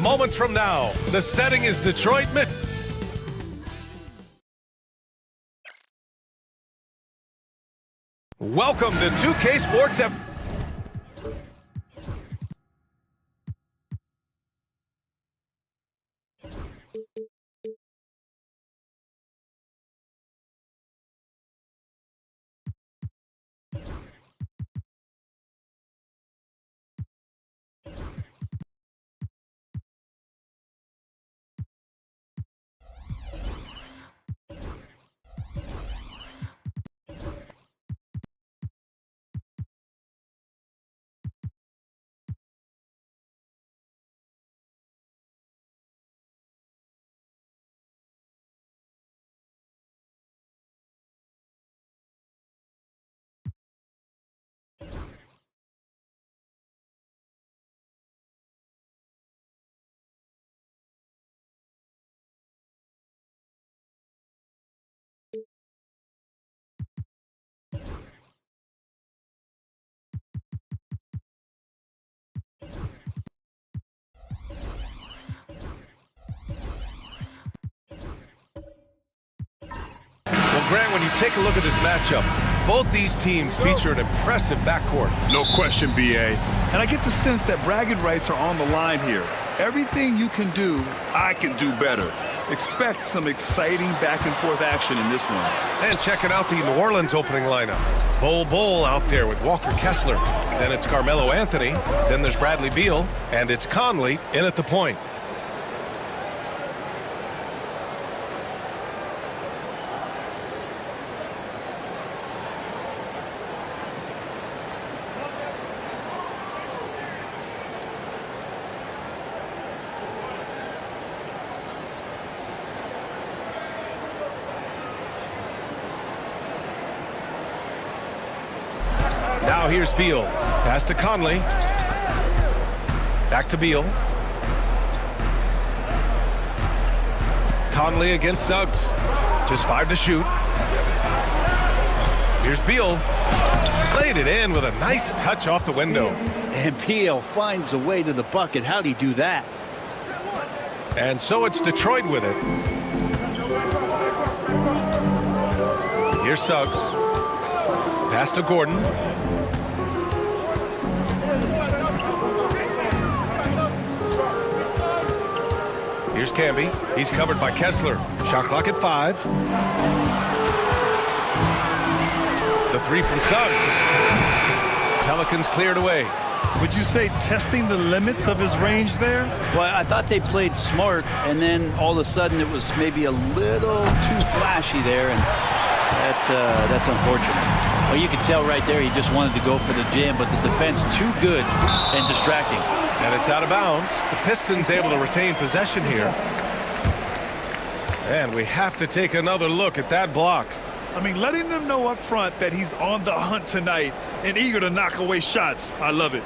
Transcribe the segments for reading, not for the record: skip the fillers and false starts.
Moments from now, the setting is Detroit Mid. Welcome to 2K Sports. Well, Grant, when you take a look at this matchup, both these teams feature an impressive backcourt. No question, B.A. And I get the sense that bragging rights are on the line here. Everything you can do, I can do better. Expect some exciting back-and-forth action in this one. And checking out the New Orleans opening lineup. Bol out there with Walker Kessler. Then it's Carmelo Anthony. Then there's Bradley Beal. And it's Conley in at the point. Now here's Beal. Pass to Conley. Back to Beal. Conley against Suggs. Just 5 to shoot. Here's Beal. Laid it in with a nice touch off the window. And Beal finds a way to the bucket. How'd he do that? And so it's Detroit with it. Here's Suggs. Pass to Gordon. Here's Camby. He's covered by Kessler. Shot clock at 5. The 3 from Suggs. Pelicans cleared away. Would you say testing the limits of his range there? Well, I thought they played smart, and then all of a sudden it was maybe a little too flashy there, and that's unfortunate. Well, you can tell right there he just wanted to go for the jam, but the defense too good and distracting. And it's out of bounds. The Pistons able to retain possession here. And we have to take another look at that block. I mean, letting them know up front that he's on the hunt tonight and eager to knock away shots. I love it.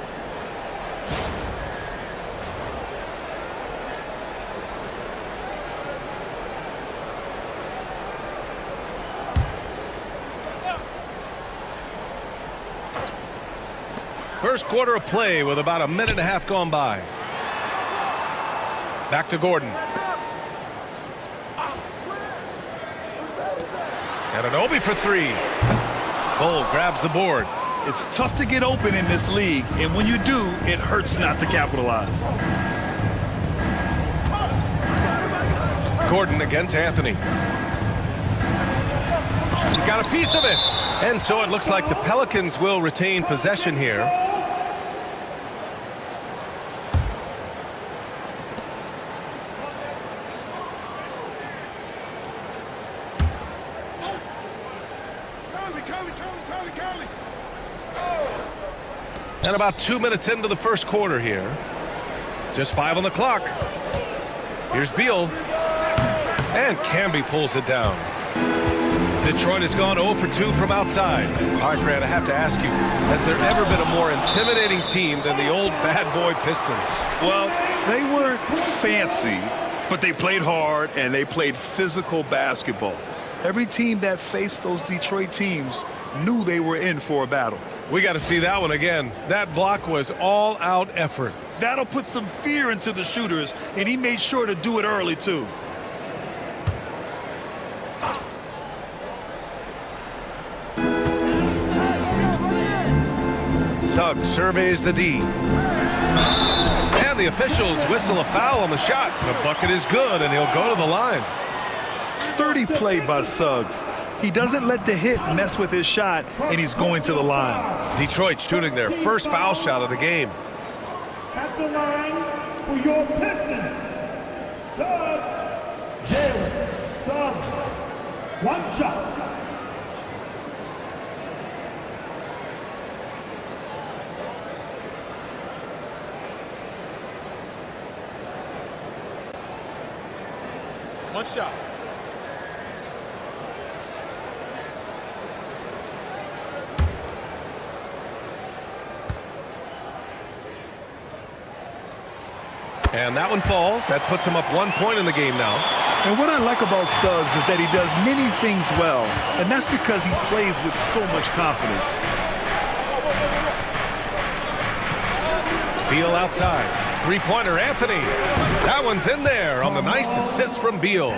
First quarter of play with about a minute and a half gone by. Back to Gordon. And Anunoby for 3. Bol grabs the board. It's tough to get open in this league, and when you do, it hurts not to capitalize. Gordon against Anthony. Got a piece of it. And so it looks like the Pelicans will retain possession here. And about 2 minutes into the first quarter here. Just 5 on the clock. Here's Beal. And Camby pulls it down. Detroit has gone 0 for 2 from outside. All right, Grant, I have to ask you, has there ever been a more intimidating team than the old bad boy Pistons? Well, they weren't fancy, but they played hard and they played physical basketball. Every team that faced those Detroit teams knew they were in for a battle. We got to see that one again. That block was all-out effort. That'll put some fear into the shooters, and he made sure to do it early, too. Suggs surveys the D. And the officials whistle a foul on the shot. The bucket is good, and he'll go to the line. Sturdy play by Suggs. He doesn't let the hit mess with his shot, and he's going to the line. Detroit shooting their first foul shot of the game. At the line for your Pistons, Suggs, Jalen Suggs. One shot. One shot. And that one falls. That puts him up 1 point in the game now. And what I like about Suggs is that he does many things well, and that's because he plays with so much confidence. Beal outside. Three-pointer, Anthony. That one's in there on the nice assist from Beal.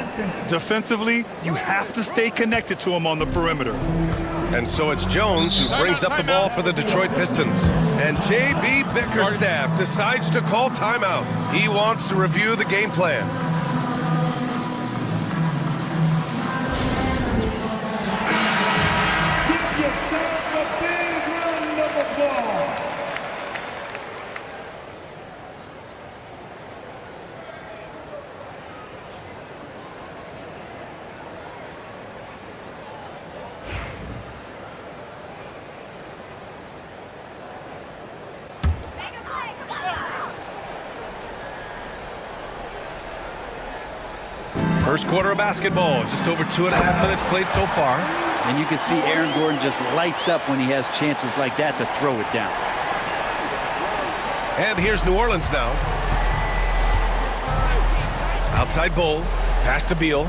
Defensively, you have to stay connected to him on the perimeter. And so it's Jones who brings up the ball for the Detroit Pistons. And J.B. Bickerstaff decides to call timeout. He wants to review the game plan. Give yourself a big round of applause. First quarter of basketball, just over 2.5 minutes played so far. And you can see Aaron Gordon just lights up when he has chances like that to throw it down. And here's New Orleans now. Outside Bull, pass to Beal.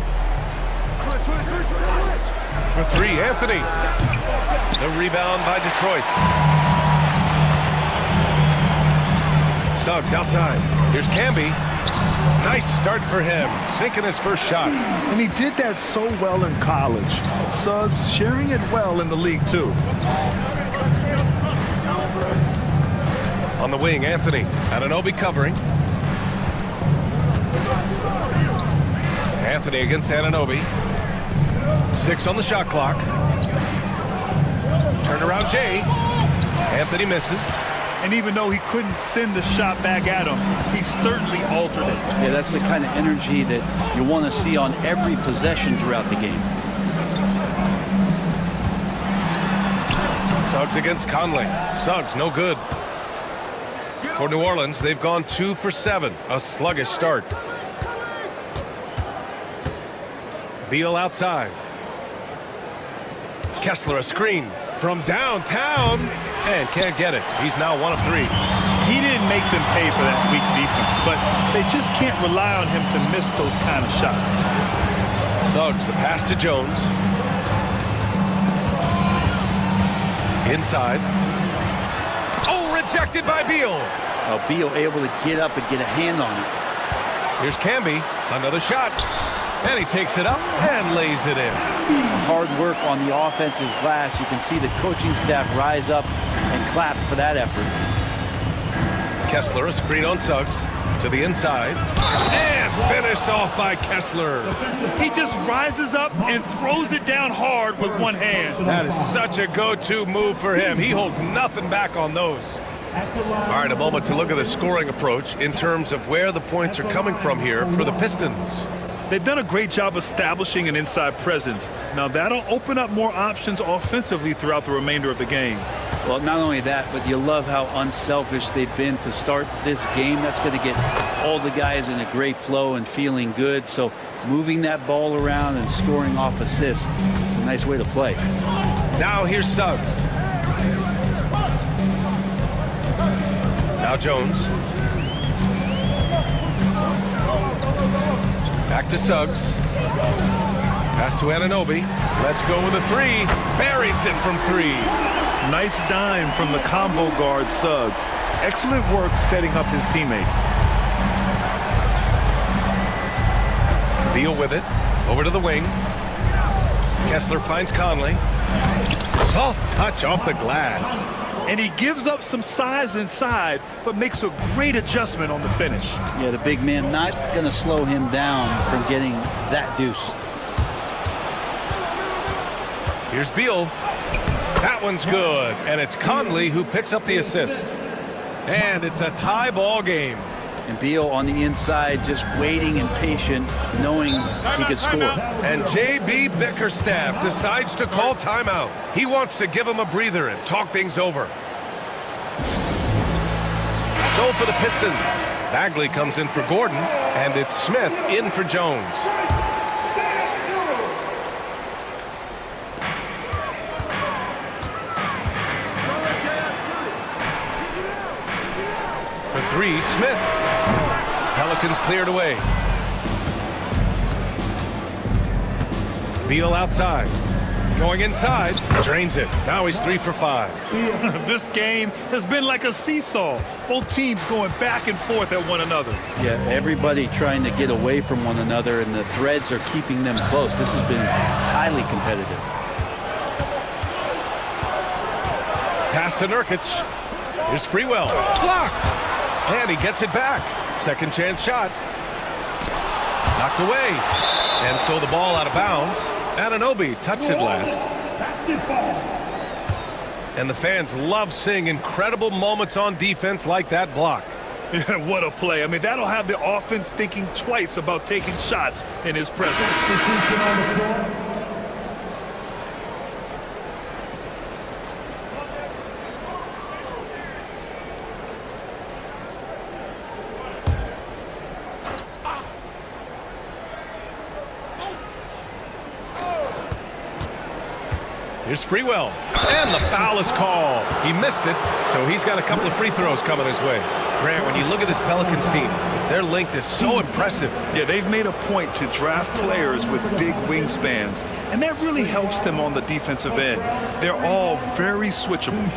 For three, Anthony. The rebound by Detroit. Suggs outside. Here's Camby. Nice start for him, sinking his first shot. And he did that so well in college. Suggs sharing it well in the league, too. On the wing, Anthony. Anunoby covering. Anthony against Anunoby. 6 on the shot clock. Turnaround Jay. Anthony misses. And even though he couldn't send the shot back at him, he certainly altered it. Yeah, that's the kind of energy that you want to see on every possession throughout the game. Suggs against Conley. Suggs, no good. For New Orleans, they've gone 2 for 7. A sluggish start. Beal outside. Kessler a screen from downtown and can't get it. He's now 1 of 3. He didn't make them pay for that weak defense, but they just can't rely on him to miss those kind of shots. Suggs, the pass to Jones. Inside. Oh, rejected by Beal. Beal able to get up and get a hand on it. Here's Camby. Another shot. And he takes it up and lays it in. Hard work on the offensive glass. You can see the coaching staff rise up and clap for that effort. Kessler, a screen on Suggs. To the inside. And finished off by Kessler. He just rises up and throws it down hard with one hand. That is such a go-to move for him. He holds nothing back on those. All right, a moment to look at the scoring approach in terms of where the points are coming from here for the Pistons. They've done a great job establishing an inside presence. Now that'll open up more options offensively throughout the remainder of the game. Well, not only that, but you love how unselfish they've been to start this game. That's going to get all the guys in a great flow and feeling good. So moving that ball around and scoring off assists, it's a nice way to play. Now here's Suggs. Now Jones. Back to Suggs. Pass to Anunoby. Let's go with a three. Buries it from three. Nice dime from the combo guard Suggs. Excellent work setting up his teammate. Beal with it. Over to the wing. Kessler finds Conley. Soft touch off the glass. And he gives up some size inside, but makes a great adjustment on the finish. Yeah, the big man not going to slow him down from getting that deuce. Here's Beal. That one's good. And it's Conley who picks up the assist. And it's a tie ball game. And Beal on the inside just waiting and patient, knowing he could score. And J.B. Bickerstaff decides to call timeout. He wants to give him a breather and talk things over. So for the Pistons, Bagley comes in for Gordon, and it's Smith in for Jones. For three, Smith. Pelicans cleared away. Beal outside. Going inside. Drains it. Now he's 3 for 5. This game has been like a seesaw. Both teams going back and forth at one another. Yeah, everybody trying to get away from one another, and the threads are keeping them close. This has been highly competitive. Pass to Nurkic. Here's Sprewell. Blocked. And he gets it back. Second chance shot. Knocked away. And so the ball out of bounds. Anunoby touched it last. And the fans love seeing incredible moments on defense like that block. What a play. I mean, that'll have the offense thinking twice about taking shots in his presence. Here's Sprewell. And the foul is called. He missed it, so he's got a couple of free throws coming his way. Grant, when you look at this Pelicans team, their length is so impressive. Yeah, they've made a point to draft players with big wingspans, and that really helps them on the defensive end. They're all very switchable.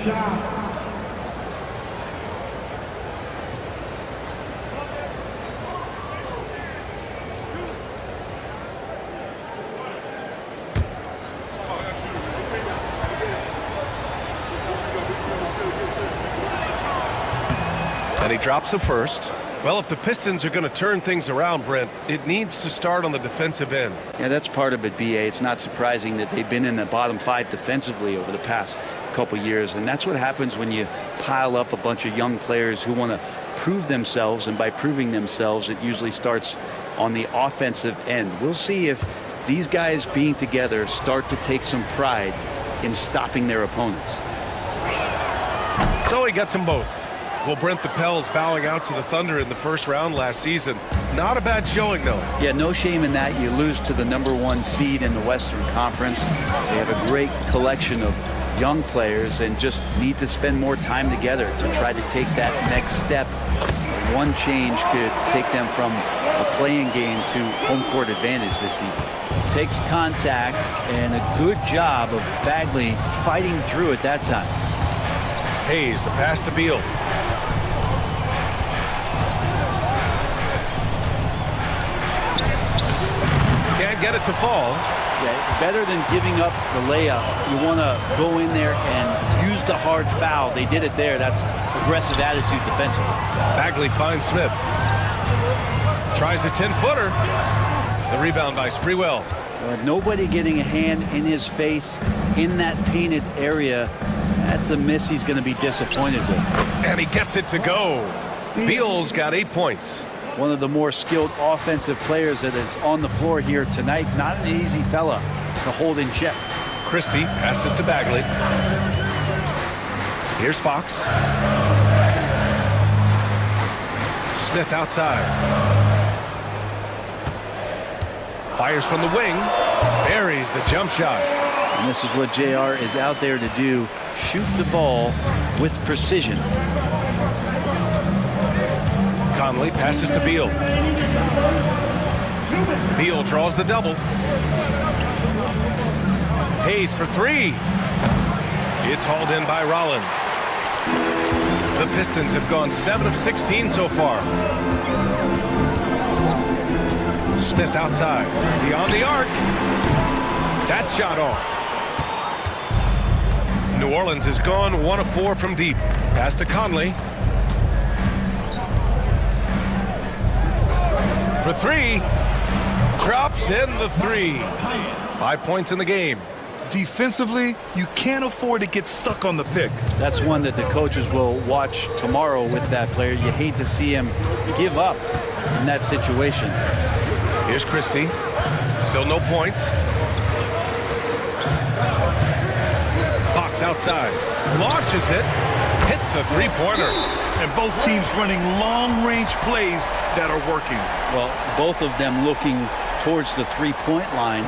And he drops the first. Well, if the Pistons are going to turn things around, Brent, it needs to start on the defensive end. Yeah, that's part of it, B.A. It's not surprising that they've been in the bottom 5 defensively over the past couple years. And that's what happens when you pile up a bunch of young players who want to prove themselves. And by proving themselves, it usually starts on the offensive end. We'll see if these guys being together start to take some pride in stopping their opponents. So he gets them both. Well, Brent, the Pels bowing out to the Thunder in the first round last season. Not a bad showing, though. Yeah, no shame in that. You lose to the #1 seed in the Western Conference. They have a great collection of young players and just need to spend more time together to try to take that next step. One change could take them from a playing game to home court advantage this season. Takes contact, and a good job of Bagley fighting through at that time. Hayes, the pass to Beal. Can't get it to fall. Yeah, better than giving up the layup. You want to go in there and use the hard foul. They did it there. That's aggressive attitude defensively. Bagley finds Smith. Tries a 10-footer. The rebound by Sprewell. Nobody getting a hand in his face in that painted area. That's a miss he's going to be disappointed with. And he gets it to go. Beal's got 8 points. One of the more skilled offensive players that is on the floor here tonight. Not an easy fella to hold in check. Christie passes to Bagley. Here's Fox. Smith outside. Fires from the wing. Buries the jump shot. And this is what JR is out there to do. Shoot the ball with precision. Conley passes to Beal. Beal draws the double. Hayes for three. It's hauled in by Rollins. The Pistons have gone 7 of 16 so far. Smith outside. Beyond the arc. That shot off. New Orleans has gone 1 of 4 from deep. Pass to Conley. For three. Drops in the three. 5 points in the game. Defensively, you can't afford to get stuck on the pick. That's one that the coaches will watch tomorrow with that player. You hate to see him give up in that situation. Here's Christie. Still no points. Fox outside. Launches it. Hits a three-pointer. And both teams running long-range plays that are working. Well, both of them looking towards the three-point line.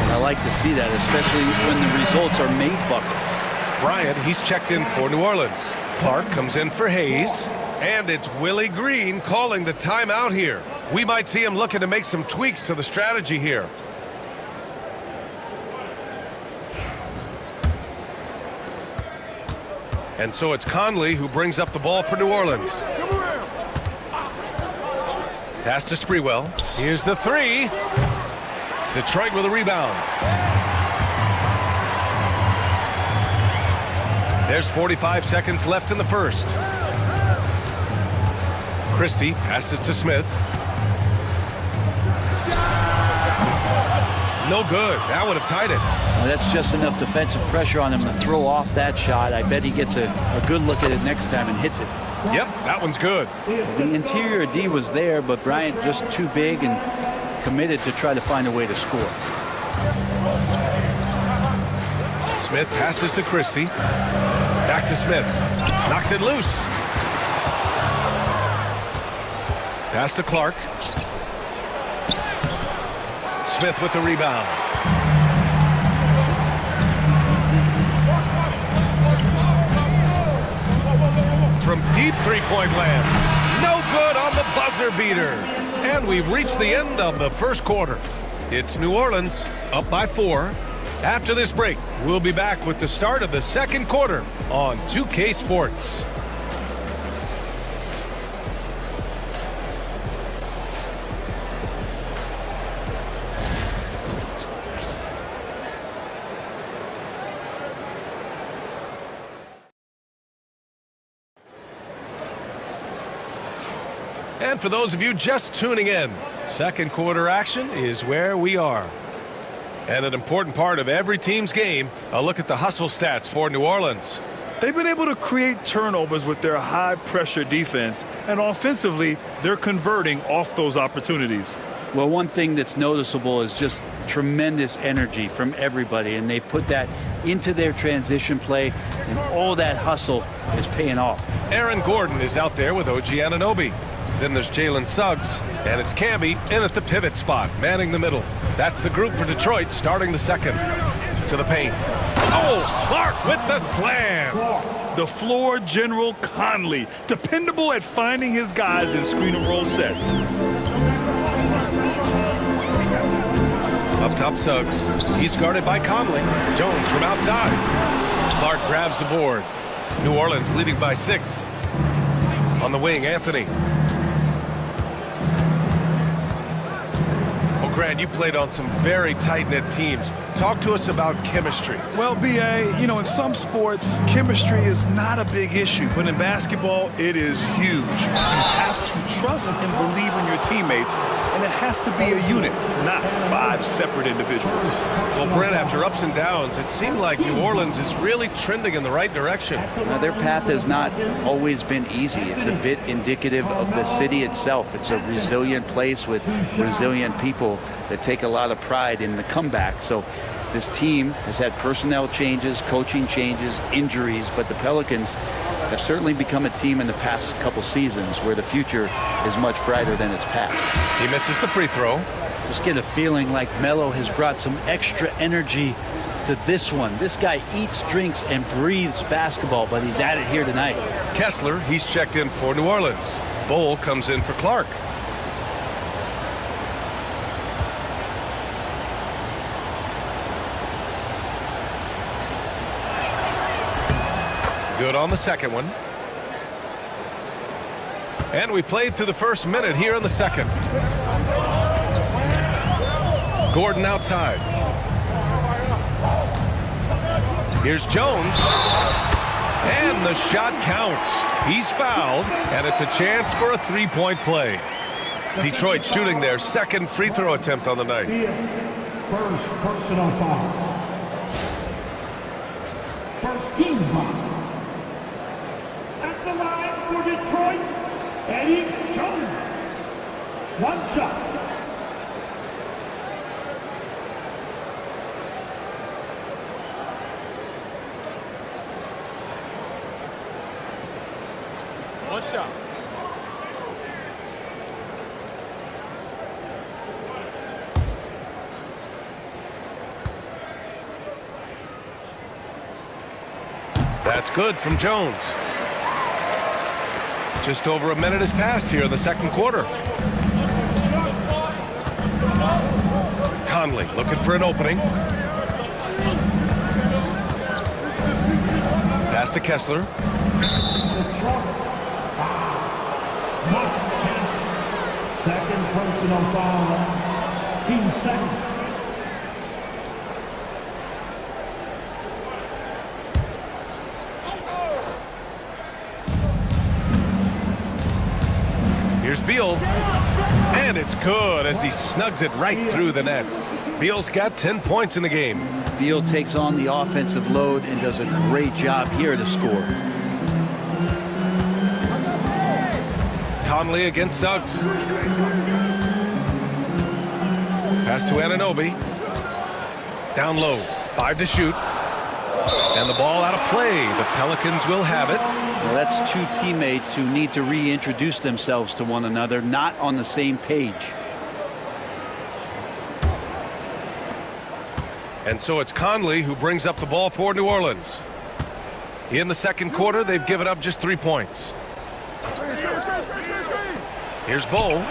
I like to see that, especially when the results are made buckets. Bryant, he's checked in for New Orleans. Clark comes in for Hayes. And it's Willie Green calling the timeout here. We might see him looking to make some tweaks to the strategy here. And so it's Conley who brings up the ball for New Orleans. Pass to Sprewell. Here's the three. Detroit with a rebound. There's 45 seconds left in the first. Christie passes to Smith. No good. That would have tied it. Well, that's just enough defensive pressure on him to throw off that shot. I bet he gets a good look at it next time and hits it. Yep, that one's good. The interior D was there, but Bryant just too big and committed to try to find a way to score. Smith passes to Christie. Back to Smith. Knocks it loose. Pass to Clark. Smith with the rebound. From deep three-point land. No good on the buzzer beater. And we've reached the end of the first quarter. It's New Orleans up by 4. After this break, we'll be back with the start of the second quarter on 2K Sports. And for those of you just tuning in, second quarter action is where we are. And an important part of every team's game, a look at the hustle stats for New Orleans. They've been able to create turnovers with their high-pressure defense, and offensively, they're converting off those opportunities. Well, one thing that's noticeable is just tremendous energy from everybody, and they put that into their transition play, and all that hustle is paying off. Aaron Gordon is out there with OG Anunoby. Then there's Jalen Suggs, and it's Camby in at the pivot spot, manning the middle. That's the group for Detroit starting the second. To the paint. Oh, Clark with the slam. The floor general Conley, dependable at finding his guys in screen and roll sets. Up top Suggs. He's guarded by Conley. Jones from outside. Clark grabs the board. New Orleans leading by 6. On the wing, Anthony. Grant, you played on some very tight-knit teams. Talk to us about chemistry. Well, B.A., you know, in some sports, chemistry is not a big issue, but in basketball, it is huge. You have to trust and believe in your teammates, and it has to be a unit, not 5 separate individuals. Well, Brent, after ups and downs, it seemed like New Orleans is really trending in the right direction. Now, their path has not always been easy. It's a bit indicative of the city itself. It's a resilient place with resilient people that take a lot of pride in the comeback. So This team has had personnel changes, coaching changes, injuries, but the Pelicans have certainly become a team in the past couple seasons where the future is much brighter than its past. He misses the free throw. Just get a feeling like Melo has brought some extra energy to this one. This guy eats, drinks, and breathes basketball, but he's at it here tonight. Kessler, he's checked in for New Orleans. Bull comes in for Clark. Good on the second one. And we played through the first minute here in the second. Gordon outside. Here's Jones. And the shot counts. He's fouled, and it's a chance for a three-point play. Detroit shooting their second free throw attempt on the night. First personal foul. First team foul. At the line for Detroit, Eddie Jones. One shot. One shot. That's good from Jones. Just over a minute has passed here in the second quarter. Conley looking for an opening. Pass to Kessler. Second personal foul. Team second. Here's Beal. And it's good as he snugs it right through the net. Beal's got 10 points in the game. Beal takes on the offensive load and does a great job here to score. Conley against Suggs. Pass to Anunoby. Down low. 5 to shoot. And the ball out of play. The Pelicans will have it. Well, that's two teammates who need to reintroduce themselves to one another, not on the same page. And so it's Conley who brings up the ball for New Orleans. In the second quarter, they've given up just 3 points. Here's Bull.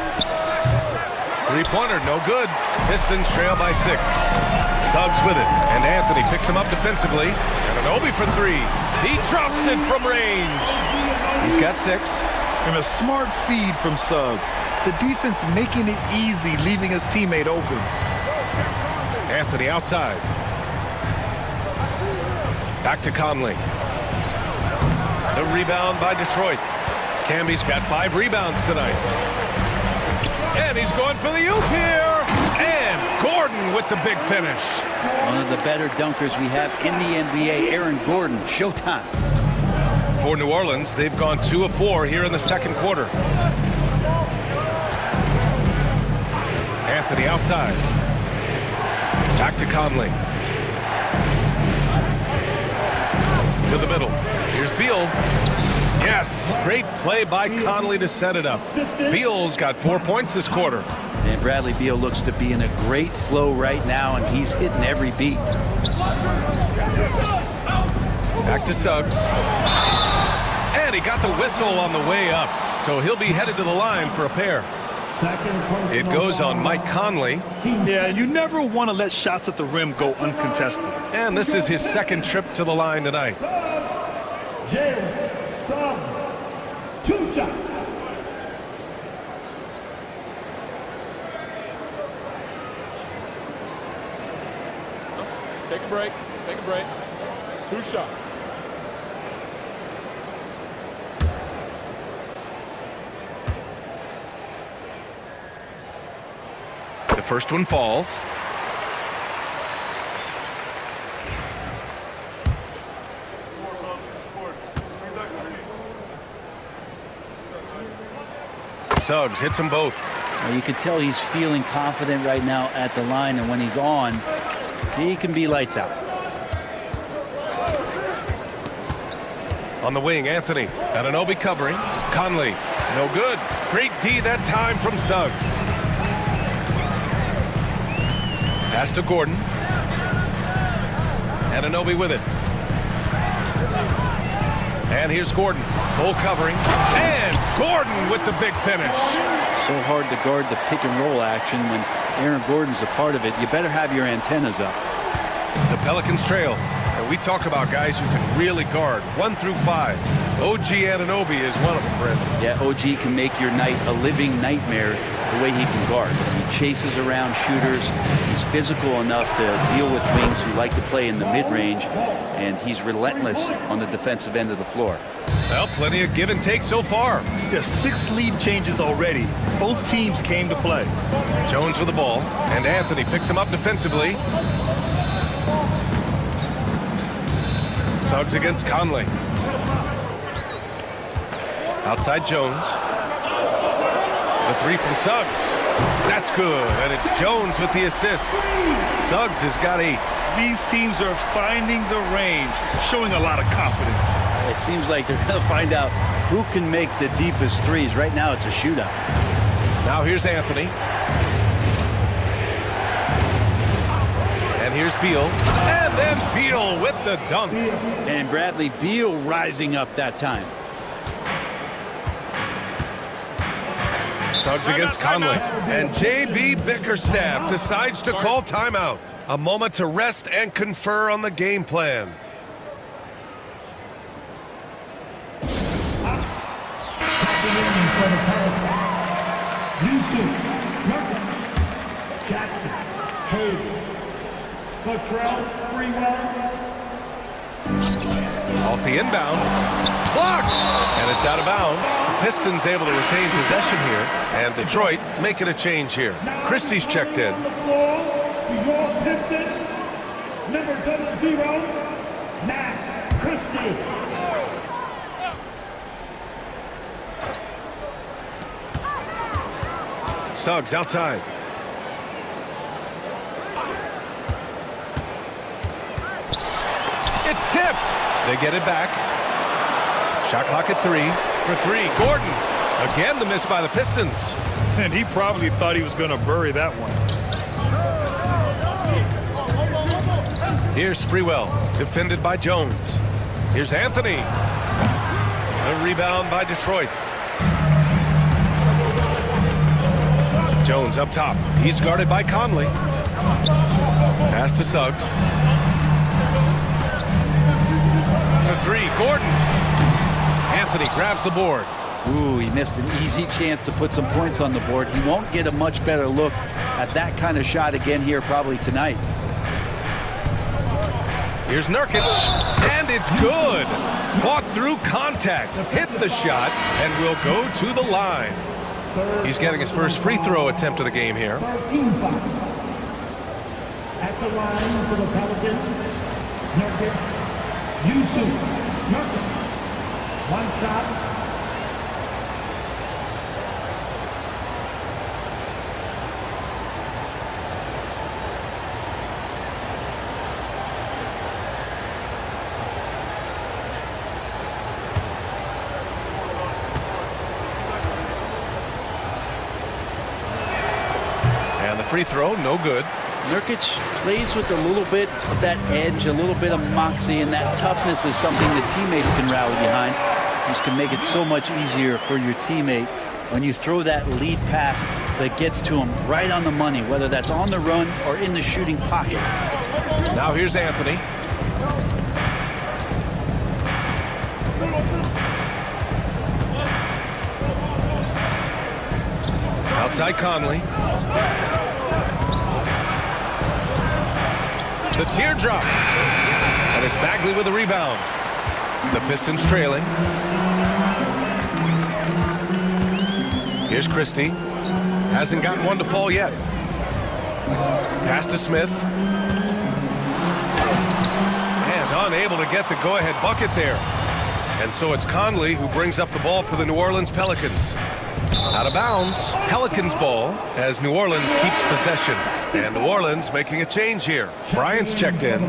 Three-pointer, no good. Pistons trail by 6. Suggs with it, and Anthony picks him up defensively. Anunoby for 3. He drops it from range. He's got 6. And a smart feed from Suggs. The defense making it easy, leaving his teammate open. Anthony outside. Back to Conley. The rebound by Detroit. Camby's got 5 rebounds tonight. And he's going for the oop here. And Gordon with the big finish. One of the better dunkers we have in the NBA, Aaron Gordon. Showtime. For New Orleans, they've gone 2 of 4 here in the second quarter. Anthony outside. Back to Conley. To the middle. Here's Beal. Yes, great play by Conley to set it up. Beal's got 4 points this quarter. And Bradley Beal looks to be in a great flow right now, and he's hitting every beat. Back to Suggs. And he got the whistle on the way up, so he'll be headed to the line for a pair. It goes on Mike Conley. Yeah, you never want to let shots at the rim go uncontested. And this is his second trip to the line tonight. Jalen Suggs. 2 shots. Take a break. Take a break. 2 shots. The first one falls. Suggs hits them both. Well, you can tell he's feeling confident right now at the line, and when he's on, He can be lights out. On the wing, Anthony. Anunoby covering. Conley. No good. Great D that time from Suggs. Pass to Gordon. Anunoby with it. And here's Gordon. Bull covering. And Gordon with the big finish. So hard to guard the pick and roll action when Aaron Gordon's a part of it. You better have your antennas up. The Pelicans trail. And we talk about guys who can really guard 1 through 5. OG Anunoby is one of them, Brent. Yeah, OG can make your night a living nightmare the way he can guard. He chases around shooters. He's physical enough to deal with wings who like to play in the mid-range, and he's relentless on the defensive end of the floor. Well, plenty of give and take so far. There's 6 lead changes already. Both teams came to play. Jones with the ball, and Anthony picks him up defensively. Suggs against Conley. Outside Jones. The 3 from Suggs. That's good, and it's Jones with the assist. Suggs has got 8. These teams are finding the range, showing a lot of confidence. It seems like they're going to find out who can make the deepest threes. Right now, it's a shootout. Now here's Anthony. And here's Beal. And then Beal with the dunk. And Bradley Beal rising up that time. Suggs against Conley. And J.B. Bickerstaff decides to call timeout. A moment to rest and confer on the game plan. Yusuf, Nurkic, Jackson, Hayes, Latrell Sprewell. Off the inbound. Blocked! And it's out of bounds. The Pistons able to retain possession here. And Detroit making a change here. Christie's checked in. On the floor, your Pistons, number 00, Max Christie. Suggs outside. It's tipped. They get it back. Shot clock at 3. For 3, Gordon. Again, the miss by the Pistons. And he probably thought he was going to bury that one. Here's Sprewell, defended by Jones. Here's Anthony. The rebound by Detroit. Jones up top. He's guarded by Conley. Pass to Suggs. For 3, Gordon. Anthony grabs the board. Ooh, he missed an easy chance to put some points on the board. He won't get a much better look at that kind of shot again here probably tonight. Here's Nurkic, and it's good. Fought through contact, hit the shot, and will go to the line. He's getting his first free throw attempt of the game here. 13 foul. At the line for the Pelicans, Nurkic, Yusuf, Nurkic. 1 shot. Free throw, no good. Nurkic plays with a little bit of that edge, a little bit of moxie, and that toughness is something that teammates can rally behind. Which can make it so much easier for your teammate when you throw that lead pass that gets to him right on the money, whether that's on the run or in the shooting pocket. Now here's Anthony. Outside Conley. The teardrop. And it's Bagley with the rebound. The Pistons trailing. Here's Christie. Hasn't gotten one to fall yet. Pass to Smith. And unable to get the go-ahead bucket there. And so it's Conley who brings up the ball for the New Orleans Pelicans. Out of bounds. Pelicans ball as New Orleans keeps possession. And New Orleans making a change here. Bryant's checked in.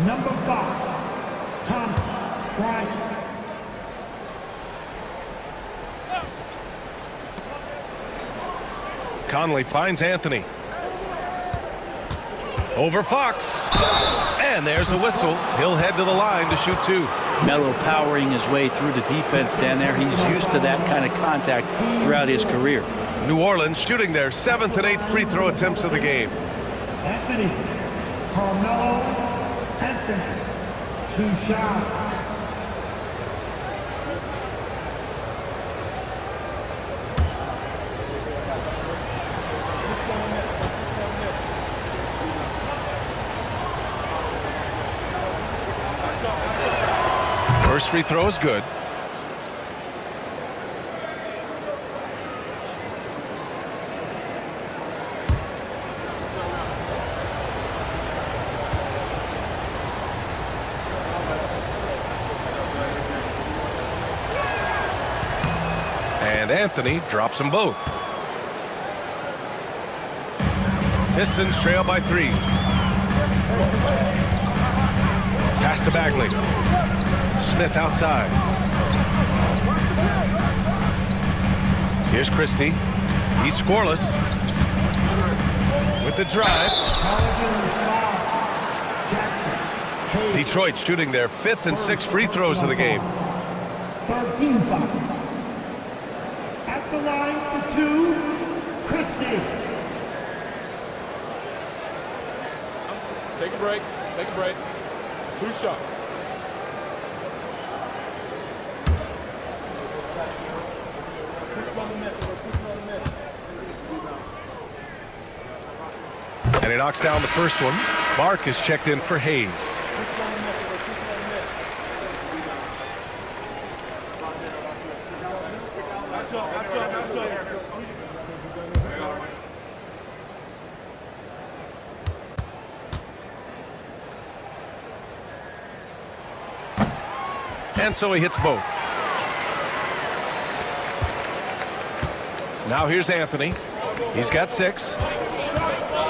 Number 5, Thomas Bryant. Conley finds Anthony. Over Fox. And there's a whistle. He'll head to the line to shoot 2. Melo powering his way through the defense down there. He's used to that kind of contact throughout his career. New Orleans shooting their 7th and 8th free throw attempts of the game. Anthony. Carmelo Anthony. 2 shots. First free throw is good. And Anthony drops them both. Pistons trail by 3. Pass to Bagley. Smith outside. Here's Christie. He's scoreless. With the drive. Detroit shooting their 5th and 6th free throws of the game. 13-5. At the line for 2, Christie. Take a break. Take a break. 2 shots. And he knocks down the first one. Mark is checked in for Hayes. And so he hits both. Now here's Anthony. He's got 6.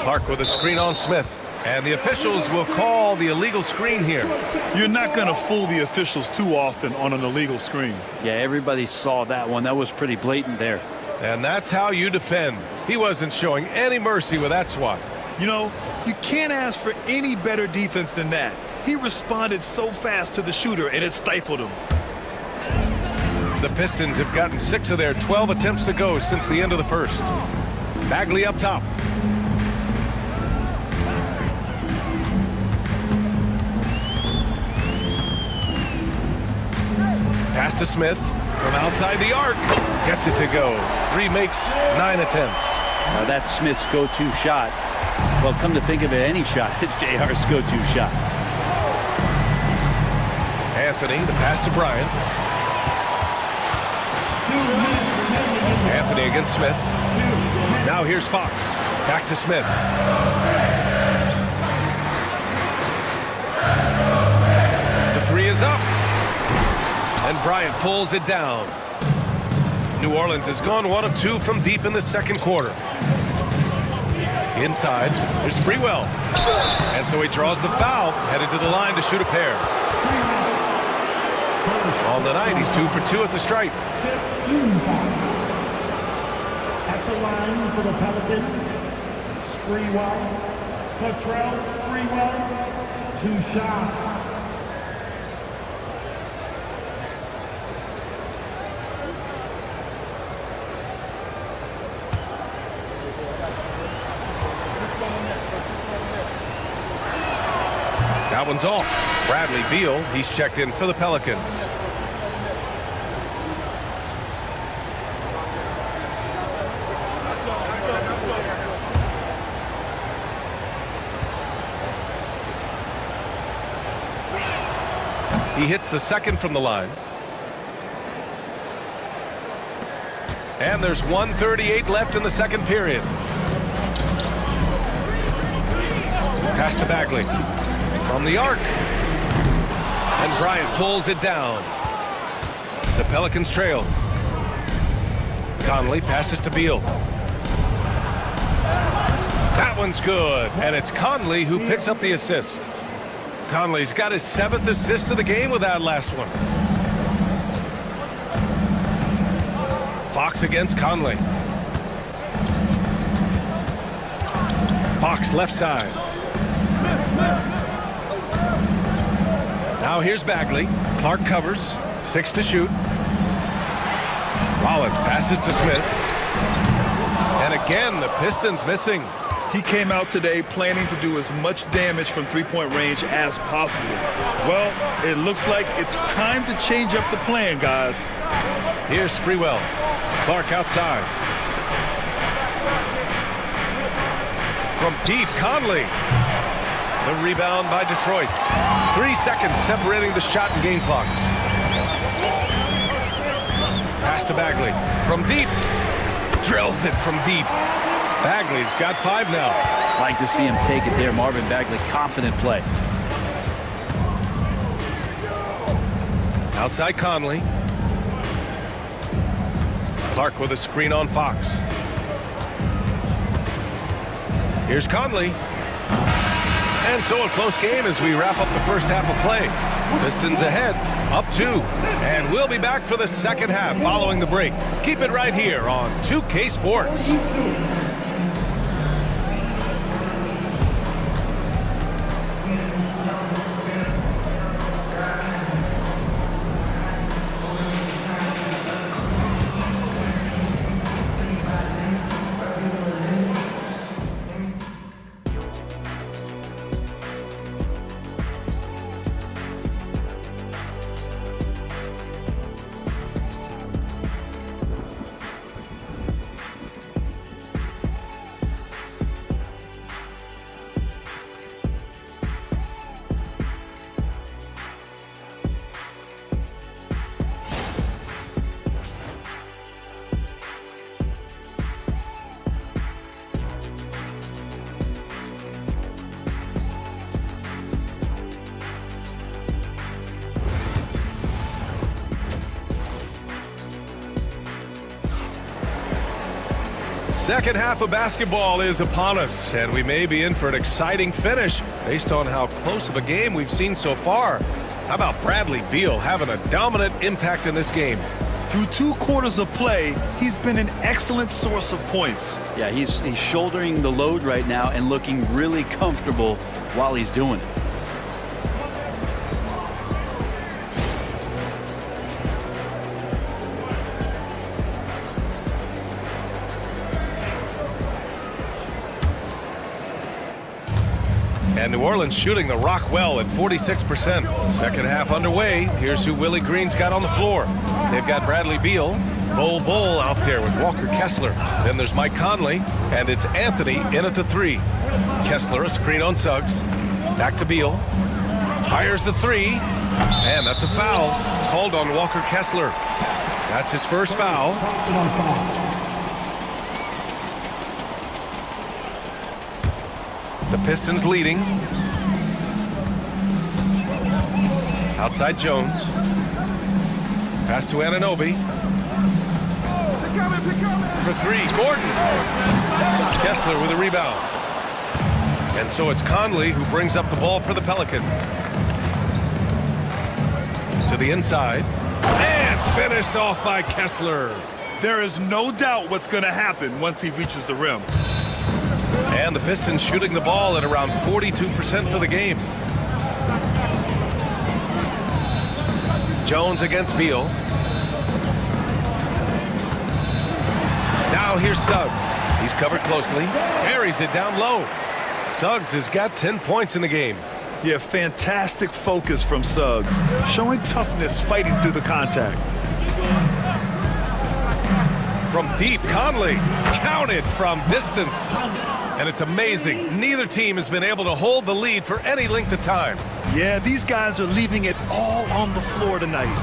Clark with a screen on Smith. And the officials will call the illegal screen here. You're not going to fool the officials too often on an illegal screen. Yeah, everybody saw that one. That was pretty blatant there. And that's how you defend. He wasn't showing any mercy with that swat. You know, you can't ask for any better defense than that. He responded so fast to the shooter, and it stifled him. The Pistons have gotten 6 of their 12 attempts to go since the end of the first. Bagley up top. Pass to Smith from outside the arc. Gets it to go. 3 makes 9 attempts. Now that's Smith's go-to shot. Well, come to think of it, any shot is JR's go-to shot. Anthony, the pass to Bryant. 2 minutes remaining. Anthony against Smith. Now here's Fox. Back to Smith. The 3 is up. And Bryant pulls it down. New Orleans has gone 1 of 2 from deep in the second quarter. Inside, there's Sprewell. And so he draws the foul, headed to the line to shoot a pair. On the night, he's 2 for 2 at the stripe. 15-5. At the line for the Pelicans, Sprewell. Latrell Sprewell, 2 shots. That one's off. Bradley Beal, he's checked in for the Pelicans. He hits the second from the line. And there's 1:38 left in the second period. Pass to Bagley. From the arc. And Bryant pulls it down. The Pelicans trail. Conley passes to Beal. That one's good, and it's Conley who picks up the assist. Conley's got his 7th assist of the game with that last one. Fox against Conley. Fox left side. Now here's Bagley. Clark covers. 6 to shoot. Rollins passes to Smith. And again, the Pistons missing. He came out today planning to do as much damage from three-point range as possible. Well, it looks like it's time to change up the plan, guys. Here's Sprewell. Clark outside. From deep, Conley. The rebound by Detroit. 3 seconds separating the shot and game clocks. Pass to Bagley. From deep. Drills it from deep. Bagley's got 5 now. Like to see him take it there. Marvin Bagley, confident play. Outside Conley. Clark with a screen on Fox. Here's Conley. And so a close game as we wrap up the first half of play. Pistons ahead, up 2. And we'll be back for the second half following the break. Keep it right here on 2K Sports. Second half of basketball is upon us, and we may be in for an exciting finish based on how close of a game we've seen so far. How about Bradley Beal having a dominant impact in this game? Through 2 quarters of play, he's been an excellent source of points. Yeah, he's shouldering the load right now and looking really comfortable while he's doing it. And New Orleans shooting the rock well at 46%. Second half underway. Here's who Willie Green's got on the floor. They've got Bradley Beal, Bol out there with Walker Kessler. Then there's Mike Conley, and it's Anthony in at the 3. Kessler, a screen on Suggs. Back to Beal. Fires the 3, and that's a foul called on Walker Kessler. That's his first foul. The Pistons leading. Outside Jones. Pass to Anunoby. For 3, Gordon. Kessler with a rebound. And so it's Conley who brings up the ball for the Pelicans. To the inside. And finished off by Kessler. There is no doubt what's going to happen once he reaches the rim. And the Pistons shooting the ball at around 42% for the game. Jones against Beal. Now here's Suggs. He's covered closely. Carries it down low. Suggs has got 10 points in the game. Yeah, fantastic focus from Suggs. Showing toughness, fighting through the contact. From deep, Conley counted from distance. And it's amazing. Neither team has been able to hold the lead for any length of time. Yeah, these guys are leaving it all on the floor tonight.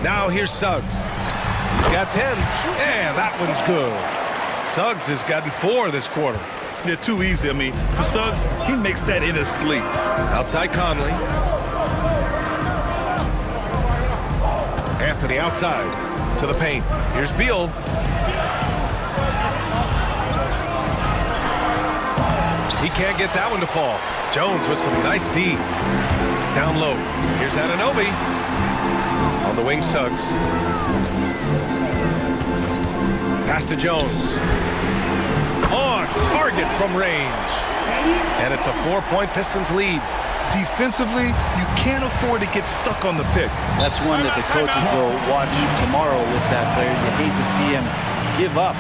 Now here's Suggs. He's got 10, and that one's good. Suggs has gotten 4 this quarter. They're too easy. I mean, for Suggs, he makes that in his sleep. Outside Conley. Anthony outside to the paint. Here's Beal. He can't get that one to fall. Jones with some nice D. Down low. Here's Anunoby. On the wing, Suggs. Pass to Jones. On target from range. And it's a 4-point Pistons lead. Defensively, you can't afford to get stuck on the pick. That's one that the coaches will watch tomorrow with that player. You hate to see him give up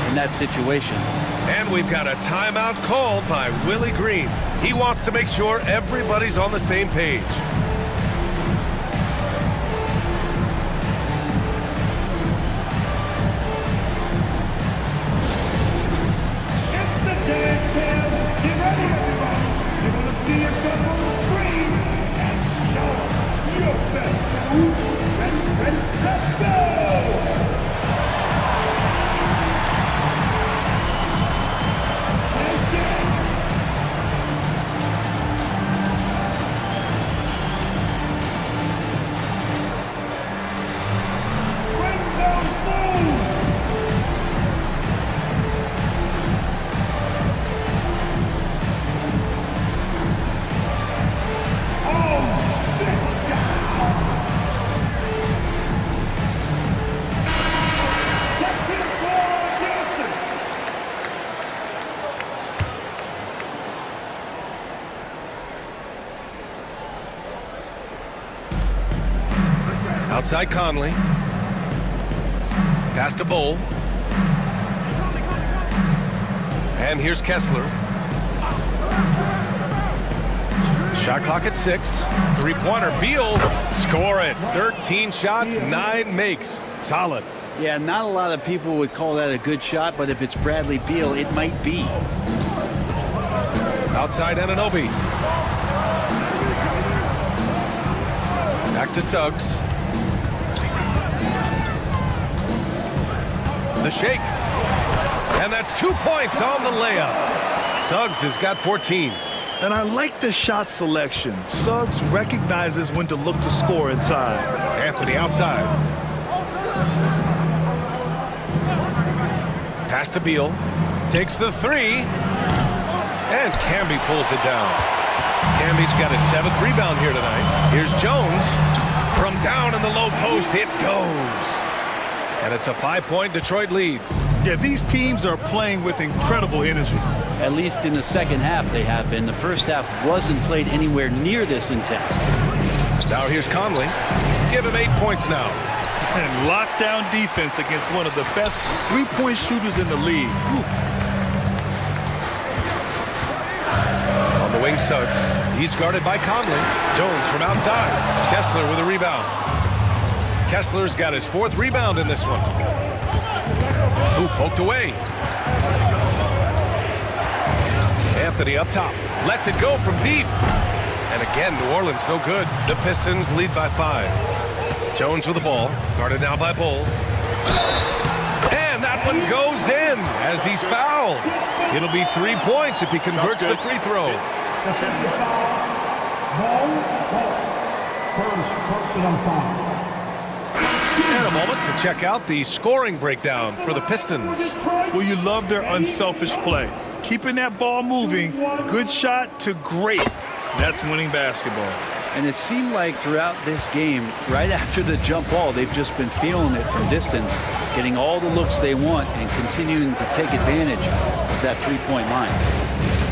in that situation. And we've got a timeout called by Willie Green. He wants to make sure everybody's on the same page. It's the dance band. Get ready, everybody. You're going to see yourself on the screen and show your best move. Ready, let's go! Outside Conley. Pass to Bowl. And here's Kessler. Shot clock at 6. Three-pointer. Beal. Score it. 13 shots, 9 makes. Solid. Yeah, not a lot of people would call that a good shot, but if it's Bradley Beal, it might be. Outside Anunoby. Back to Suggs. The shake. And that's 2 points on the layup. Suggs has got 14. And I like the shot selection. Suggs recognizes when to look to score inside. Anthony outside. Pass to Beal. Takes the 3. And Camby pulls it down. Camby's got his 7th rebound here tonight. Here's Jones. From down in the low post, it goes. And it's a 5-point Detroit lead. Yeah, these teams are playing with incredible energy. At least in the second half they have been. The first half wasn't played anywhere near this intense. Now here's Conley. Give him 8 points now. And lockdown defense against one of the best three-point shooters in the league. On the wing, Suggs. He's guarded by Conley. Jones from outside. Kessler with a rebound. Kessler's got his 4th rebound in this one. Ooh, poked away. Anthony up top. Lets it go from deep. And again, New Orleans no good. The Pistons lead by 5. Jones with the ball. Guarded now by Bull. And that one goes in as he's fouled. It'll be 3 points if he converts the free throw. Defensive foul. Ball. First personal foul. And a moment to check out the scoring breakdown for the Pistons. Well, you love their unselfish play. Keeping that ball moving, good shot to great. That's winning basketball. And it seemed like throughout this game, right after the jump ball, they've just been feeling it from distance, getting all the looks they want and continuing to take advantage of that three-point line.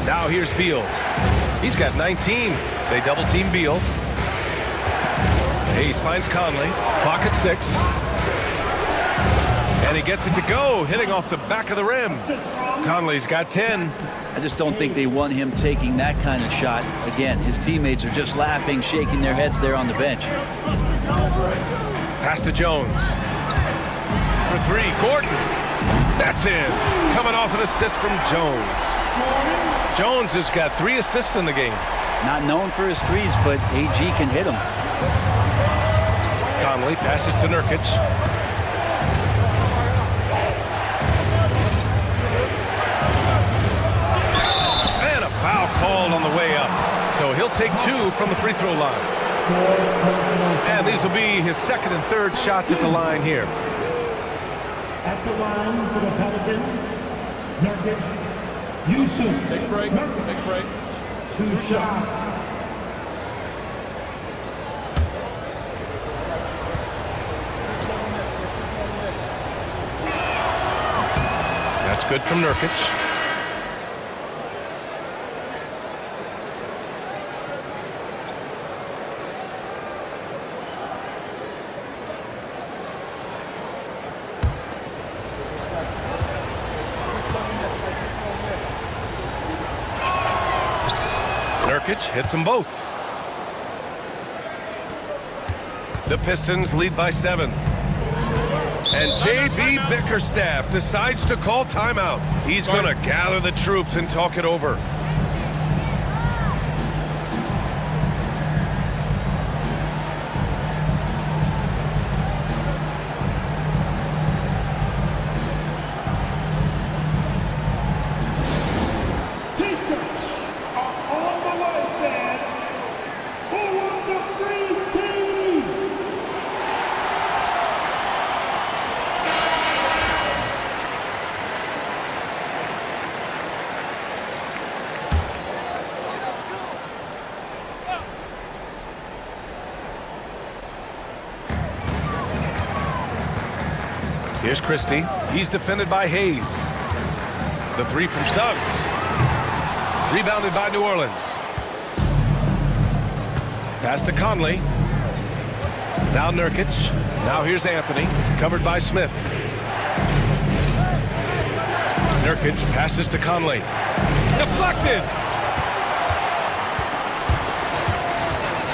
Now here's Beal. He's got 19. They double-team Beal. Hayes finds Conley. Clock at 6. And he gets it to go, hitting off the back of the rim. Conley's got 10. I just don't think they want him taking that kind of shot. Again, his teammates are just laughing, shaking their heads there on the bench. Pass to Jones. For 3, Gordon. That's in. Coming off an assist from Jones. Jones has got 3 assists in the game. Not known for his threes, but AG can hit them. Conley passes to Nurkic. And a foul called on the way up. So he'll take 2 from the free throw line. And these will be his 2nd and 3rd shots at the line here. At the line for the Pelicans, Nurkic. Yusuf. Take a break. Take a break. Two shots. That's good from Nurkic. Nurkic hits them both. The Pistons lead by 7. And J.B. Bickerstaff decides to call timeout. He's going to gather the troops and talk it over. Here's Christie. He's defended by Hayes. The three from Suggs. Rebounded by New Orleans. Pass to Conley. Now Nurkic. Now here's Anthony. Covered by Smith. Nurkic passes to Conley. Deflected!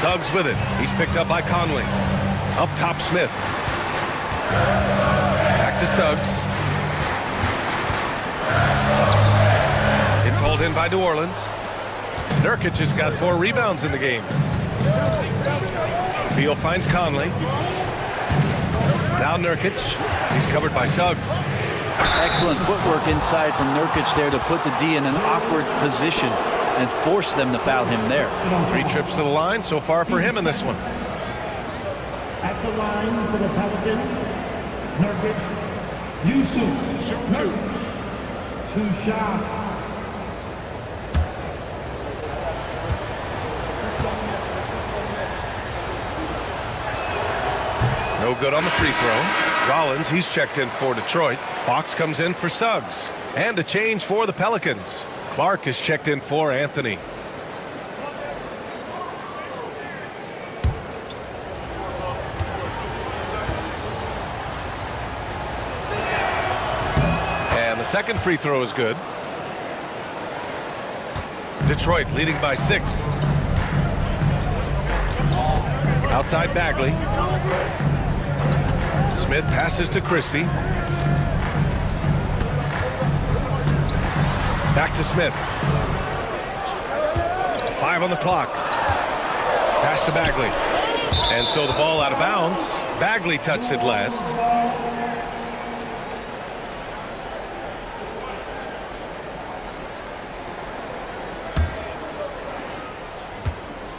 Suggs with it. He's picked up by Conley. Up top Smith. Back to Suggs. It's hauled in by New Orleans. Nurkic has got 4 rebounds in the game. Beal finds Conley. Now Nurkic. He's covered by Suggs. Excellent footwork inside from Nurkic there to put the D in an awkward position and force them to foul him there. 3 trips to the line so far for him in this one. At the line for the Pelicans, Nurkic. Yusuf. Shoot 2. 2 shots. No good on the free throw. Rollins, he's checked in for Detroit. Fox comes in for Suggs. And a change for the Pelicans. Clark is checked in for Anthony. And the second free throw is good. Detroit leading by 6. Outside Bagley. Smith passes to Christie. Back to Smith. 5 on the clock. Pass to Bagley. And so the ball out of bounds. Bagley touched it last.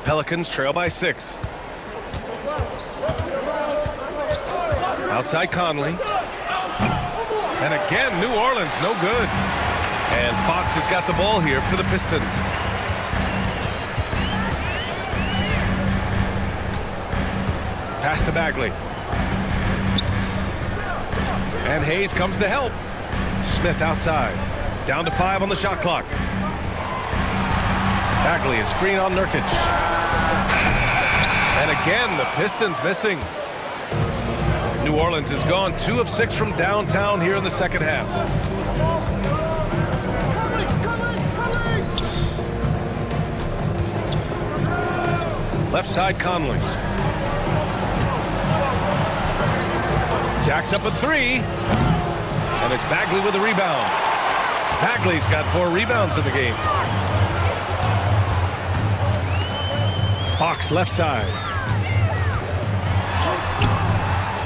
Pelicans trail by 6. Outside Conley. And again, New Orleans, no good. And Fox has got the ball here for the Pistons. Pass to Bagley. And Hayes comes to help. Smith outside. Down to 5 on the shot clock. Bagley, a screen on Nurkic. And again, the Pistons missing. New Orleans has gone 2 of 6 from downtown here in the second half. Left side Conley. Jacks up at 3. And it's Bagley with a rebound. Bagley's got 4 rebounds in the game. Fox left side.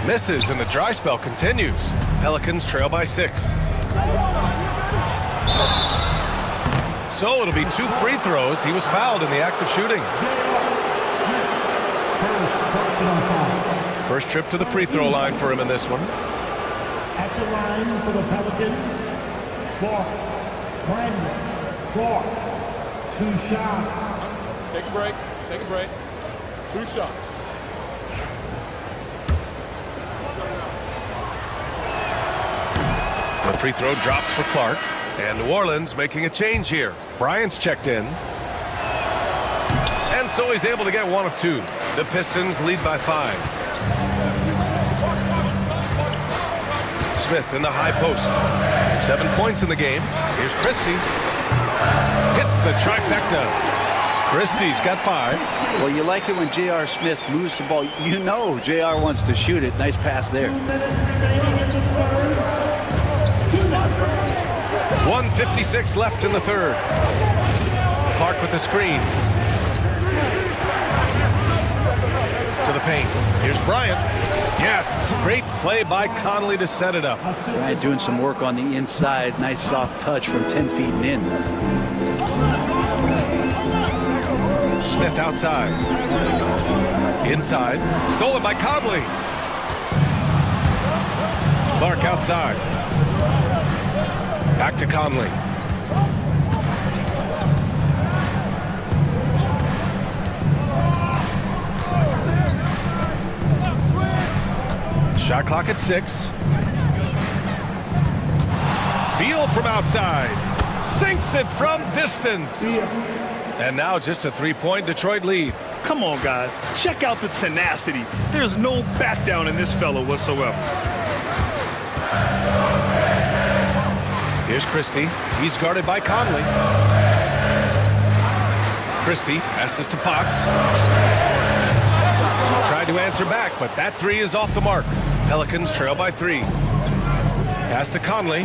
Misses and the dry spell continues. Pelicans trail by 6. So it'll be 2 free throws. He was fouled in the act of shooting. First trip to the free throw line for him in this one. At the line for the Pelicans, Clark. Brandon Clark, 2 shots. Take a break. Take a break. 2 shots. The free throw drops for Clark. And New Orleans making a change here. Bryant's checked in. And so he's able to get 1 of 2. The Pistons lead by 5. Smith in the high post. 7 points in the game. Here's Christie. Hits the trifecta. Christie's got 5. Well, you like it when J.R. Smith moves the ball. You know J.R. wants to shoot it. Nice pass there. 1:56 left in the third. Clark with the screen. To the paint. Here's Bryant. Yes, great play by Conley to set it up. Bryant doing some work on the inside. Nice soft touch from 10 feet and in. Smith outside. Inside. Stolen by Conley. Clark outside. Back to Conley. Shot clock at 6. Beal from outside. Sinks it from distance. And now just a 3-point Detroit lead. Come on, guys. Check out the tenacity. There's no back down in this fellow whatsoever. Here's Christie. He's guarded by Conley. Christie passes to Fox. Tried to answer back, but that 3 is off the mark. Pelicans trail by 3. Pass to Conley.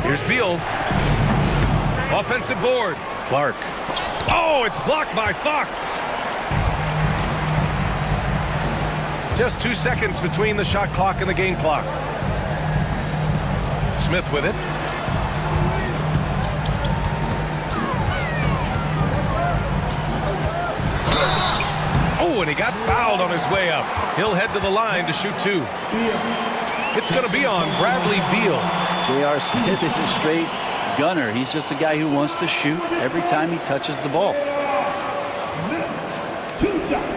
Here's Beal. Offensive board. Clark. Oh, it's blocked by Fox. Just 2 seconds between the shot clock and the game clock. Smith with it. Oh, and he got fouled on his way up. He'll head to the line to shoot 2. It's going to be on Bradley Beal. J.R. Smith is a straight gunner. He's just a guy who wants to shoot every time he touches the ball. 2 shots.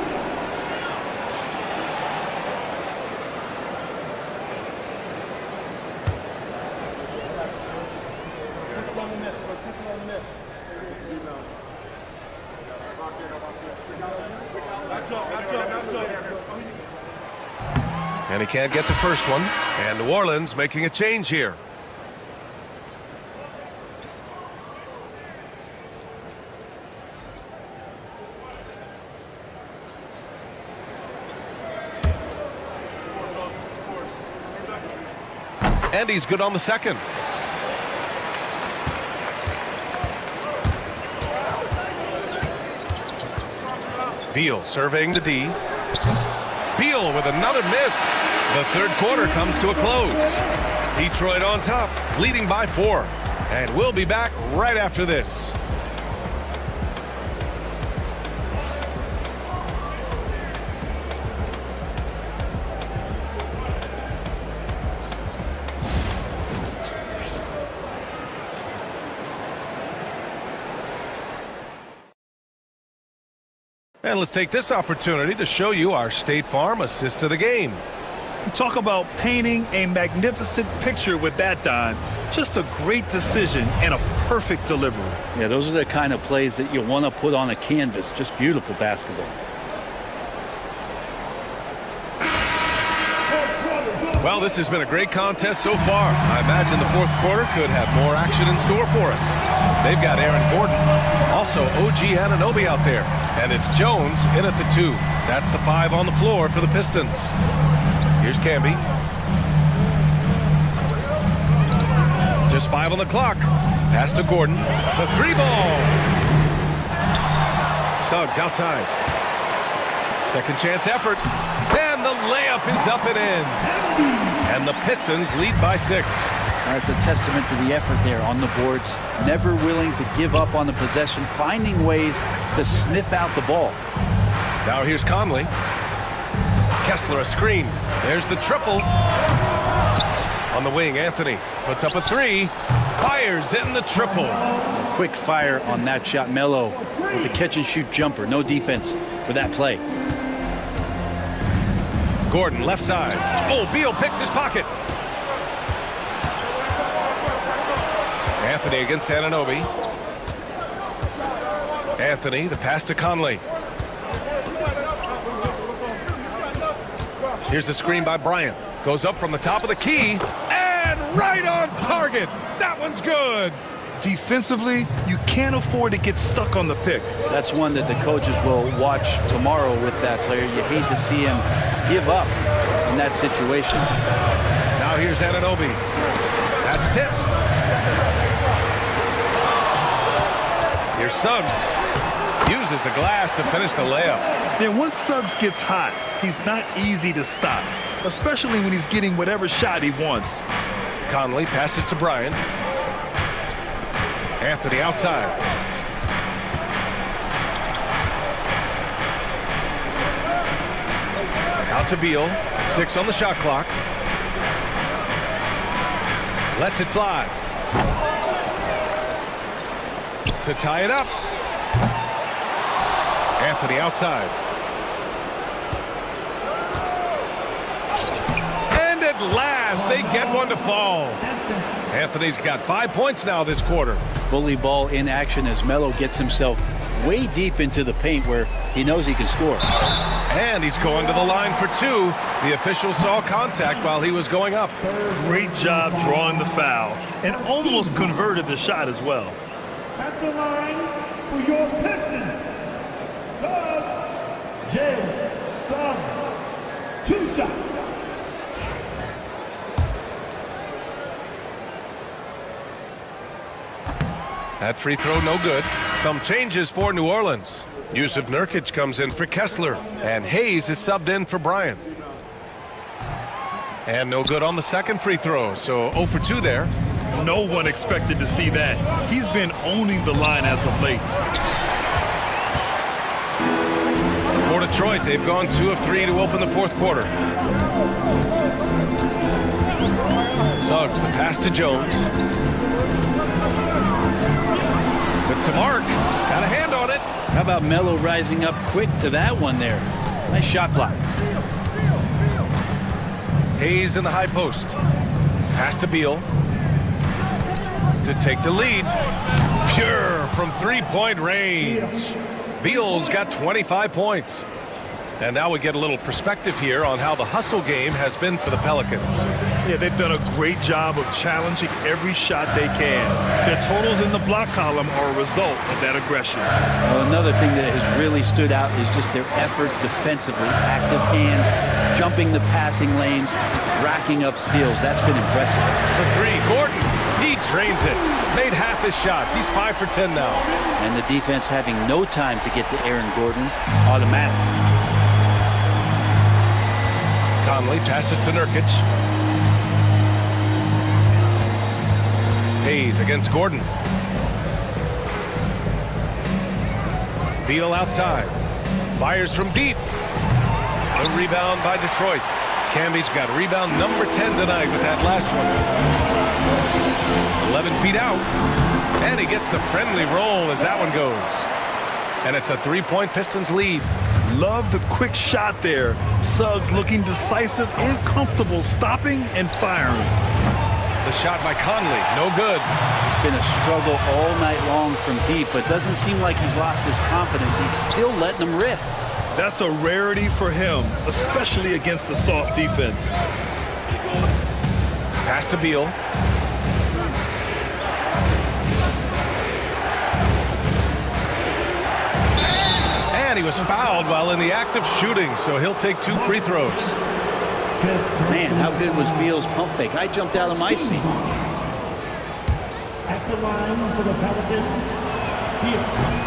And he can't get the first one. And New Orleans making a change here. And he's good on the second. Beal surveying the D. Beal with another miss. The third quarter comes to a close. Detroit on top, leading by 4. And we'll be back right after this. And let's take this opportunity to show you our State Farm assist to the game. You talk about painting a magnificent picture with that, Don. Just a great decision and a perfect delivery. Yeah, those are the kind of plays that you want to put on a canvas. Just beautiful basketball. Well, this has been a great contest so far. I imagine the fourth quarter could have more action in store for us. They've got Aaron Gordon, also OG Anunoby out there, and it's Jones in at the 2. That's the 5 on the floor for the Pistons. Here's Camby. Just 5 on the clock. Pass to Gordon. The 3 ball. Suggs outside. Second chance effort. And the layup is up and in. And the Pistons lead by 6. That's a testament to the effort there on the boards. Never willing to give up on the possession, finding ways to sniff out the ball. Now here's Conley. Kessler a screen. There's the triple. On the wing, Anthony puts up a three. Fires in the triple. Quick fire on that shot. Melo with the catch-and-shoot jumper. No defense for that play. Gordon, left side. Oh, Beal picks his pocket. Anthony against Anunoby. Anthony, the pass to Conley. Here's the screen by Bryant. Goes up from the top of the key. And right on target. That one's good. Defensively, you can't afford to get stuck on the pick. That's one that the coaches will watch tomorrow with that player. You hate to see him give up in that situation. Now here's Anunoby. That's tipped. Here's Suggs. Uses the glass to finish the layup. And once Suggs gets hot, he's not easy to stop, especially when he's getting whatever shot he wants. Conley passes to Bryant. Anthony outside. Out to Beal. 6 on the shot clock. Lets it fly. To tie it up. Anthony outside. And at last, they get one to fall. Anthony's got 5 points now this quarter. Bully ball in action as Melo gets himself way deep into the paint where he knows he can score. And he's going to the line for 2. The official saw contact while he was going up. Great job drawing the foul and almost converted the shot as well. At the line for your Pistons, Suggs, Jalen Suggs. 2 shots. That free throw no good. Some changes for New Orleans. Yusuf Nurkic comes in for Kessler. And Hayes is subbed in for Bryant. And no good on the second free throw. So 0 for 2 there. No one expected to see that. He's been owning the line as of late. For Detroit, they've gone 2 of 3 to open the fourth quarter. Suggs, the pass to Jones. Good to Mark. Got a hand on it. How about Melo rising up quick to that one there? Nice shot block. Hayes in the high post. Pass to Beal. To take the lead. Pure from three-point range. Beal's got 25 points. And now we get a little perspective here on how the hustle game has been for the Pelicans. Yeah, they've done a great job of challenging every shot they can. Their totals in the block column are a result of that aggression. Well, another thing that has really stood out is just their effort defensively. Active hands, jumping the passing lanes, racking up steals. That's been impressive. For 3, Gordon. He drains it. Made half his shots. He's 5 for 10 now. And the defense having no time to get to Aaron Gordon. Automatic. Conley passes to Nurkic. Hayes against Gordon. Beal outside. Fires from deep. The rebound by Detroit. Camby's got rebound number 10 tonight with that last one. 11 feet out. And he gets the friendly roll as that one goes. And it's a 3-point Pistons lead. Love the quick shot there. Suggs looking decisive and comfortable, stopping and firing. The shot by Conley, no good. It's been a struggle all night long from deep, but doesn't seem like he's lost his confidence. He's still letting them rip. That's a rarity for him, especially against a soft defense. Pass to Beal. And he was fouled while in the act of shooting, so he'll take 2 free throws. Man, how good was Beal's pump fake? I jumped out of my seat. At the line for the Pelicans,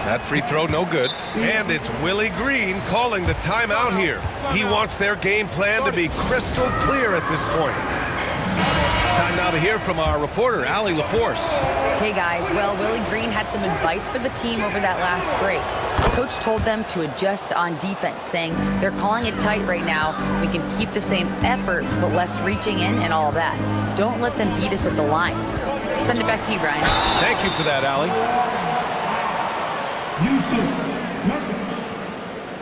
That free throw no good. And it's Willie Green calling the timeout here. He wants their game plan to be crystal clear at this point. Time now to hear from our reporter, Allie LaForce. Hey guys, well, Willie Green had some advice for the team over that last break. Coach told them to adjust on defense, saying they're calling it tight right now. We can keep the same effort, but less reaching in and all that. Don't let them beat us at the line. Send it back to you, Brian. Thank you for that, Allie. Yusuf Nurkic,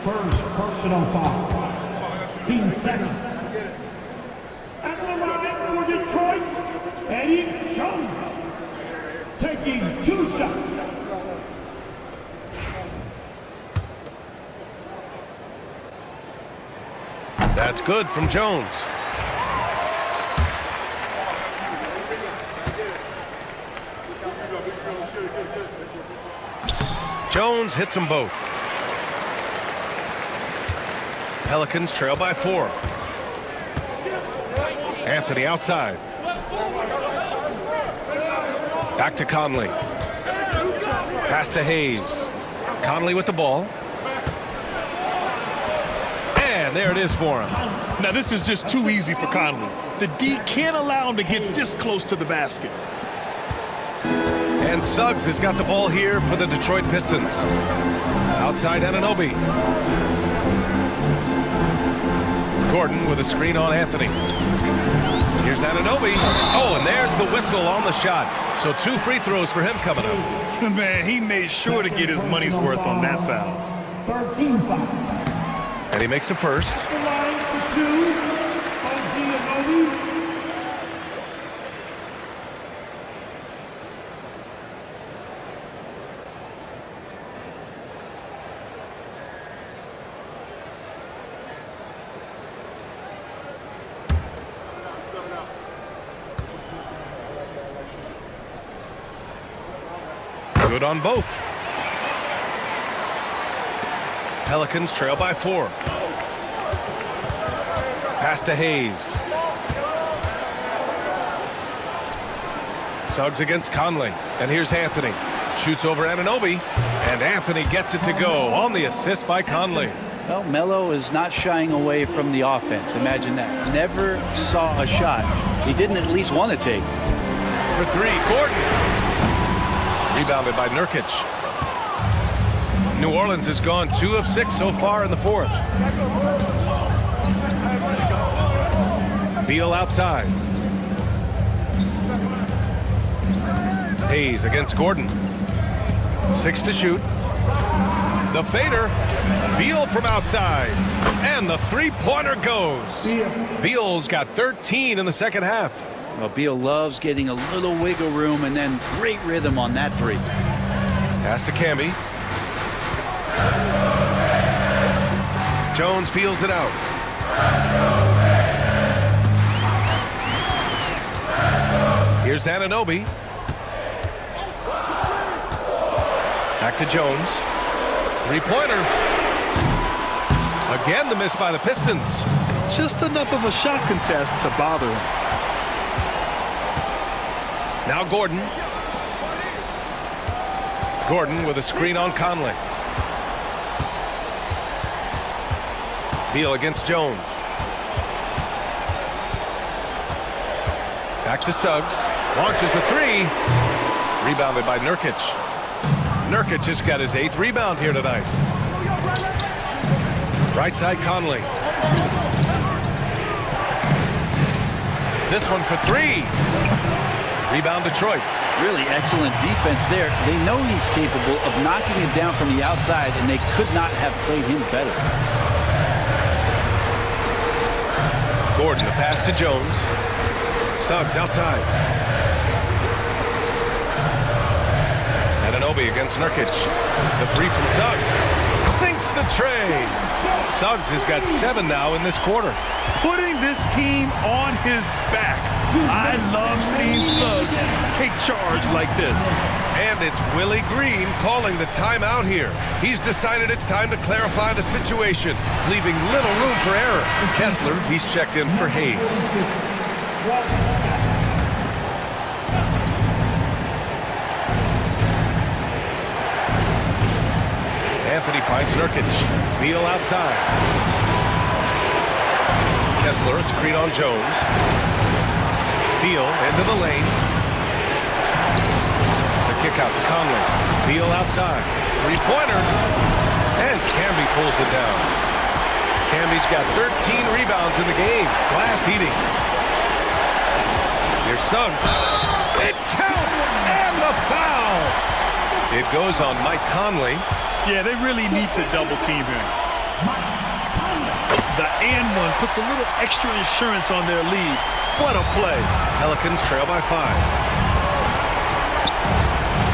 first personal foul. Team second. At the line for Detroit, Eddie Jones, taking 2 shots. That's good from Jones. Jones hits them both. Pelicans trail by 4. Anthony outside. Back to Conley. Pass to Hayes. Conley with the ball. And there it is for him. Now, this is just too easy for Conley. The D can't allow him to get this close to the basket. And Suggs has got the ball here for the Detroit Pistons. Outside Anunoby. Gordon with a screen on Anthony. Here's Anunoby. Oh, and there's the whistle on the shot. So 2 free throws for him coming up. Man, he made sure to get his money's worth on that foul. 13 foul. And he makes the first. The line for 2, OG Anunoby. Good on both. Pelicans trail by 4. Pass to Hayes. Suggs against Conley. And here's Anthony. Shoots over Anunoby. And Anthony gets it to go on the assist by Conley. Well, Melo is not shying away from the offense. Imagine that. Never saw a shot he didn't at least want to take. For 3, Gordon. Rebounded by Nurkic. New Orleans has gone 2 of 6 so far in the 4th. Beal outside. Hayes against Gordon. 6 to shoot. The fader. Beal from outside. And the three-pointer goes. Beal's got 13 in the second half. Well, Beal loves getting a little wiggle room and then great rhythm on that 3. Pass to Camby. Jones feels it out. Here's Anunoby. Back to Jones. 3-pointer. Again, the miss by the Pistons. Just enough of a shot contest to bother him. Now Gordon. Gordon with a screen on Conley. Beal against Jones. Back to Suggs. Launches a 3. Rebounded by Nurkic. Nurkic just got his 8th rebound here tonight. Right side Conley. This one for 3. Rebound Detroit. Really excellent defense there. They know he's capable of knocking it down from the outside, and they could not have played him better. Gordon, the pass to Jones. Suggs outside. Anunoby against Nurkic. The 3 from Suggs. Sinks the tray. Suggs has got 7 now in this quarter. Putting this team on his back. I love seeing Suggs take charge like this. And it's Willie Green calling the timeout here. He's decided it's time to clarify the situation, leaving little room for error. Kessler, he's checked in for Hayes. Anthony finds Nurkic. Beal outside. Kessler, a screen on Jones. Beal into the lane. The kick out to Conley. Beal outside. Three-pointer. And Camby pulls it down. Camby's got 13 rebounds in the game. Glass heating. Here's Suggs. It counts! And the foul! It goes on Mike Conley. Yeah, they really need to double team him. The and one puts a little extra insurance on their lead. What a play. Pelicans trail by 5.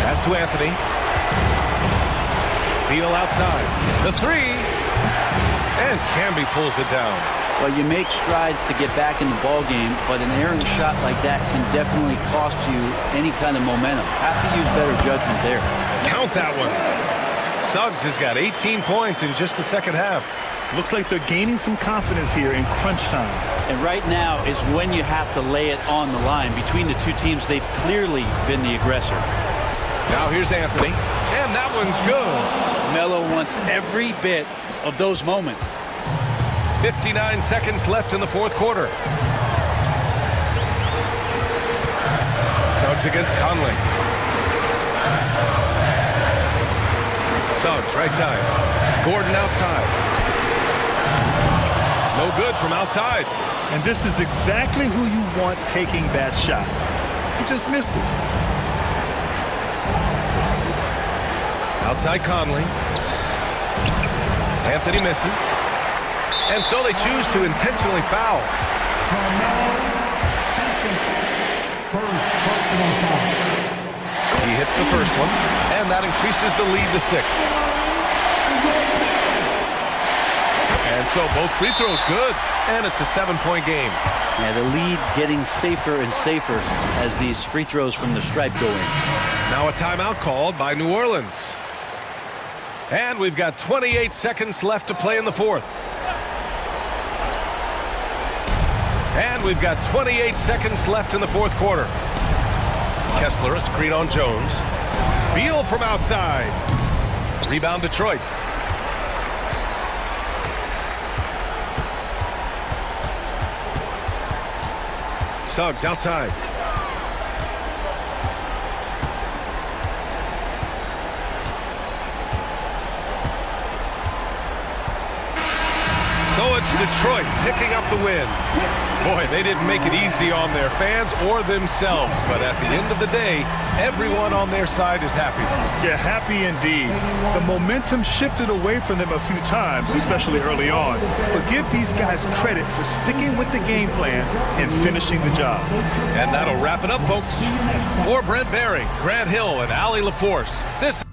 Pass to Anthony. Beal outside. The three. And Camby pulls it down. Well, you make strides to get back in the ball game, but an errant shot like that can definitely cost you any kind of momentum. Have to use better judgment there. Count that one. Suggs has got 18 points in just the second half. Looks like they're gaining some confidence here in crunch time. And right now is when you have to lay it on the line. Between the two teams, they've clearly been the aggressor. Now here's Anthony. And that one's good. Melo wants every bit of those moments. 59 seconds left in the fourth quarter. Suggs against Conley. Suggs right side. Gordon outside. No good from outside. And this is exactly who you want taking that shot. He just missed it. Outside Conley. Anthony misses. And so they choose to intentionally foul. He hits the first one, and that increases the lead to 6. And so both free throws good, and it's a 7-point game. Yeah, the lead getting safer and safer as these free throws from the stripe go in. Now a timeout called by New Orleans. And we've got 28 seconds left to play in the fourth. And we've got 28 seconds left in the fourth quarter. Kessler, a screen on Jones. Beal from outside. Rebound Detroit. Suggs outside. So it's Detroit picking up the win. Boy, they didn't make it easy on their fans or themselves, but at the end of the day, everyone on their side is happy. Yeah, happy indeed. The momentum shifted away from them a few times, especially early on. But give these guys credit for sticking with the game plan and finishing the job. And that'll wrap it up, folks. For Brent Barry, Grant Hill, and Allie LaForce, this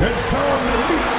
It's time to leap.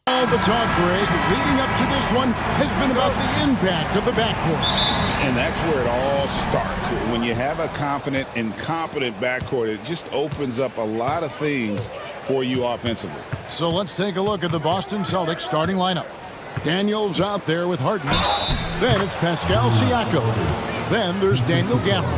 All the talk, Greg, leading up to this one has been about the impact of the backcourt. And that's where it all starts. When you have a confident and competent backcourt, it just opens up a lot of things for you offensively. So let's take a look at the Boston Celtics starting lineup. Daniels out there with Harden. Then it's Pascal Siakam. Then there's Daniel Gafford.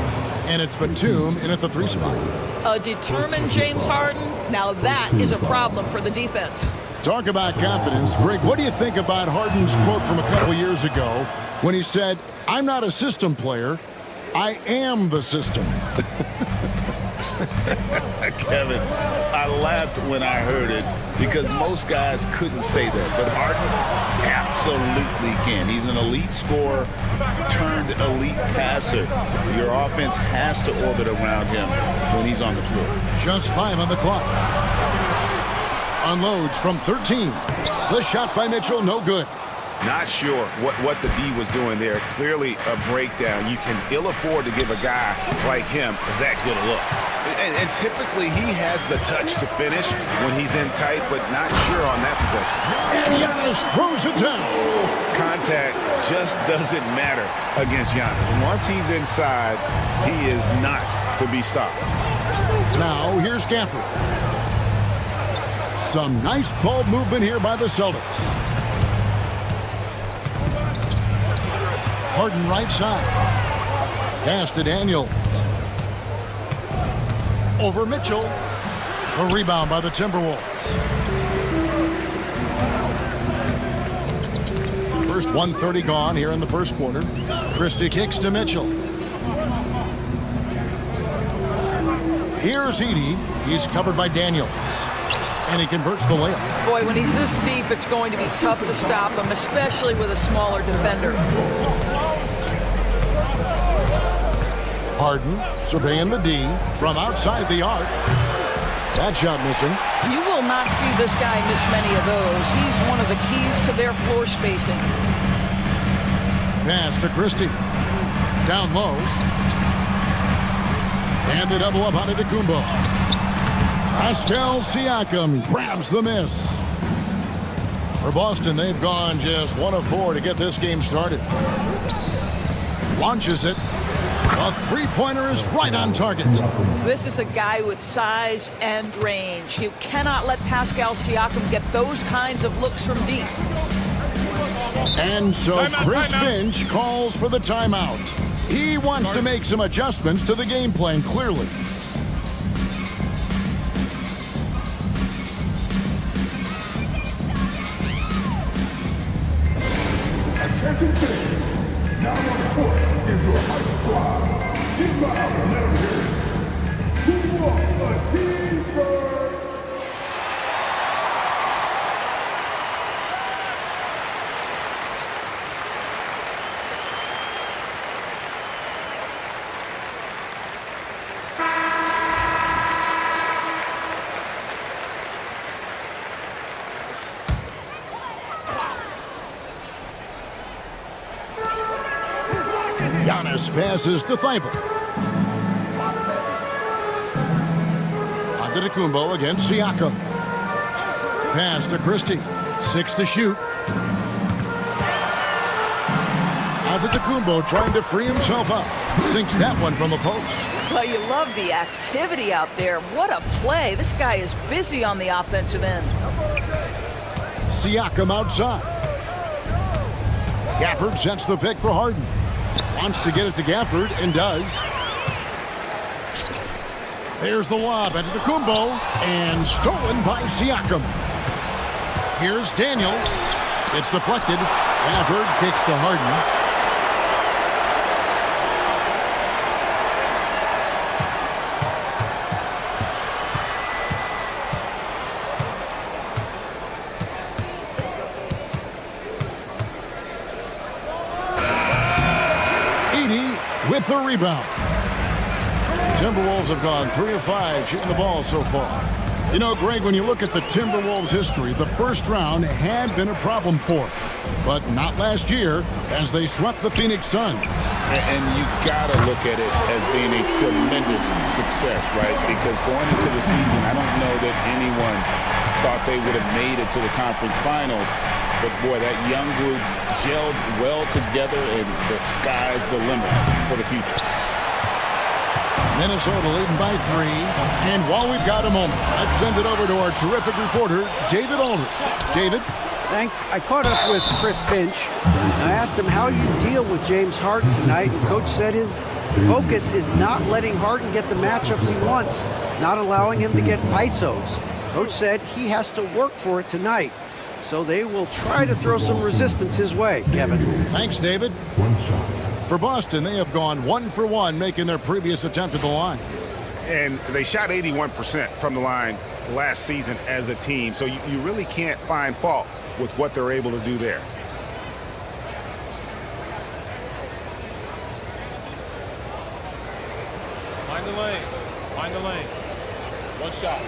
And it's Batum in at the 3 spot. A determined James Harden. Now that is a problem for the defense. Talk about confidence. Greg, what do you think about Harden's quote from a couple years ago when he said, "I'm not a system player, I am the system"? Kevin, I laughed when I heard it because most guys couldn't say that. But Harden absolutely can. He's an elite scorer turned elite passer. Your offense has to orbit around him when he's on the floor. Just 5 on the clock. unloads from 13. The shot by Mitchell, no good. Not sure what the D was doing there. Clearly a breakdown. You can ill afford to give a guy like him that good a look. And typically he has the touch to finish when he's in tight, but not sure on that possession. And Giannis throws it down. Contact just doesn't matter against Giannis. Once he's inside, he is not to be stopped. Now here's Gafford. Some nice ball movement here by the Celtics. Harden right side. Pass to Daniel. Over Mitchell. A rebound by the Timberwolves. First 1:30 gone here in the first quarter. Christie kicks to Mitchell. Here's Edey. He's covered by Daniels. And he converts the layup. Boy, when he's this deep, it's going to be tough to stop him, especially with a smaller defender. Harden surveying the D from outside the arc. That shot missing. You will not see this guy miss many of those. He's one of the keys to their floor spacing. Pass to Christie. Down low. And the double up on Antetokounmpo. Pascal Siakam grabs the miss. For Boston, they've gone just 1 of 4 to get this game started. Launches it. A three-pointer is right on target. This is a guy with size and range. You cannot let Pascal Siakam get those kinds of looks from deep. And so Chris Finch calls for the timeout. He wants to make some adjustments to the game plan, clearly. Attention fans. Now on the court is your hype squad. Get loud and let 'em hear it. Who wants a team first? Giannis passes to Thibault. Antetokounmpo against Siakam. Pass to Christie. 6 to shoot. Antetokounmpo trying to free himself up. Sinks that one from the post. Well, you love the activity out there. What a play. This guy is busy on the offensive end. Siakam outside. Gafford sets the pick for Harden. Wants to get it to Gafford and does. There's the lob into the Antetokounmpo and stolen by Siakam. Here's Daniels. It's deflected. Gafford kicks to Harden. With the rebound. The Timberwolves have gone 3 of 5 shooting the ball so far. You know, Greg, when you look at the Timberwolves' history, the first round had been a problem for them. But not last year, as they swept the Phoenix Suns. And you got to look at it as being a tremendous success, right? Because going into the season, I don't know that anyone thought they would have made it to the conference finals. But, boy, that young group gelled well together, and the sky's the limit for the future. Minnesota leading by 3. And while we've got a moment, let's send it over to our terrific reporter, David Aldridge. David? Thanks. I caught up with Chris Finch, and I asked him how you deal with James Harden tonight, and Coach said his focus is not letting Harden get the matchups he wants, not allowing him to get ISOs. Coach said he has to work for it tonight. So they will try to throw some resistance his way, Kevin. Thanks, David. For Boston, they have gone 1 for 1, making their previous attempt at the line. And they shot 81% from the line last season as a team. So you really can't find fault with what they're able to do there. Find the lane. Find the lane. One shot.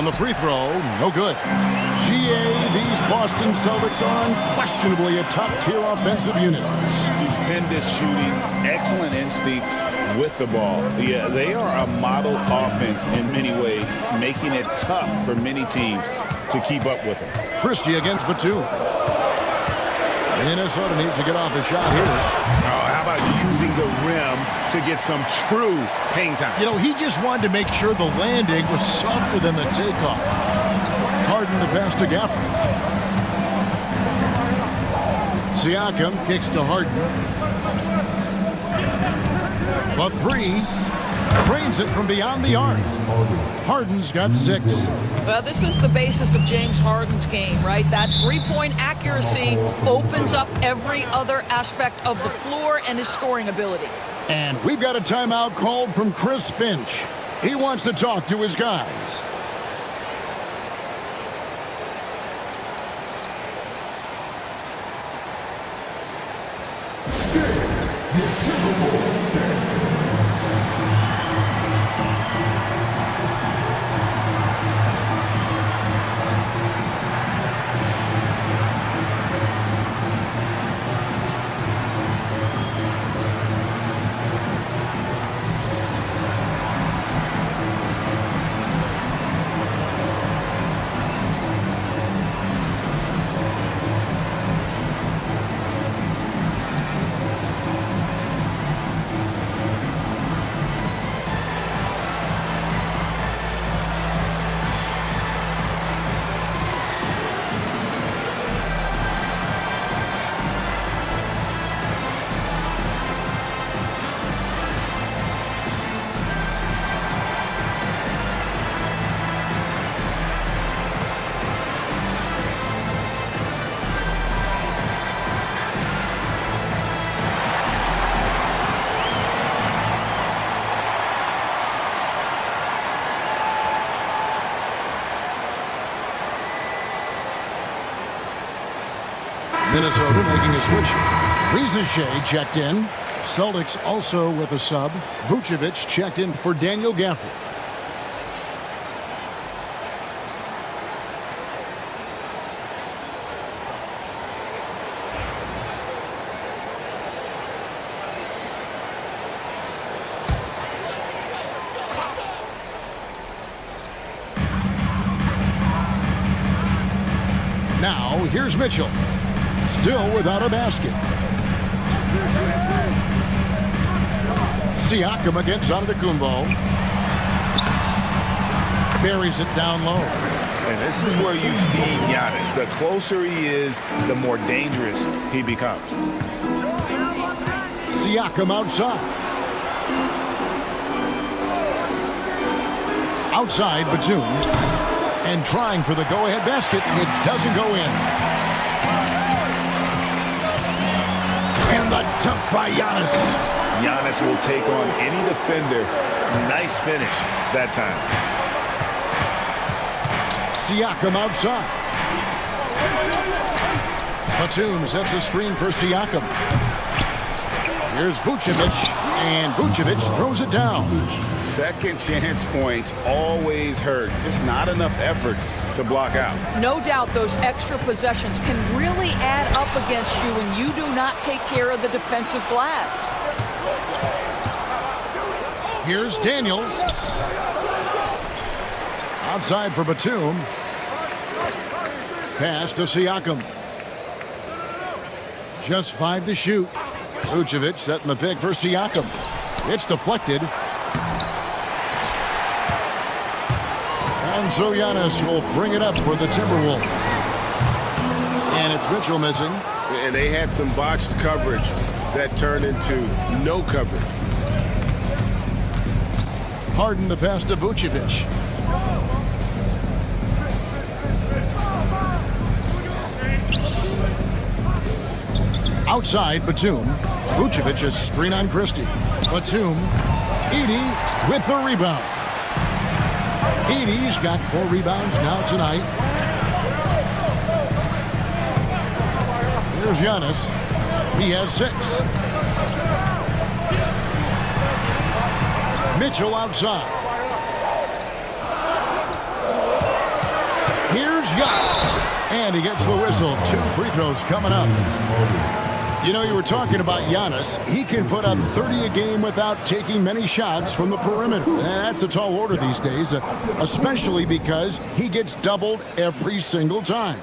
And the free throw, no good. GA, these Boston Celtics are unquestionably a top-tier offensive unit. Stupendous shooting, excellent instincts with the ball. Yeah, they are a model offense in many ways, making it tough for many teams to keep up with them. Christie against Batum. Minnesota needs to get off a shot here. Oh, how about using the rim to get some true hang time? You know, he just wanted to make sure the landing was softer than the takeoff. Harden the pass to Gafford. Siakam kicks to Harden. The three, cranes it from beyond the arc. Harden's got 6. Well, this is the basis of James Harden's game, right? That three-point accuracy opens up every other aspect of the floor and his scoring ability. And we've got a timeout called from Chris Finch. He wants to talk to his guys. Minnesota making a switch. Riza-Shea checked in. Celtics also with a sub. Vucevic checked in for Daniel Gafford. Now, here's Mitchell. Still without a basket. Siakam against Antetokounmpo. Buries it down low. And this is where you feed Giannis. The closer he is, the more dangerous he becomes. Siakam outside. Outside, Batum. And trying for the go-ahead basket. It doesn't go in. And the dunk by Giannis. Giannis will take on any defender. Nice finish that time. Siakam outside. Batum sets a screen for Siakam. Here's Vucevic, and Vucevic throws it down. Second chance points always hurt. Just not enough effort to block out. No doubt those extra possessions can really add up against you when you do not take care of the defensive glass. Here's Daniels. Outside for Batum. Pass to Siakam. Just 5 to shoot. Vucevic setting the pick for Siakam. It's deflected. And so Giannis will bring it up for the Timberwolves. And it's Mitchell missing. And they had some botched coverage that turned into no coverage. Harden the pass to Vucevic. Outside, Batum. Vucevic a screen on Christie. Batum. Edey with the rebound. Edey's got 4 rebounds now tonight. Here's Giannis. He has 6. Mitchell outside. And he gets the whistle. 2 free throws coming up. You know, you were talking about Giannis. He can put up 30 a game without taking many shots from the perimeter. That's a tall order these days, especially because he gets doubled every single time.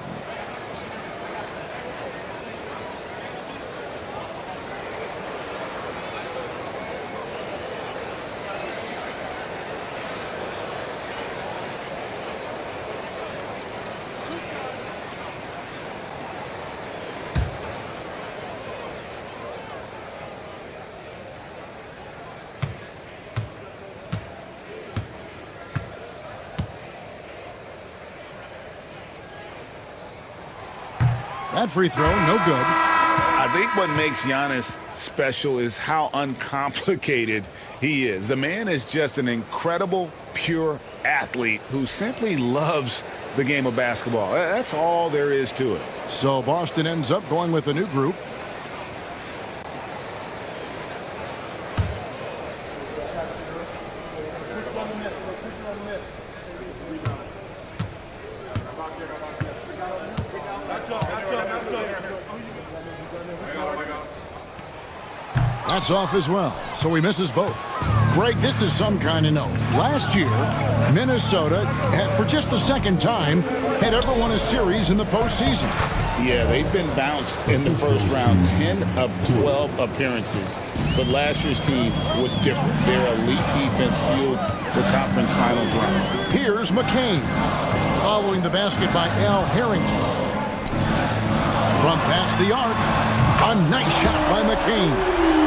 That free throw, no good. I think what makes Giannis special is how uncomplicated he is. The man is just an incredible, pure athlete who simply loves the game of basketball. That's all there is to it. So Boston ends up going with a new group. That's off as well, so he misses both. Greg, this is some kind of note. Last year, Minnesota, for just the second time, had ever won a series in the postseason. Yeah, they've been bounced in the first round, 10 of 12 appearances. But last year's team was different. Their elite defense fueled the conference finals run. Here's McCain, following the basket by Al Harrington. From past the arc, a nice shot by McCain.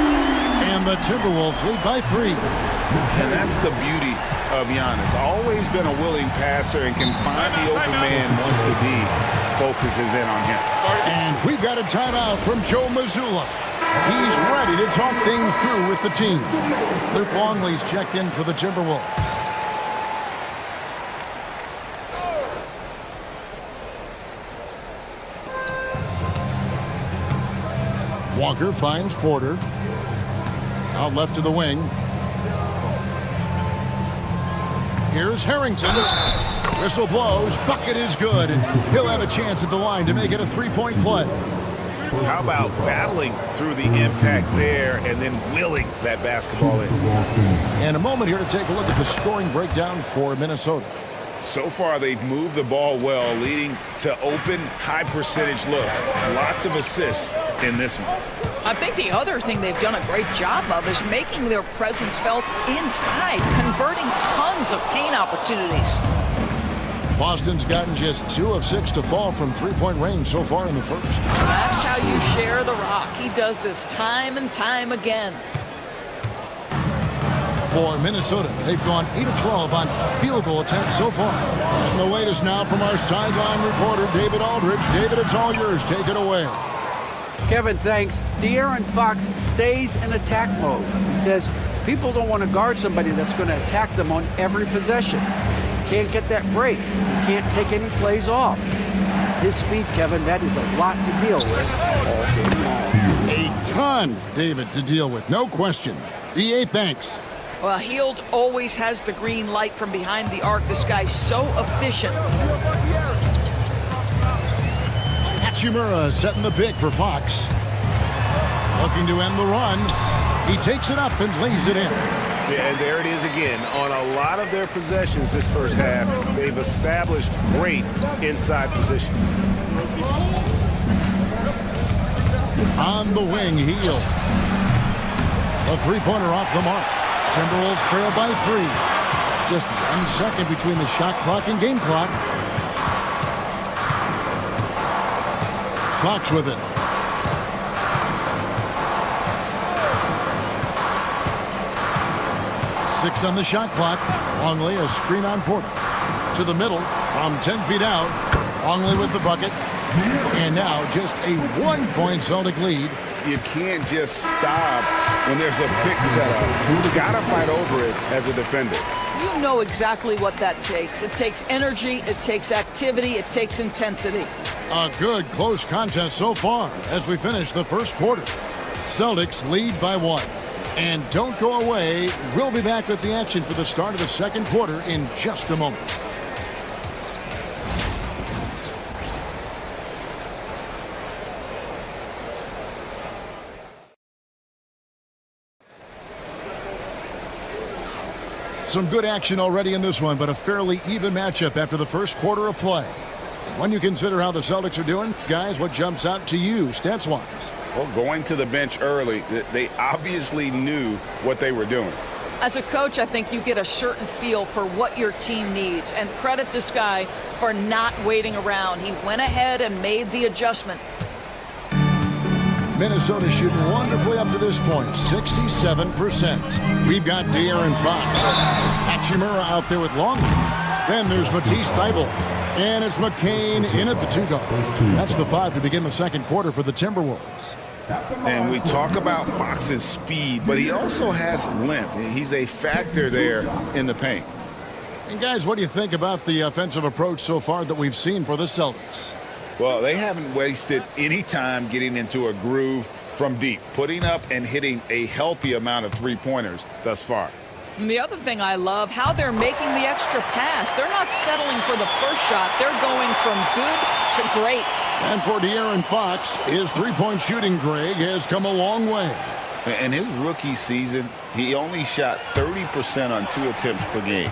And the Timberwolves lead by 3. And that's the beauty of Giannis. Always been a willing passer and can find the open man once the D focuses in on him. And we've got a timeout from Joe Mazzulla. He's ready to talk things through with the team. Luke Longley's checked in for the Timberwolves. Walker finds Porter. Out left to the wing. Here's Harrington. Whistle blows. Bucket is good. And he'll have a chance at the line to make it a 3-point play. How about battling through the impact there and then willing that basketball in? And a moment here to take a look at the scoring breakdown for Minnesota. So far, they've moved the ball well, leading to open, high-percentage looks. Lots of assists in this one. I think the other thing they've done a great job of is making their presence felt inside, converting tons of paint opportunities. Boston's gotten just 2 of 6 to fall from 3-point range so far in the first. That's how you share the rock. He does this time and time again. For Minnesota, they've gone 8 of 12 on field goal attempts so far. And the latest now from our sideline reporter, David Aldridge. David, it's all yours. Take it away. Kevin, thanks. De'Aaron Fox stays in attack mode. He says people don't want to guard somebody that's going to attack them on every possession. You can't get that break. You can't take any plays off. His speed, Kevin, that is a lot to deal with. A ton, David, to deal with. No question. DA, thanks. Well, Hield always has the green light from behind the arc. This guy's so efficient. Hachimura setting the pick for Fox. Looking to end the run. He takes it up and lays it in. Yeah, and there it is again. On a lot of their possessions this first half, they've established great inside position. On the wing, Hield. A 3-pointer off the mark. Timberwolves trail by 3. Just 1 second between the shot clock and game clock. Fox with it. Six on the shot clock. Longley, a screen on Porter. To the middle from 10 feet out. Longley with the bucket. And now just a 1-point Celtic lead. You can't just stop when there's a pick setup. You've got to fight over it as a defender. You know exactly what that takes. It takes energy, it takes activity, it takes intensity. A good close contest so far as we finish the first quarter. Celtics lead by 1. And don't go away. We'll be back with the action for the start of the second quarter in just a moment. Some good action already in this one, but a fairly even matchup after the first quarter of play. When you consider how the Celtics are doing, guys, what jumps out to you stats-wise? Well, going to the bench early, they obviously knew what they were doing. As a coach, I think you get a certain feel for what your team needs, and credit this guy for not waiting around. He went ahead and made the adjustment. Minnesota shooting wonderfully up to this point, 67%. We've got De'Aaron Fox. Hachimura out there with Longley. Then there's Matisse Thybulle. And it's McCain in at the 2 guard. That's the 5 to begin the second quarter for the Timberwolves. And we talk about Fox's speed, but he also has length. He's a factor there in the paint. And guys, what do you think about the offensive approach so far that we've seen for the Celtics? Well, they haven't wasted any time getting into a groove from deep, putting up and hitting a healthy amount of three-pointers thus far. And the other thing I love, how they're making the extra pass. They're not settling for the first shot. They're going from good to great. And for De'Aaron Fox, his three-point shooting, Greg, has come a long way. In his rookie season, he only shot 30% on 2 attempts per game.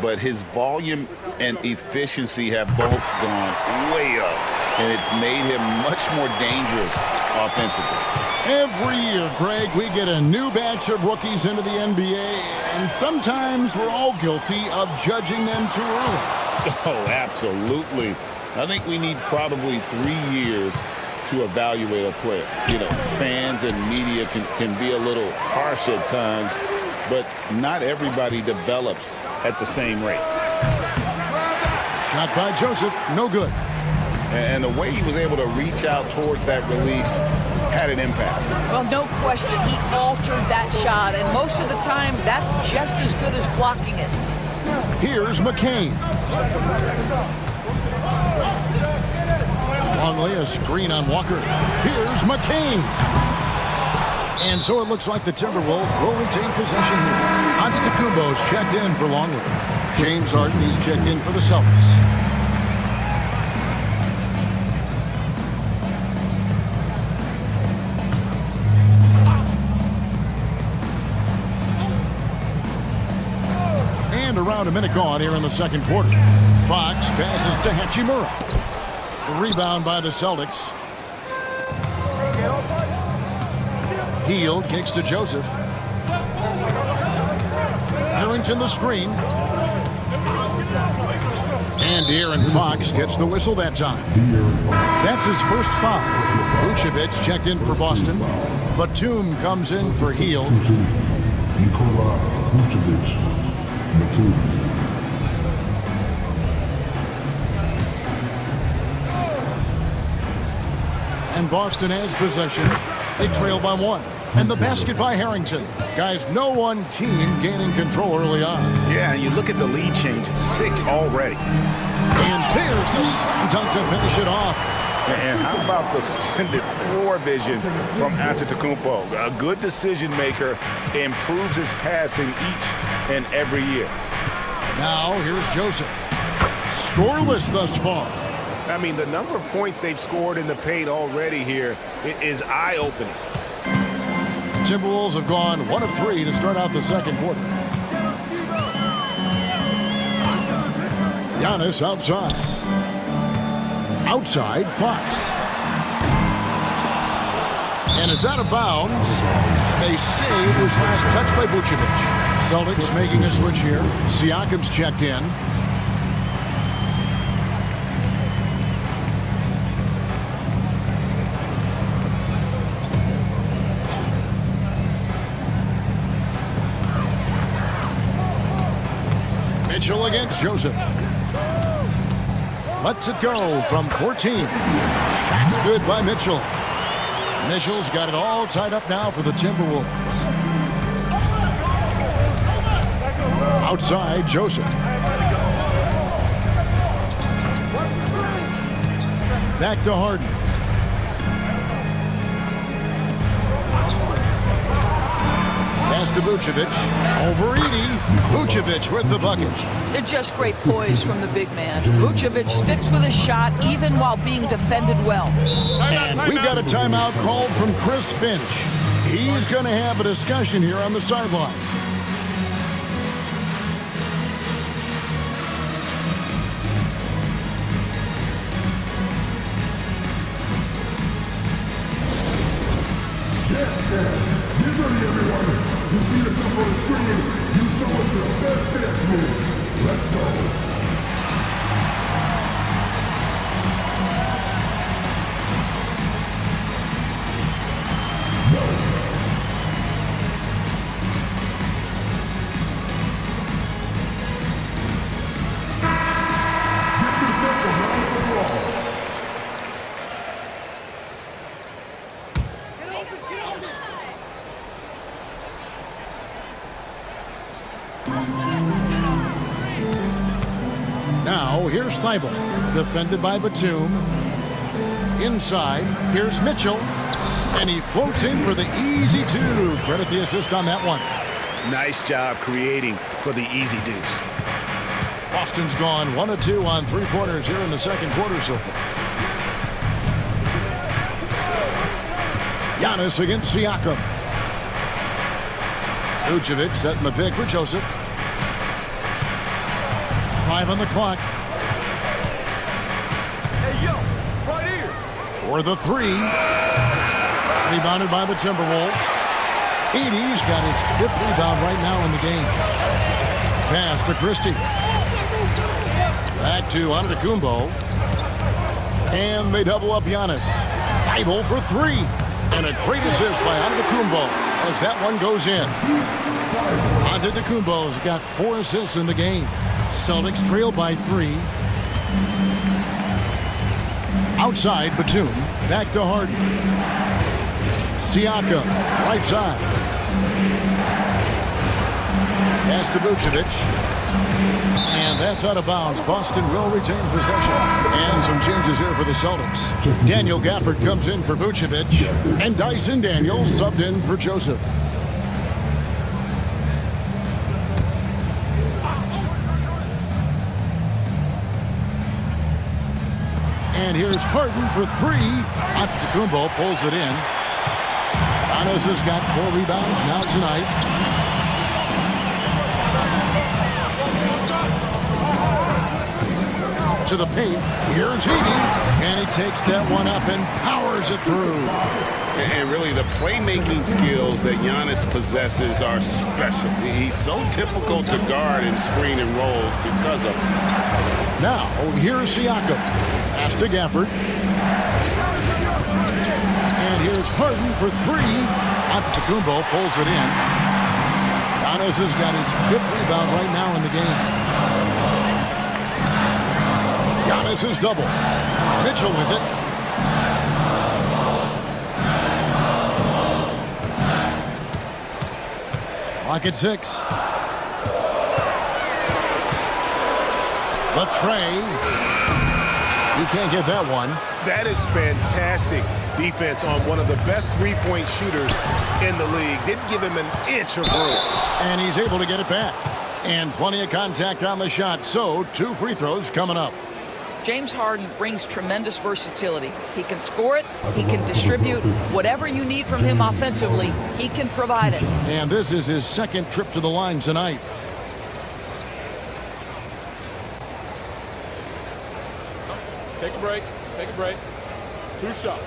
But his volume and efficiency have both gone way up. And it's made him much more dangerous offensively. Every year, Greg, we get a new batch of rookies into the NBA, and sometimes we're all guilty of judging them too early. Oh, absolutely. I think we need probably 3 years to evaluate a player. You know, fans and media can be a little harsh at times, but not everybody develops at the same rate. Shot by Joseph, no good. And the way he was able to reach out towards that release had an impact. Well, no question, he altered that shot, and most of the time, that's just as good as blocking it. Here's McCain. Longley, a screen on Walker. Here's McCain. And so it looks like the Timberwolves will retain possession here. Antetokounmpo's checked in for Longley. James Harden, he's checked in for the Celtics. And around a minute gone here in the second quarter. Fox passes to Hachimura. The rebound by the Celtics. Hield kicks to Joseph. Harrington the screen. And De'Aaron Fox gets the whistle that time. That's his first foul. Vucevic checked in for Boston. Batum comes in for Hield. Nikola Vucevic, Batum. And Boston has possession. They trail by 1. And the basket by Harrington. Guys, no one team gaining control early on. Yeah, you look at the lead changes, 6 already. And there's the slam dunk to finish it off. And how about the splendid floor vision from Antetokounmpo? A good decision maker, improves his passing each and every year. Now here's Joseph. Scoreless thus far. I mean, the number of points they've scored in the paint already here is eye-opening. Timberwolves have gone 1 of 3 to start out the second quarter. Giannis outside. Outside, Fox. And it's out of bounds. They say it was last touched by Vucevic. Celtics making a switch here. Siakam's checked in. Mitchell against Joseph. Lets it go from 14. Shot's good by Mitchell. Mitchell's got it all tied up now for the Timberwolves. Outside, Joseph. Back to Harden. Pass to Vucevic. Over Edey. Vucevic with the bucket. They're just great poise from the big man. Vucevic sticks with his shot even while being defended well. And we've got a timeout called from Chris Finch. He's going to have a discussion here on the sideline. Now, here's Thibault. Defended by Batum. Inside, here's Mitchell. And he floats in for the easy two. Credit the assist on that one. Nice job creating for the easy deuce. Boston's gone 1 of 2 on three-pointers here in the second quarter so far. Giannis against Siakam. Vucevic setting the pick for Joseph. 5 on the clock. Hey, yo, right here. For the three. Rebounded by the Timberwolves. Edey's got his 5th rebound right now in the game. Pass to Christie. Back to Antetokounmpo. And they double up Giannis. Thibault for 3. And a great assist by Antetokounmpo as that one goes in. Antetokounmpo's got 4 assists in the game. Celtics trail by 3. Outside, Batum. Back to Harden. Siakam, right side. Pass to Vucevic. And that's out of bounds. Boston will retain possession. And some changes here for the Celtics. Daniel Gafford comes in for Vucevic. And Dyson Daniels subbed in for Joseph. And here's Harden for 3. Antetokounmpo pulls it in. Giannis has got 4 rebounds now tonight. To the paint. Here's Edey. And he takes that one up and powers it through. And really, the playmaking skills that Giannis possesses are special. He's so difficult to guard in screen and rolls because of it. Now, here's Siakam. Pass to Gafford. And here's Harden for 3. Antetokounmpo pulls it in. Giannis has got his 5th rebound right now in the game. Giannis is double. Mitchell with it. Clock at 6. The tray. He can't get that one. That is fantastic defense on one of the best three-point shooters in the league. Didn't give him an inch of room. And he's able to get it back. And plenty of contact on the shot. So 2 free throws coming up. James Harden brings tremendous versatility. He can score it, he can distribute. Whatever you need from him offensively, he can provide it. And this is his 2nd trip to the line tonight. Take a break. Take a break. 2 shots.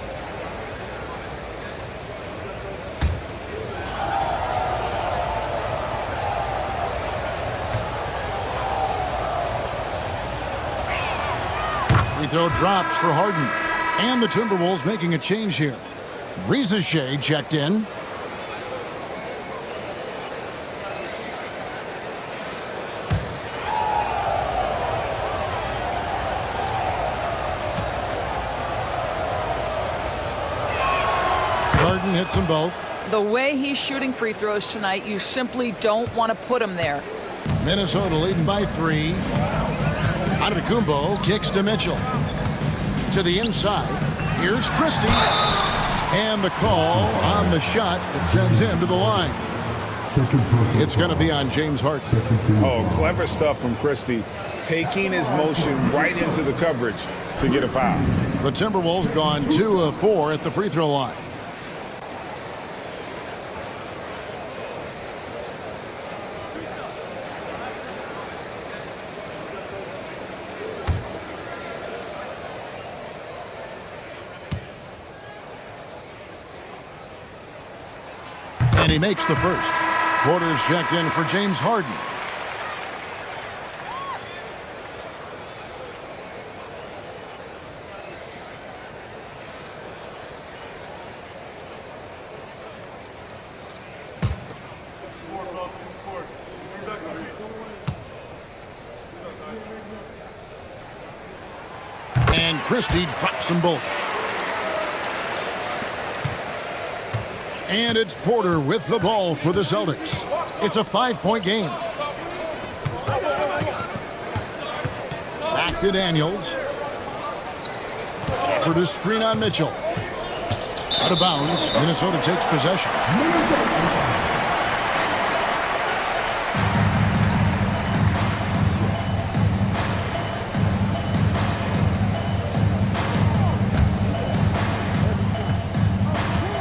Free throw drops for Harden. And the Timberwolves making a change here. Reza Shea checked in. Harden hits them both. The way he's shooting free throws tonight, you simply don't want to put him there. Minnesota leading by 3. Antetokounmpo kicks to Mitchell. To the inside. Here's Christie. And the call on the shot that sends him to the line. It's going to be on James Harden. Oh, clever stuff from Christie. Taking his motion right into the coverage to get a foul. The Timberwolves gone 2 of 4 at the free throw line. And he makes the first. Porter's checked in for James Harden. And Christie drops them both. And it's Porter with the ball for the Celtics. It's a 5-point game. Back to Daniels. For the screen on Mitchell. Out of bounds. Minnesota takes possession.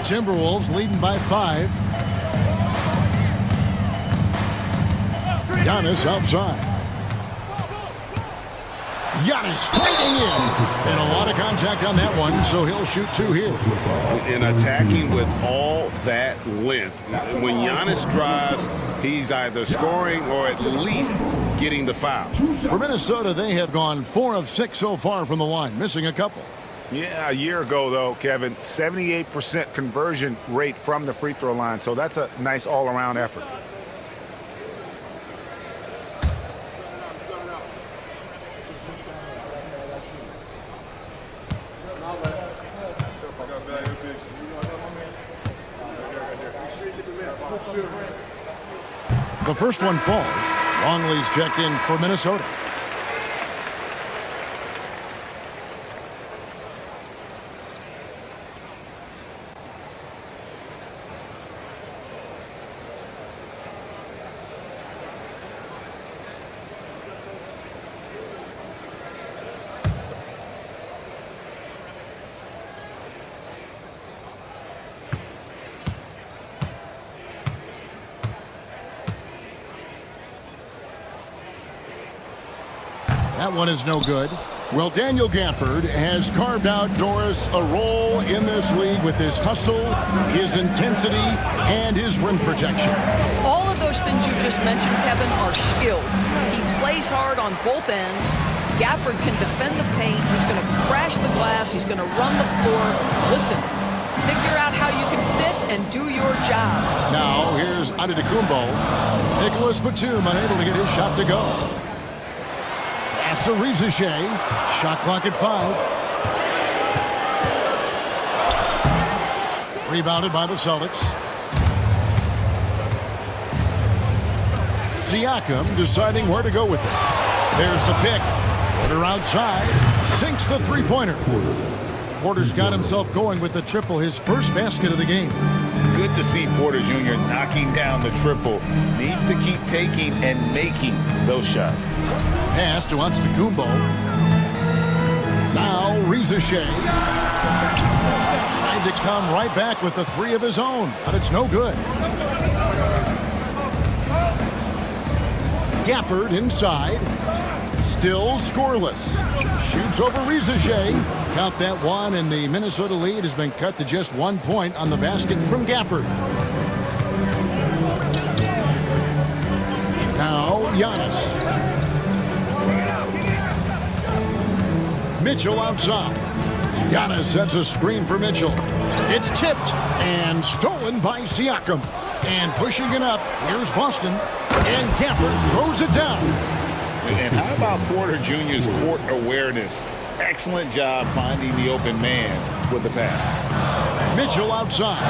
Timberwolves leading by 5. Giannis outside. Giannis trading in. And a lot of contact on that one, so he'll shoot 2 here. And attacking with all that length. When Giannis drives, he's either scoring or at least getting the foul. For Minnesota, they have gone 4 of 6 so far from the line, missing a couple. Yeah, a year ago, though, Kevin, 78% conversion rate from the free throw line. So that's a nice all-around effort. The first one falls. Longley's checked in for Minnesota. That one is no good. Well, Daniel Gafford has carved out Doris a role in this league with his hustle, his intensity, and his rim protection. All of those things you just mentioned, Kevin, are skills. He plays hard on both ends. Gafford can defend the paint. He's going to crash the glass. He's going to run the floor. Listen, figure out how you can fit and do your job. Now, here's Antetokounmpo. Nicholas Batum unable to get his shot to go. Pass to Rizachet. Shot clock at 5. Rebounded by the Celtics. Siakam deciding where to go with it. There's the pick. Porter outside. Sinks the three-pointer. Porter's got himself going with the triple, his first basket of the game. Good to see Porter Jr. knocking down the triple. Needs to keep taking and making those shots. Pass to Antetokounmpo. Now Rizachet. Tried to come right back with the 3 of his own, but it's no good. Gafford inside. Still scoreless. Shoots over Rizachet. Count that one, and the Minnesota lead has been cut to just 1 point on the basket from Gafford. Now Giannis. Mitchell outside. Giannis sets a screen for Mitchell. It's tipped and stolen by Siakam. And pushing it up, here's Boston. And Gafford throws it down. And how about Porter Jr.'s court awareness? Excellent job finding the open man with the pass. Mitchell outside.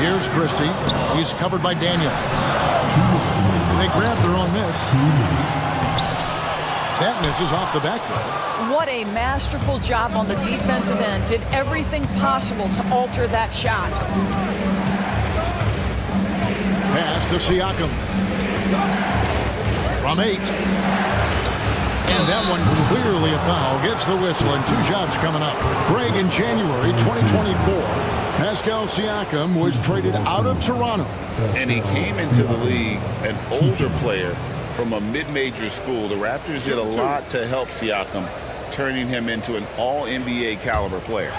Here's Christie. He's covered by Daniels. They grab their own miss. That misses off the backboard. What a masterful job on the defensive end. Did everything possible to alter that shot. Pass to Siakam. From 8. And that one clearly a foul. Gets the whistle, and 2 shots coming up. Greg, in January 2024, Pascal Siakam was traded out of Toronto. And he came into the league an older player from a mid-major school. The Raptors did a lot to help Siakam, turning him into an all-NBA caliber player.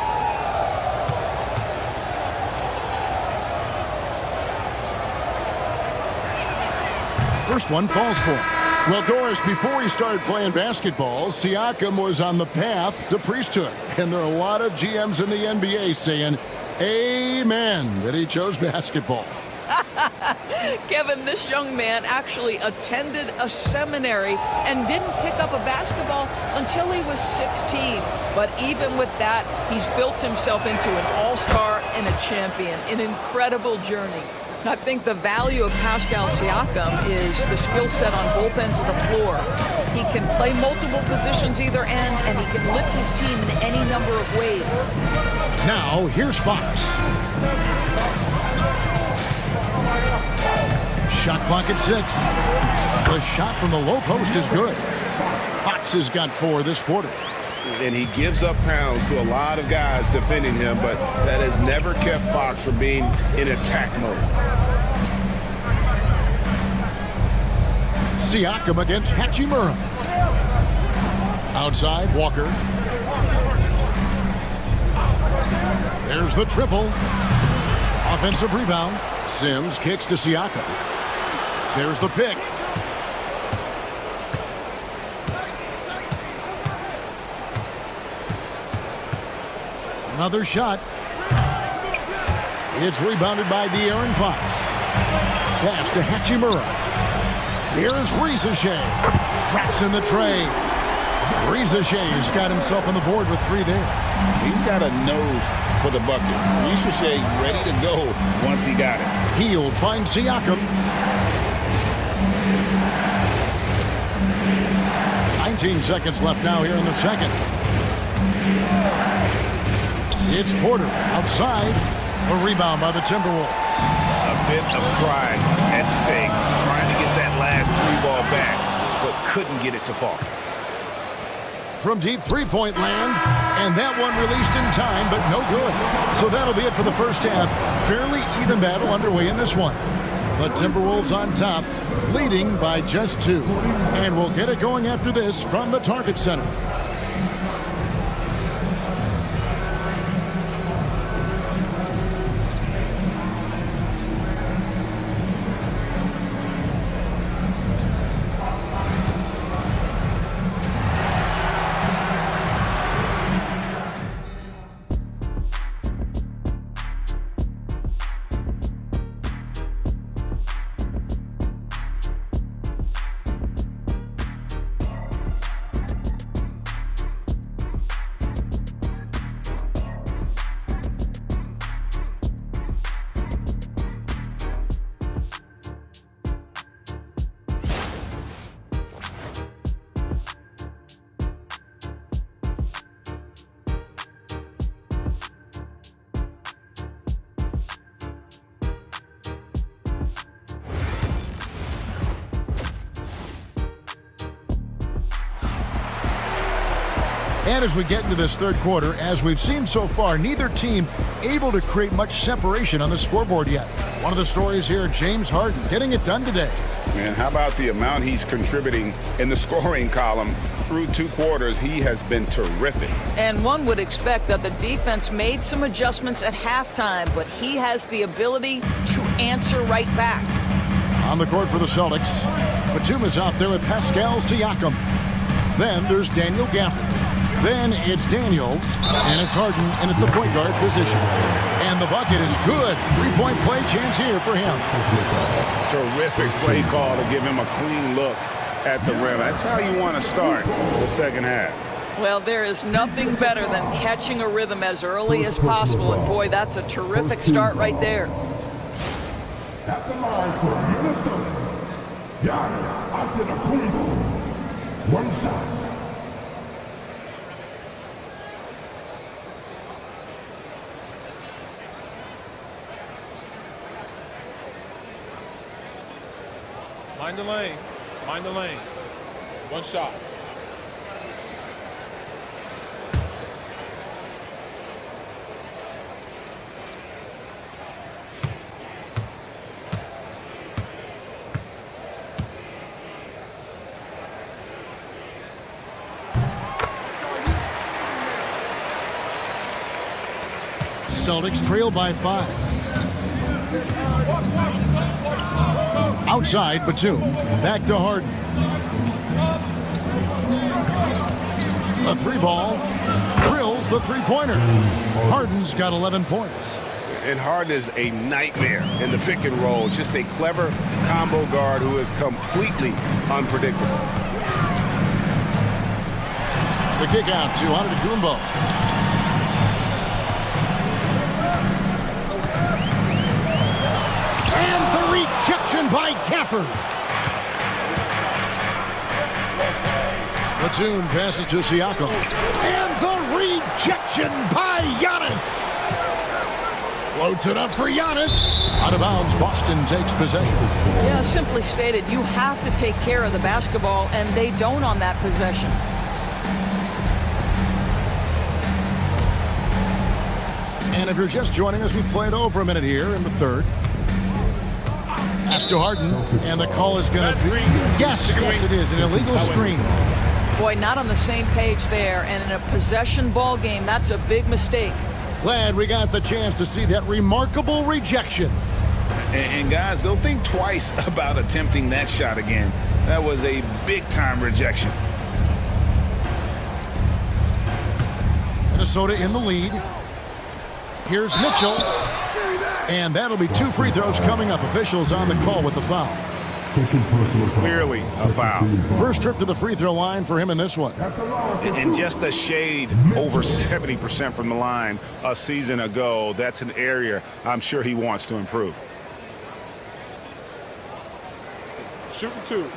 First one falls for him. Well, Doris, before he started playing basketball, Siakam was on the path to priesthood. And there are a lot of GMs in the NBA saying, amen, that he chose basketball. Kevin, this young man actually attended a seminary and didn't pick up a basketball until he was 16. But even with that, he's built himself into an all-star and a champion. An incredible journey. I think the value of Pascal Siakam is the skill set on both ends of the floor. He can play multiple positions either end, and he can lift his team in any number of ways. Now, here's Fox. Shot clock at 6. The shot from the low post is good. Fox has got 4 this quarter. And he gives up pounds to a lot of guys defending him, but that has never kept Fox from being in attack mode. Siakam against Hachimura. Outside, Walker. There's the triple. Offensive rebound. Sims kicks to Siakam. There's the pick. Another shot. It's rebounded by De'Aaron Fox. Pass to Hachimura. Here's Risacher. Traps in the tray. Risacher's got himself on the board with 3 there. He's got a nose for the bucket. Risacher ready to go once he got it. Hield finds Siakam. 19 seconds left now here in the second. It's Porter outside. A rebound by the Timberwolves. A bit of pride at stake, trying to get that last 3-ball back, but couldn't get it to fall. From deep three-point land, and that one released in time, but no good. So that'll be it for the first half. Fairly even battle underway in this one. But Timberwolves on top, leading by just 2. And we'll get it going after this from the Target Center. And as we get into this third quarter, as we've seen so far, neither team able to create much separation on the scoreboard yet. One of the stories here, James Harden getting it done today. And how about the amount he's contributing in the scoring column through 2 quarters? He has been terrific. And one would expect that the defense made some adjustments at halftime, but he has the ability to answer right back. On the court for the Celtics, Batum is out there with Pascal Siakam. Then there's Daniel Gafford. Then it's Daniels, and it's Harden in at the point guard position. And the bucket is good. 3-point play chance here for him. Terrific play call to give him a clean look at the rim. That's how you want to start the second half. Well, there is nothing better than catching a rhythm as early as possible, and boy, that's a terrific start right there. At the line for Minnesota, Giannis Antetokounmpo. 1 shot. Mind the lanes. Mind the lanes. 1 shot. Celtics trail by 5. Outside, Batum. Back to Harden. A 3-ball. Drills the 3-pointer. Harden's got 11 points. And Harden is a nightmare in the pick and roll. Just a clever combo guard who is completely unpredictable. The kick out to Antetokounmpo. Gafford. Batum passes to Siakam. And the rejection by Giannis. Floats it up for Giannis. Out of bounds, Boston takes possession. Yeah, simply stated, you have to take care of the basketball, and they don't on that possession. And if you're just joining us, we played over a minute here in the third. Pass to Harden, and the call is going to be, yes, it is, an illegal screen. Boy, not on the same page there, and in a possession ball game, that's a big mistake. Glad we got the chance to see that remarkable rejection. And guys, they'll think twice about attempting that shot again. That was a big-time rejection. Minnesota in the lead. Here's Mitchell. And that'll be 2 free throws coming up. Officials on the call with the foul. Clearly a foul. First trip to the free throw line for him in this one. And just a shade over 70% from the line a season ago. That's an area I'm sure he wants to improve. Shooting 2.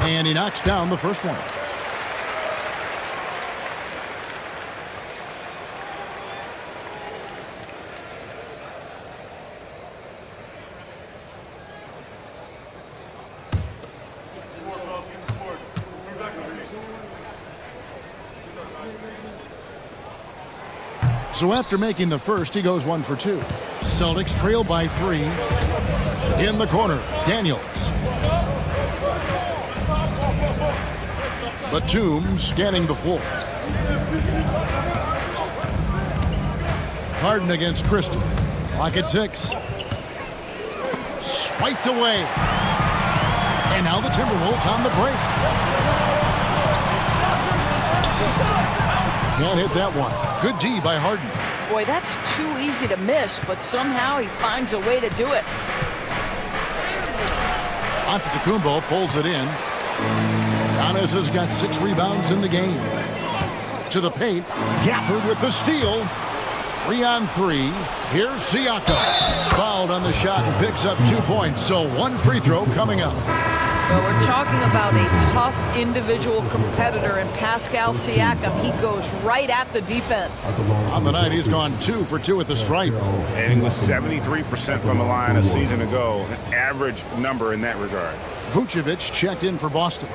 And he knocks down the first one. So after making the first, he goes 1 for 2. Celtics trail by 3. In the corner, Daniels. Batum scanning the floor. Harden against Christie. Clock at 6. Swiped away. And now the Timberwolves on the break. Can't hit that one. Good D by Harden. Boy, that's too easy to miss, but somehow he finds a way to do it. Antetokounmpo pulls it in. Giannis has got 6 rebounds in the game. To the paint. Gafford with the steal. 3 on 3. Here's Siakam. Fouled on the shot and picks up 2 points. So 1 free throw coming up. Well, we're talking about a tough individual competitor in Pascal Siakam. He goes right at the defense. On the night, he's gone 2 for 2 at the stripe. And he was 73% from the line a season ago. An average number in that regard. Vucevic checked in for Boston.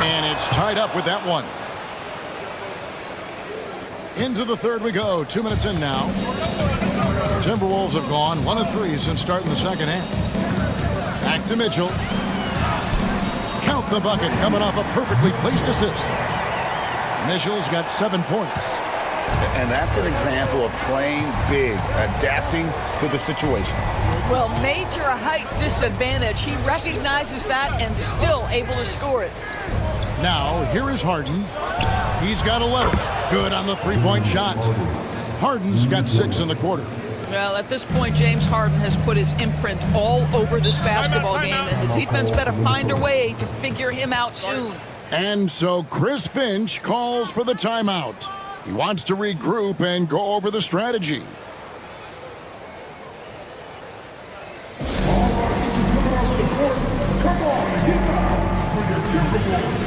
And it's tied up with that one. Into the third we go. 2 minutes in now. Timberwolves have gone 1 of 3 since starting the second half. Back to Mitchell. Count the bucket coming off a perfectly placed assist. Mitchell's got 7 points. And that's an example of playing big, adapting to the situation. Well, major height disadvantage. He recognizes that and still able to score it. Now, here is Harden. He's got 11. Good on the three-point shot. Harden's got 6 in the quarter. Well, at this point, James Harden has put his imprint all over this basketball game, and the defense better find a way to figure him out soon. And so Chris Finch calls for the timeout. He wants to regroup and go over the strategy. Come on, get down for your Timberwolves.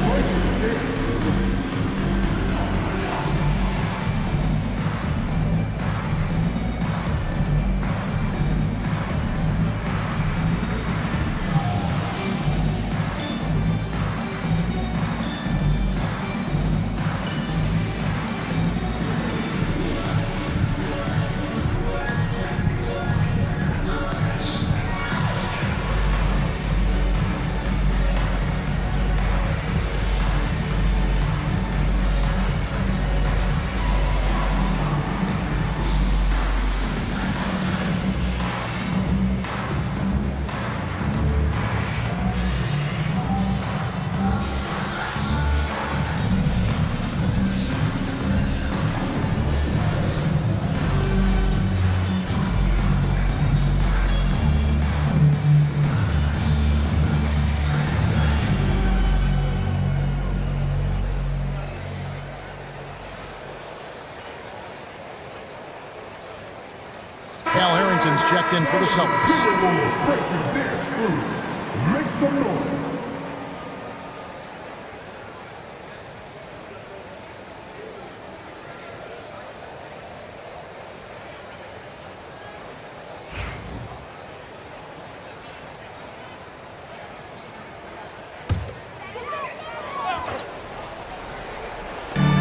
Harrington's checked in for the Celtics. Make some noise.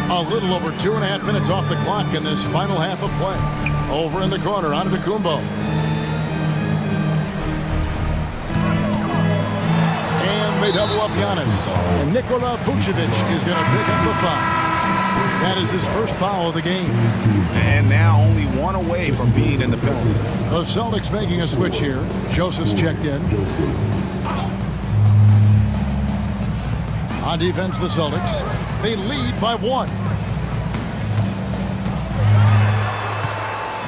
A little over 2.5 minutes off the clock in this final half of play. Over in the corner, Antetokounmpo. And they double up Giannis. And Nikola Vucevic is going to pick up the foul. That is his first foul of the game. And now only one away from being in the penalty. The Celtics making a switch here. Joseph's checked in. On defense, the Celtics. They lead by 1.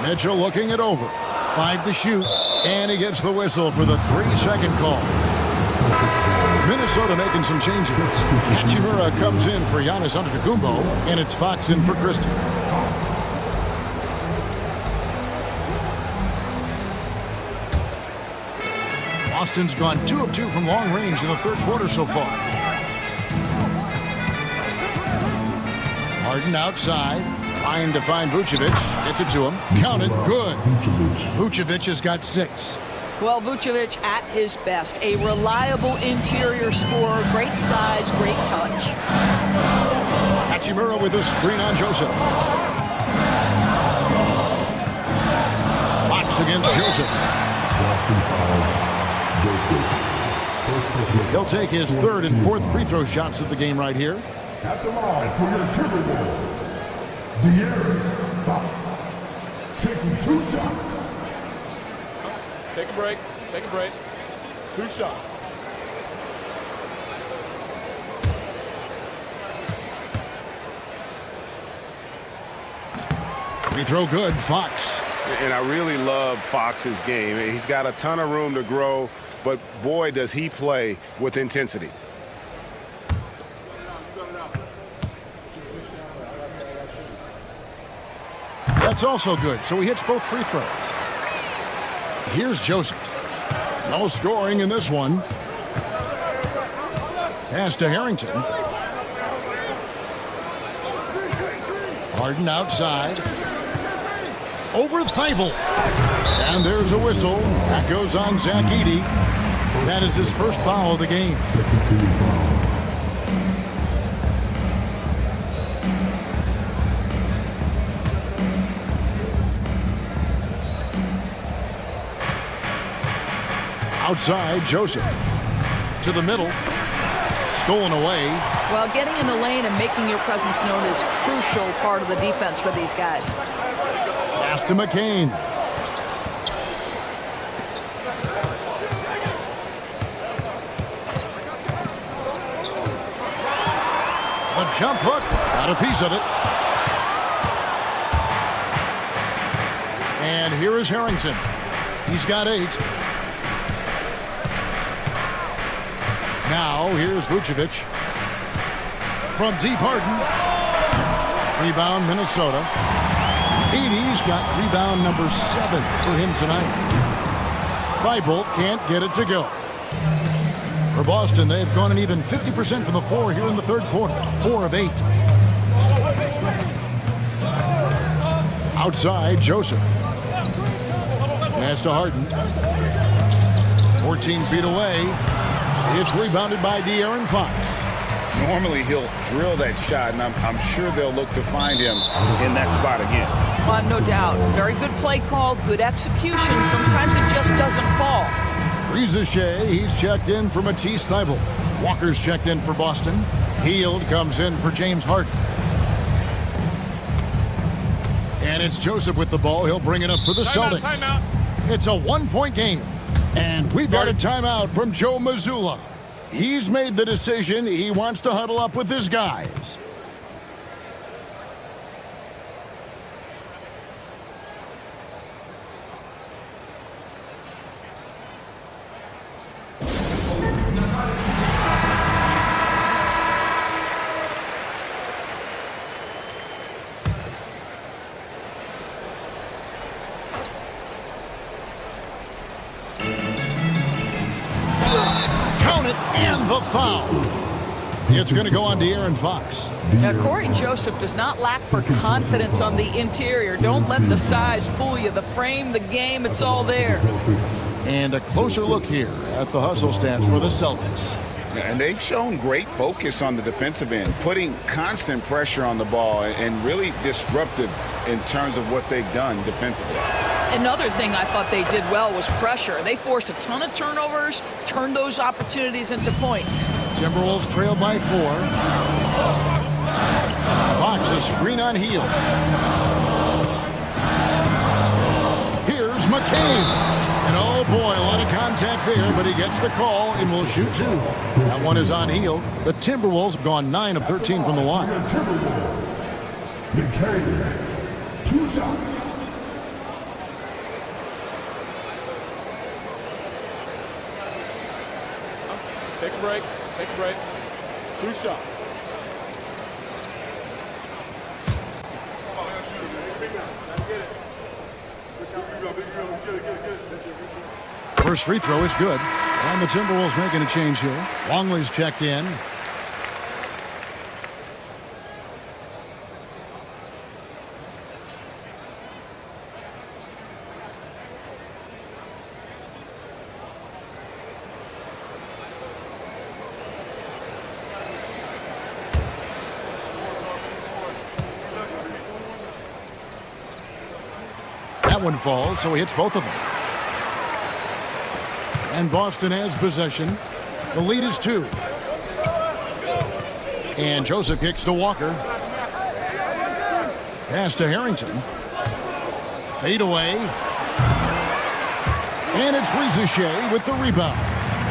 Mitchell looking it over. 5 to shoot. And he gets the whistle for the 3-second call. Minnesota making some changes. Hachimura comes in for Giannis Antetokounmpo. And it's Fox in for Christie. Boston's gone 2 of 2 from long range in the third quarter so far. Harden outside, trying to find Vucevic. Gets it to him. Count it. Good. Vucevic has got 6. Well, Vucevic at his best. A reliable interior scorer. Great size, great touch. Hachimura with a screen on Joseph. Fox against Joseph. He'll take his third and fourth free throw shots of the game right here. At the line for your Timberwolves, De'Aaron Fox, taking 2 shots. Take a break. Take a break. 2 shots. Free throw good, Fox. And I really love Fox's game. He's got a ton of room to grow, but boy, does he play with intensity. That's also good, so he hits both free throws. Here's Joseph. No scoring in this one. Pass to Harrington. Harden outside. Over Thibault. And there's a whistle. That goes on Zach Edey. That is his first foul of the game. Outside, Joseph. To the middle. Stolen away. Well, getting in the lane and making your presence known is a crucial part of the defense for these guys. Pass to McCain. A jump hook. Got a piece of it. And here is Harrington. He's got 8. Now, here's Vucevic. From deep, Harden. Rebound, Minnesota. Edey's got rebound number 7 for him tonight. Thibault can't get it to go. For Boston, they've gone an even 50% from the floor here in the third quarter. 4 of 8. Outside, Joseph. Pass to Harden. 14 feet away. It's rebounded by De'Aaron Fox. Normally he'll drill that shot, and I'm sure they'll look to find him in that spot again. No doubt. Very good play call, good execution. Sometimes it just doesn't fall. Rizachet, he's checked in for Matisse Thybulle. Walker's checked in for Boston. Hield comes in for James Harden. And it's Joseph with the ball. He'll bring it up for the Celtics. Timeout. It's a 1-point game. And we've got a timeout from Joe Mazzulla. He's made the decision. He wants to huddle up with his guys. foul. It's going to go on De'Aaron Fox. Now, Corey Joseph does not lack for confidence on the interior. Don't let the size fool you. The frame, the game, it's all there. And a closer look here at the hustle stats for the Celtics. And they've shown great focus on the defensive end, putting constant pressure on the ball and really disruptive in terms of what they've done defensively. Another thing I thought they did well was pressure. They forced a ton of turnovers, turned those opportunities into points. Timberwolves trail by 4. Fox a screen on Hield. Here's McCain. And oh boy, a lot of contact there, but he gets the call and will shoot 2. That one is on Hield. The Timberwolves have gone 9 of 13 from the line. McCain, 2 shots. Take a break. Take a break. 2 shots. First free throw is good. And the Timberwolves making a change here. Longley's checked in. That one falls, so he hits both of them. And Boston has possession. The lead is 2. And Joseph kicks to Walker. Pass to Harrington. Fade away. And it's Ricochet with the rebound.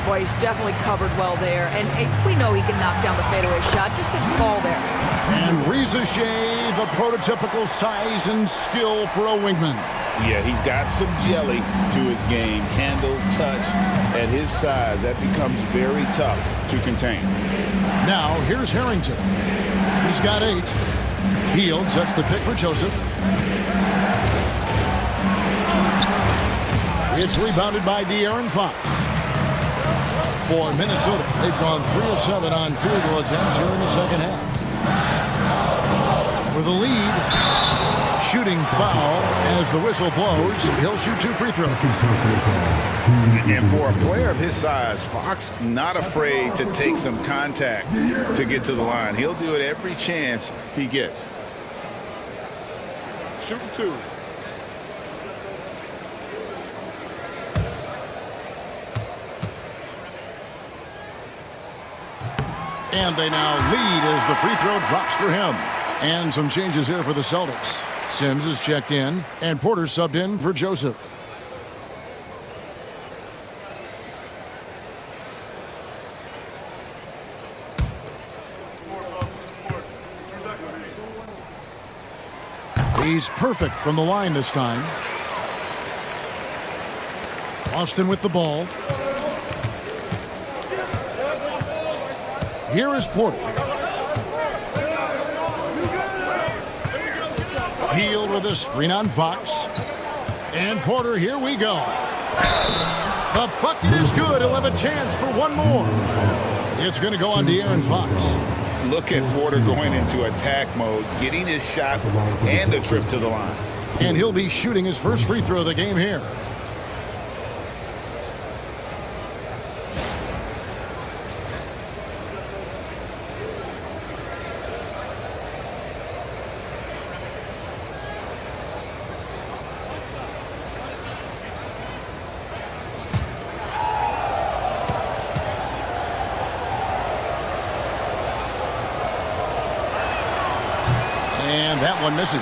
Boy, he's definitely covered well there. And we know he can knock down the fadeaway shot. Just didn't fall there. And Ricochet, the prototypical size and skill for a wingman. Yeah, he's got some jelly to his game. Handle, touch. At his size, that becomes very tough to contain. Now, here's Harrington. He's got 8. Hield sets the pick for Joseph. It's rebounded by De'Aaron Fox. For Minnesota, they've gone 3 of 7 on field goal attempts here in the second half. For the lead, shooting foul as the whistle blows. He'll shoot 2 free throws. And for a player of his size, Fox not afraid to take some contact to get to the line. He'll do it every chance he gets. Shooting 2. And they now lead as the free throw drops for him. And some changes here for the Celtics. Sims is checked in, and Porter subbed in for Joseph. He's perfect from the line this time. Austin with the ball. Here is Porter. Hield with a screen on Fox. And Porter, here we go. The bucket is good. He'll have a chance for one more. It's going to go on De'Aaron Fox. Look at Porter going into attack mode, getting his shot and a trip to the line. And he'll be shooting his first free throw of the game here. And that one misses.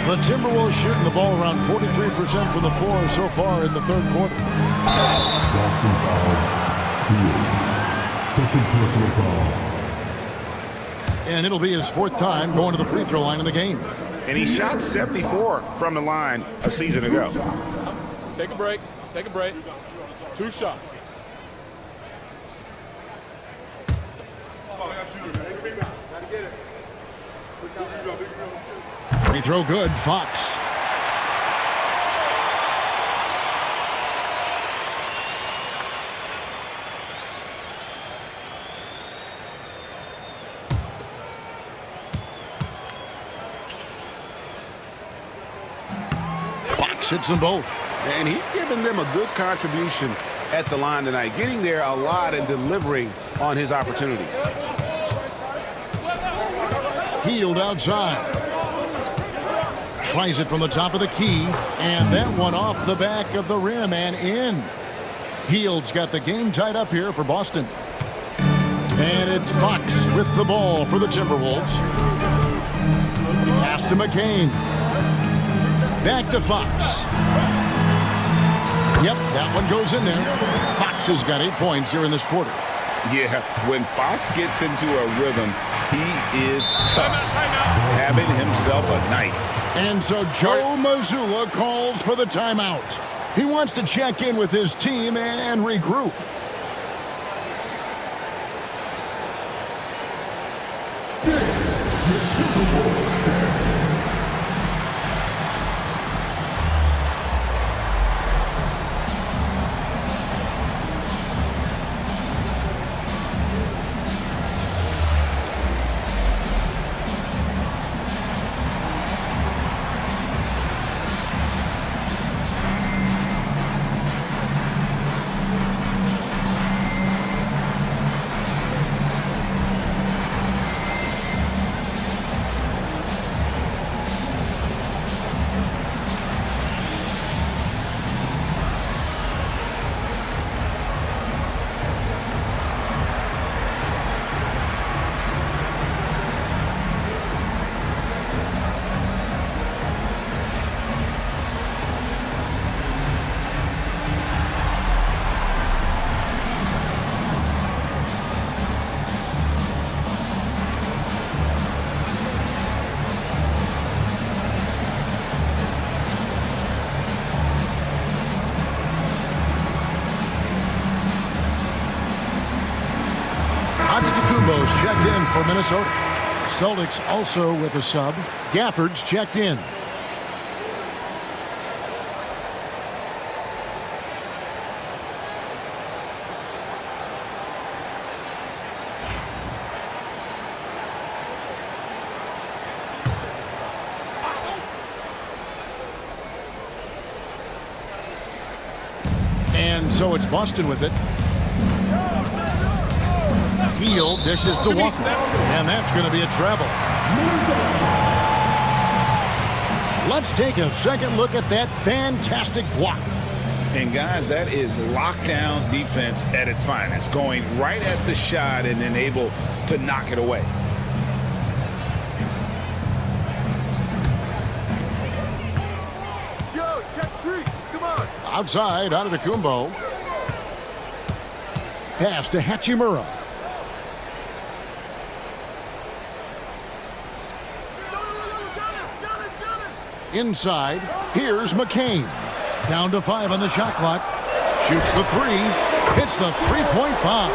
The Timberwolves shooting the ball around 43% from the floor so far in the third quarter. Boston foul. Second personal foul. And it'll be his 4th time going to the free throw line in the game. And he shot 74 from the line a season ago. Take a break. Take a break. 2 shots. Free throw good, Fox. hits them both. And he's given them a good contribution at the line tonight, getting there a lot and delivering on his opportunities. Hield outside. Tries it from the top of the key, and that one off the back of the rim and in. Hield's got the game tied up here for Boston. And it's Fox with the ball for the Timberwolves. Pass to McCain. Back to Fox. Yep, that one goes in there. Fox has got 8 points here in this quarter. Yeah, when Fox gets into a rhythm, he is tough. Having himself a night. And so Joe Mazzulla calls for the timeout. He wants to check in with his team and regroup. Antetokounmpo's checked in for Minnesota. Celtics also with a sub. Gafford's checked in. And so it's Boston with it. Hield dishes to Walker, and that's going to be a travel. Let's take a second look at that fantastic block. And guys, that is lockdown defense at its finest, going right at the shot and then able to knock it away. Yo, check 3. Come on. Outside, Antetokounmpo. Pass to Hachimura. Inside, here's McCain. Down to 5 on the shot clock. Shoots the 3. Hits the three-point bomb.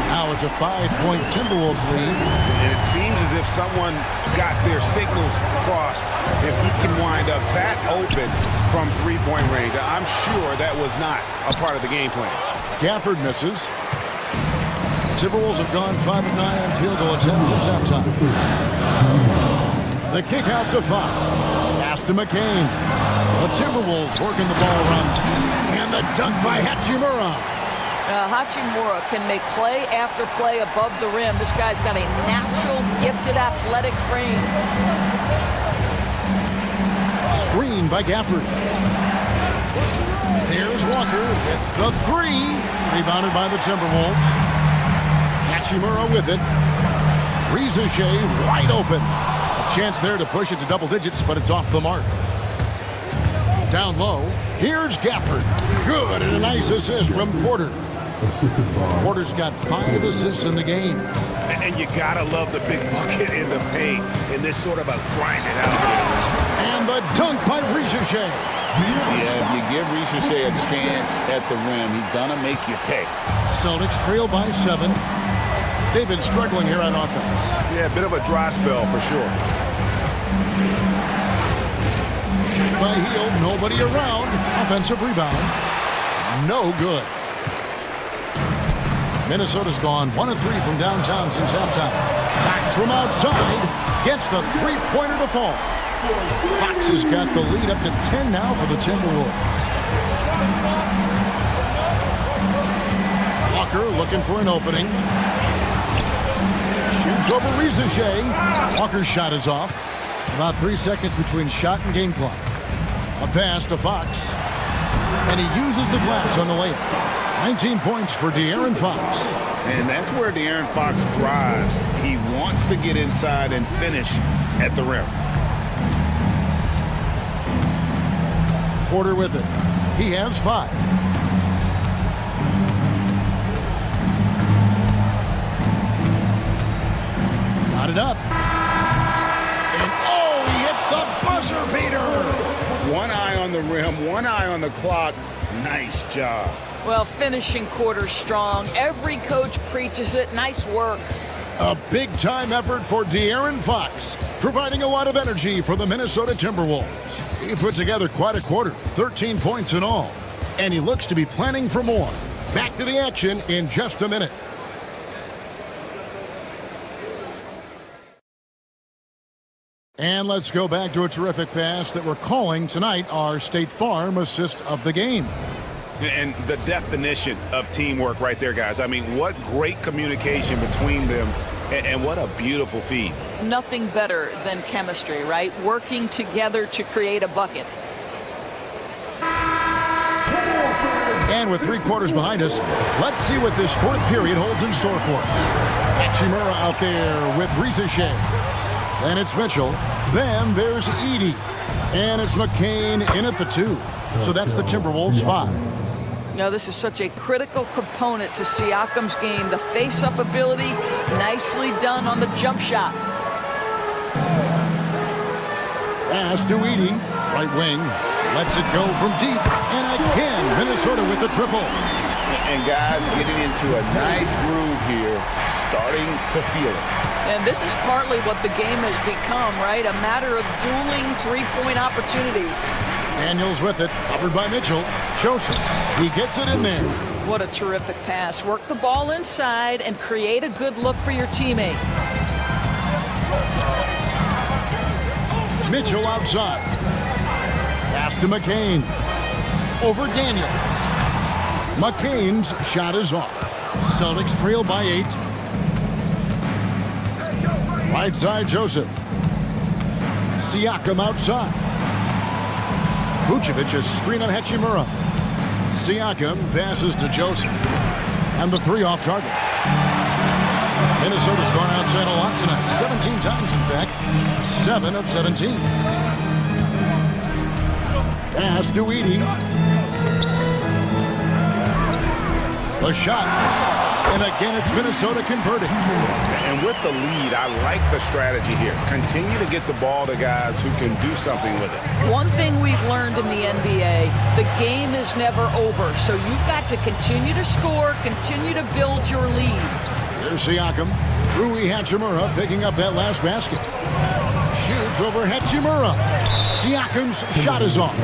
Now it's a 5-point Timberwolves lead. And it seems as if someone got their signals crossed. If he can wind up that open from three-point range, I'm sure that was not a part of the game plan. Gafford misses. Timberwolves have gone 5 of 9 on field goal attempts since halftime. The kick out to Fox. Pass to McCain. The Timberwolves working the ball around. And the dunk by Hachimura. Hachimura can make play after play above the rim. This guy's got a natural, gifted, athletic frame. Screen by Gafford. There's Walker with the 3. Rebounded by the Timberwolves. Hachimura with it. Rizuche wide open. A chance there to push it to double digits, but it's off the mark. Down low, here's Gafford. Good, and a nice assist from Porter. Porter's got 5 assists in the game. And you gotta love the big bucket in the paint in this sort of a grind it out game. And the dunk by Rizuche. Yeah, if you give Rizuche a chance at the rim, he's gonna make you pay. Celtics trail by 7. They've been struggling here on offense. Yeah, a bit of a dry spell for sure. Shot by Hield, nobody around. Offensive rebound. No good. Minnesota's gone 1 of 3 from downtown since halftime. Back from outside. Gets the three-pointer to fall. Fox has got the lead up to 10 now for the Timberwolves. Walker looking for an opening. Shoots over Rizachet. Walker's shot is off. About 3 seconds between shot and game clock. A pass to Fox. And he uses the glass on the layup. 19 points for De'Aaron Fox. And that's where De'Aaron Fox thrives. He wants to get inside and finish at the rim. Porter with it. He has 5. Got it up. And oh, he hits the buzzer beater. One eye on the rim, one eye on the clock. Nice job. Well, finishing quarter strong. Every coach preaches it. Nice work. A big-time effort for De'Aaron Fox, providing a lot of energy for the Minnesota Timberwolves. He put together quite a quarter, 13 points in all, and he looks to be planning for more. Back to the action in just a minute. And let's go back to a terrific pass that we're calling tonight our State Farm assist of the game. And the definition of teamwork right there, guys. I mean, what great communication between them, and what a beautiful feed. Nothing better than chemistry, right? Working together to create a bucket. And with 3 quarters behind us, let's see what this fourth period holds in store for us. Hachimura out there with Rizachet. Then it's Mitchell. Then there's Edey. And it's McCain in at the 2. So that's the Timberwolves 5. Now, this is such a critical component to Siakam's game. The face-up ability, nicely done on the jump shot. Pass to Edey, right wing, lets it go from deep, and again, Minnesota with the triple. And guys getting into a nice groove here, starting to feel it. And this is partly what the game has become, right? A matter of dueling three-point opportunities. Daniels with it, covered by Mitchell. Joseph, he gets it in there. What a terrific pass. Work the ball inside and create a good look for your teammate. Mitchell outside. Pass to McCain. Over Daniels. McCain's shot is off. Celtics trail by 8. Right side, Joseph. Siakam outside. Vucevic's screen on Hachimura. Siakam passes to Joseph. And the 3 off target. Minnesota's gone outside a lot tonight. 17 times, in fact. 7 of 17. Pass to Edey. The shot. And again, it's Minnesota converting. And with the lead, I like the strategy here. Continue to get the ball to guys who can do something with it. One thing we've learned in the NBA, the game is never over. So you've got to continue to score, continue to build your lead. There's Siakam. Rui Hachimura picking up that last basket. Shoots over Hachimura. Siakam's shot is off.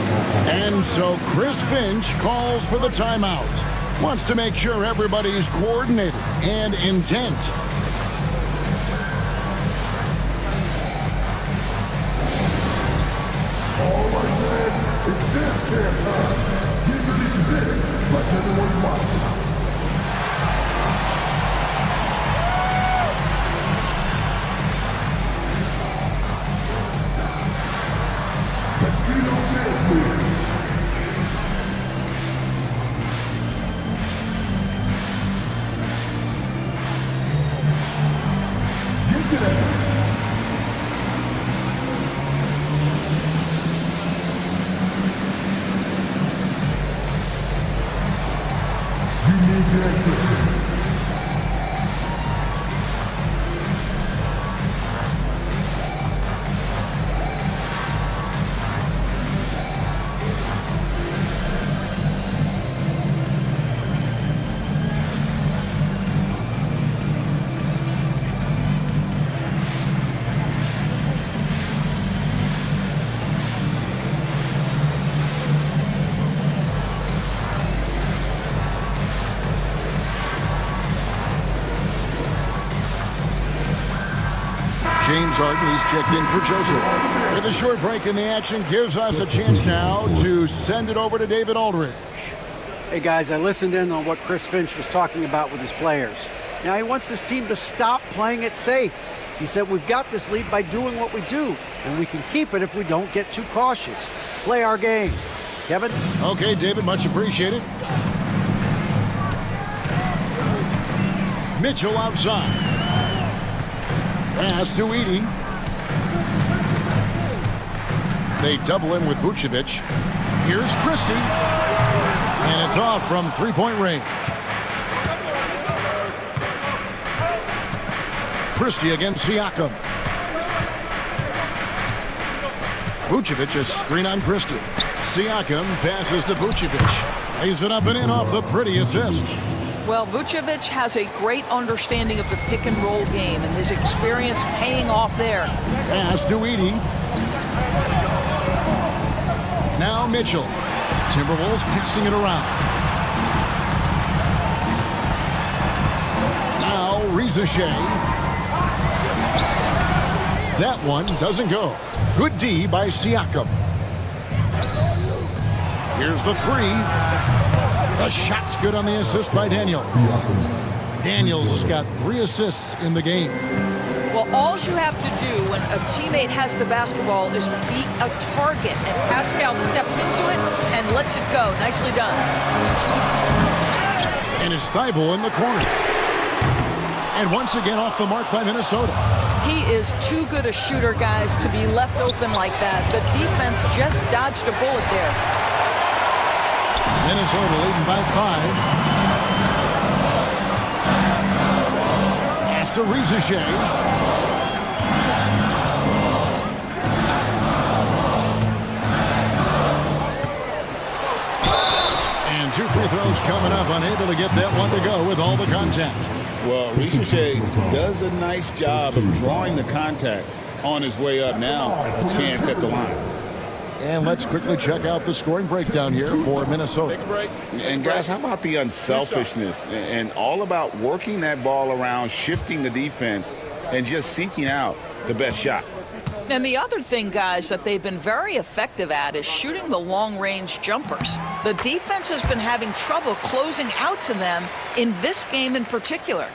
And so Chris Finch calls for the timeout. Wants to make sure everybody's coordinated and intent. All right, man, it's this damn time. Get ready to dance like everyone's watching. Latino dance move. James Harden. He's checked in for Joseph. With a short break in the action, gives us a chance now to send it over to David Aldridge. Hey, guys, I listened in on what Chris Finch was talking about with his players. Now, he wants this team to stop playing it safe. He said, we've got this lead by doing what we do, and we can keep it if we don't get too cautious. Play our game. Kevin? Okay, David, much appreciated. Mitchell outside. Pass to Edey. They double him with Vucevic. Here's Christie. And it's off from three-point range. Christie against Siakam. Vucevic, a screen on Christie. Siakam passes to Vucevic. Lays it up and in off the pretty assist. Well, Vucevic has a great understanding of the pick-and-roll game, and his experience paying off there. Pass to Edey. Now Mitchell. Timberwolves mixing it around. Now Reza Shea. That one doesn't go. Good D by Siakam. Here's the three. The shot's good on the assist by Daniels. Daniels has got 3 assists in the game. Well, all you have to do when a teammate has the basketball is beat a target, and Pascal steps into it and lets it go. Nicely done. And it's Thibault in the corner. And once again off the mark by Minnesota. He is too good a shooter, guys, to be left open like that. The defense just dodged a bullet there. Minnesota leading by 5. Pass to Reza Shea. And 2 free throws coming up, unable to get that one to go with all the contact. Well, Ricochet does a nice job of drawing the contact on his way up. Now a chance at the line. And let's quickly check out the scoring breakdown here for Minnesota. Take a break. And guys, how about the unselfishness and all about working that ball around, shifting the defense, and just seeking out the best shot. And the other thing, guys, that they've been very effective at is shooting the long-range jumpers. The defense has been having trouble closing out to them in this game in particular.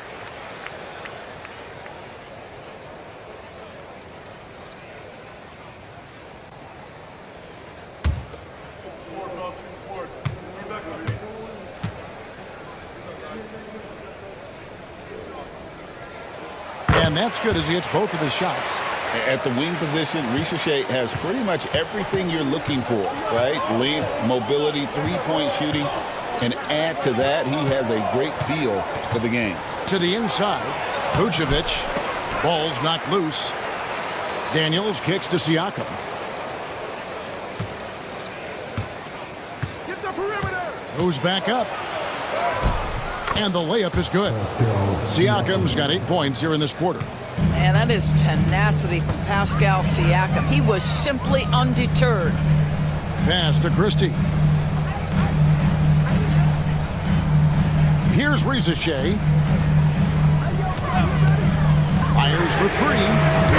And that's good as he hits both of his shots. At the wing position, Ricochet has pretty much everything you're looking for, right? Length, mobility, three-point shooting. And add to that, he has a great feel for the game. To the inside, Vucevic. Ball's knocked loose. Daniels kicks to Siakam. Get the perimeter. Who's back up? And the layup is good. Siakam's got 8 points here in this quarter. Man, that is tenacity from Pascal Siakam. He was simply undeterred. Pass to Christie. Here's Reza Shea. Fires for 3.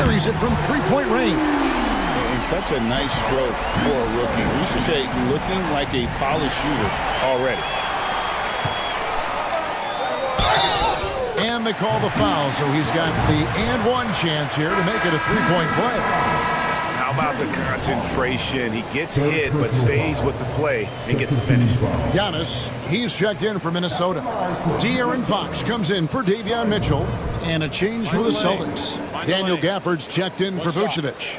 Carries it from three-point range. And such a nice stroke for a rookie. Ricochet looking like a polished shooter already. And they call the foul, so he's got the and one chance here to make it a three-point play. How about the concentration? He gets hit, but stays with the play and gets the finish. Giannis, he's checked in for Minnesota. De'Aaron Fox comes in for Davion Mitchell. And a change for the Celtics. Daniel Gafford's checked in for Vucevic.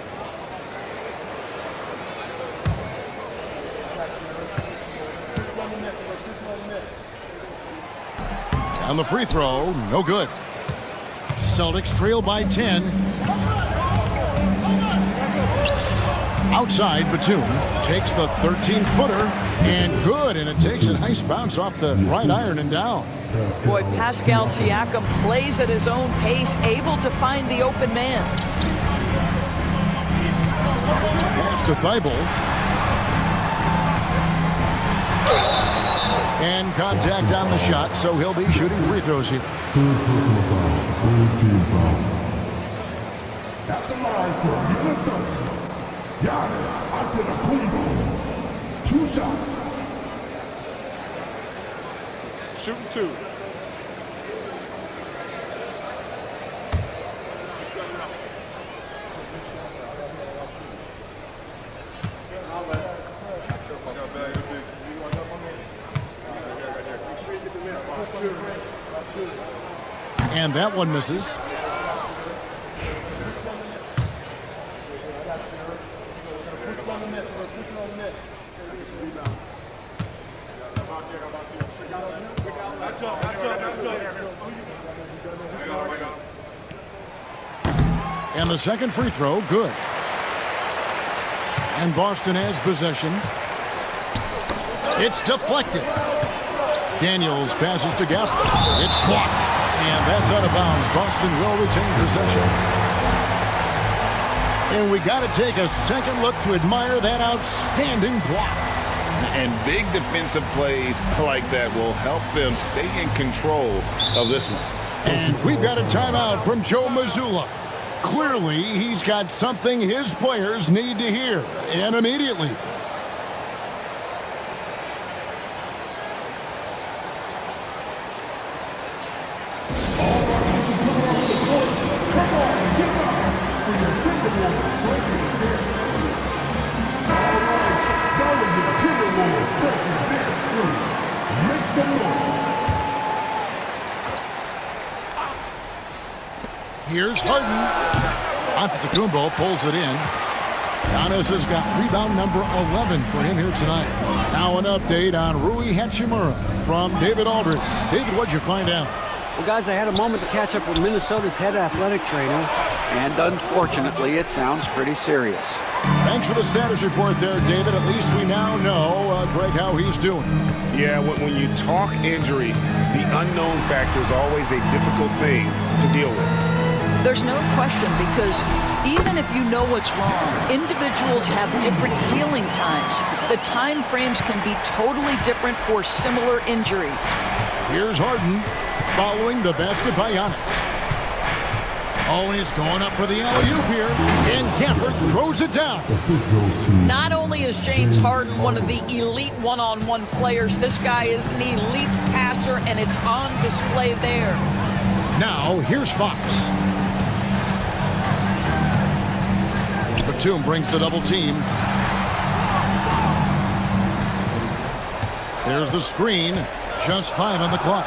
On the free throw, no good. Celtics trail by 10. Outside, Batum takes the 13-footer, and good, and it takes a nice bounce off the right iron and down. Boy, Pascal Siakam plays at his own pace, able to find the open man. Pass to Thibault. And contact on the shot, so he'll be shooting free throws here. At the line for Minnesota, Giannis Antetokounmpo. 2 shots. Shooting 2. And that one misses. And the second free throw, good. And Boston has possession. It's deflected. Daniels passes to Gafford. It's blocked. And that's out of bounds. Boston will retain possession. And we got to take a second look to admire that outstanding block. And big defensive plays like that will help them stay in control of this one. And we've got a timeout from Joe Mazzulla. Clearly, he's got something his players need to hear, and immediately. Here's Harden. Antetokounmpo pulls it in. Giannis has got rebound number 11 for him here tonight. Now an update on Rui Hachimura from David Aldridge. David, what'd you find out? Well, guys, I had a moment to catch up with Minnesota's head athletic trainer, and unfortunately, it sounds pretty serious. Thanks for the status report there, David. At least we now know, Greg, how he's doing. Yeah, when you talk injury, the unknown factor is always a difficult thing to deal with. There's no question, because even if you know what's wrong, individuals have different healing times. The time frames can be totally different for similar injuries. Here's Harden following the basket by Giannis. Oh, he's going up for the alley-oop here, and Gafford throws it down. Not only is James Harden one of the elite one-on-one players, this guy is an elite passer, and it's on display there. Now, here's Fox. Batum brings the double team. There's the screen. Just 5 on the clock.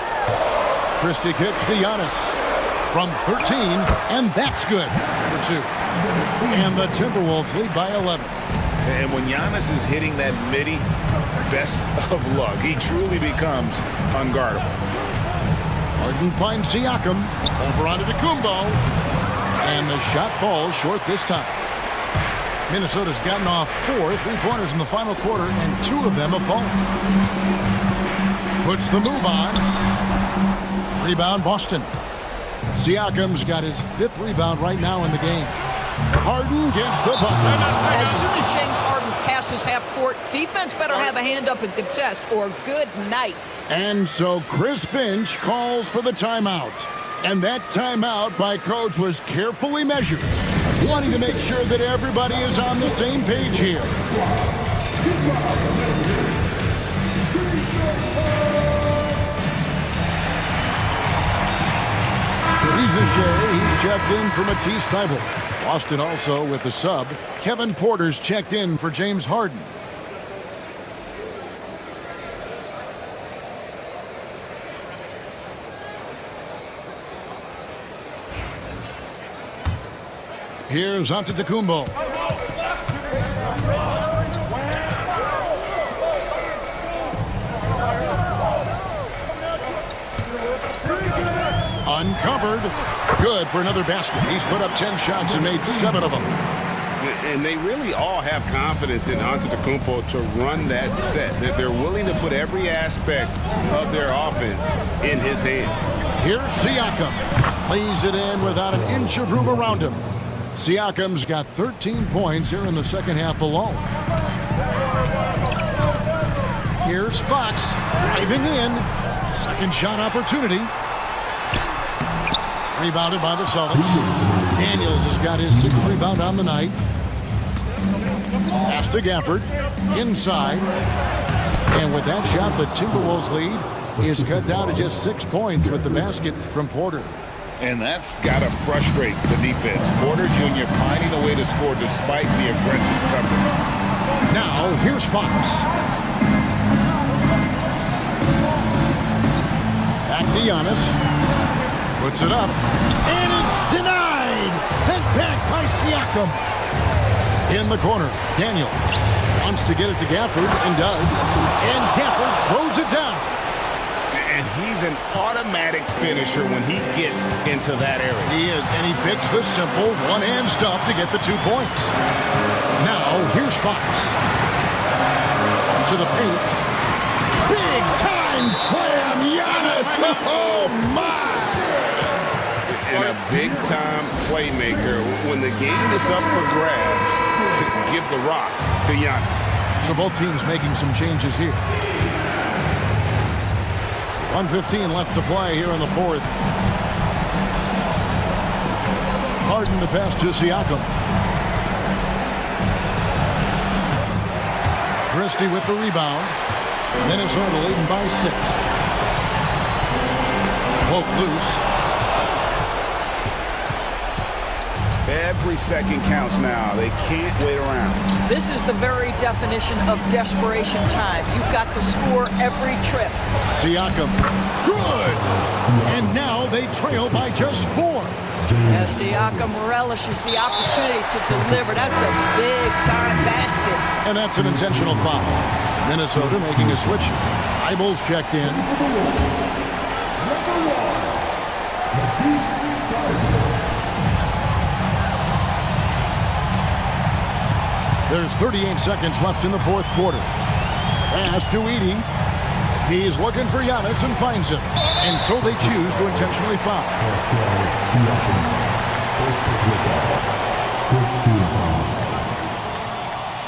Christie kicks to Giannis from 13, and that's good for 2. And the Timberwolves lead by 11. And when Giannis is hitting that midi, best of luck. He truly becomes unguardable. Harden finds Siakam. Over onto Antetokounmpo. And the shot falls short this time. Minnesota's gotten off 4 3-pointers in the final quarter, and 2 of them have fallen. Puts the move on. Rebound, Boston. Siakam's got his 5th rebound right now in the game. Harden gets the bucket. As soon as James Harden passes half court, defense better have a hand up and contest, or good night. And so Chris Finch calls for the timeout. And that timeout by Coach was carefully measured, wanting to make sure that everybody is on the same page here. He's checked in for Matisse Thybulle. Boston also with the sub. Kevin Porter's checked in for James Harden. Here's Antetokounmpo. Uncovered. Good for another basket. He's put up 10 shots and made 7 of them. And they really all have confidence in Antetokounmpo to run that set. That they're willing to put every aspect of their offense in his hands. Here's Siakam. Lays it in without an inch of room around him. Siakam's got 13 points here in the second half alone. Here's Fox driving in. Second shot opportunity. Rebounded by the Celtics. Daniels has got his 6th rebound on the night. Pass to Gafford. Inside. And with that shot, the Timberwolves lead is cut down to just 6 points with the basket from Porter. And that's got to frustrate the defense. Porter Jr. finding a way to score despite the aggressive coverage. Now, here's Fox. Back to Giannis. Puts it up. And it's denied. Sent back by Siakam. In the corner, Daniels wants to get it to Gafford and does. And Gafford throws it down. And he's an automatic finisher when he gets into that area. He is, and he picks the simple one-hand stuff to get the 2 points. Now, here's Fox. To the paint. Big time slam, Giannis! Oh, my! And a big-time playmaker. When the game is up for grabs, give the rock to Giannis. So both teams making some changes here. 1:15 left to play here in the 4th. Harden the pass to Siakam. Christie with the rebound. Minnesota leading by 6. Poke loose. Every second counts now. They can't wait around. This is the very definition of desperation time. You've got to score every trip. Siakam. Good! And now they trail by just 4. As Siakam relishes the opportunity to deliver. That's a big-time basket. And that's an intentional foul. Minnesota making a switch. Eibels checked in. There's 38 seconds left in the 4th quarter. Pass to Edey. He's looking for Giannis and finds him. And so they choose to intentionally foul.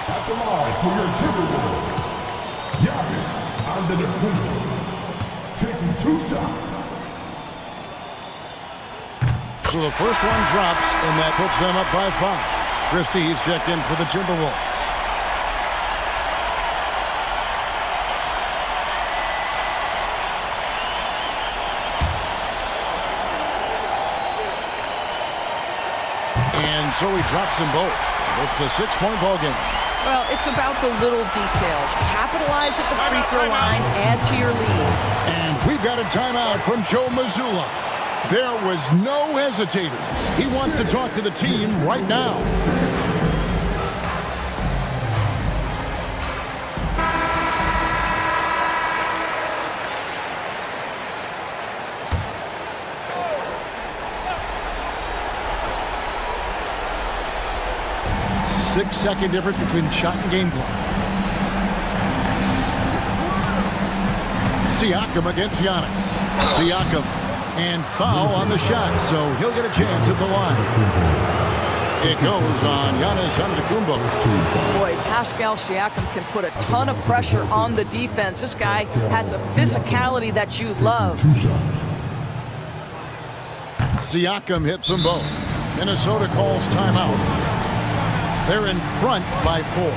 At the line for your Timberwolves, Giannis Antetokounmpo, taking 2 shots. So the first one drops, and that puts them up by 5. Christie is checked in for the Timberwolves. And so he drops them both. It's a 6-point ball game. Well, it's about the little details. Capitalize at the free throw line, add to your lead. And we've got a timeout from Joe Mazzulla. There was no hesitating. He wants to talk to the team right now. Six-second difference between shot and game clock. Siakam against Giannis. Siakam. And foul on the shot, so he'll get a chance at the line. It goes on Giannis Antetokounmpo. Boy, Pascal Siakam can put a ton of pressure on the defense. This guy has a physicality that you love. Siakam hits them both. Minnesota calls timeout. They're in front by 4.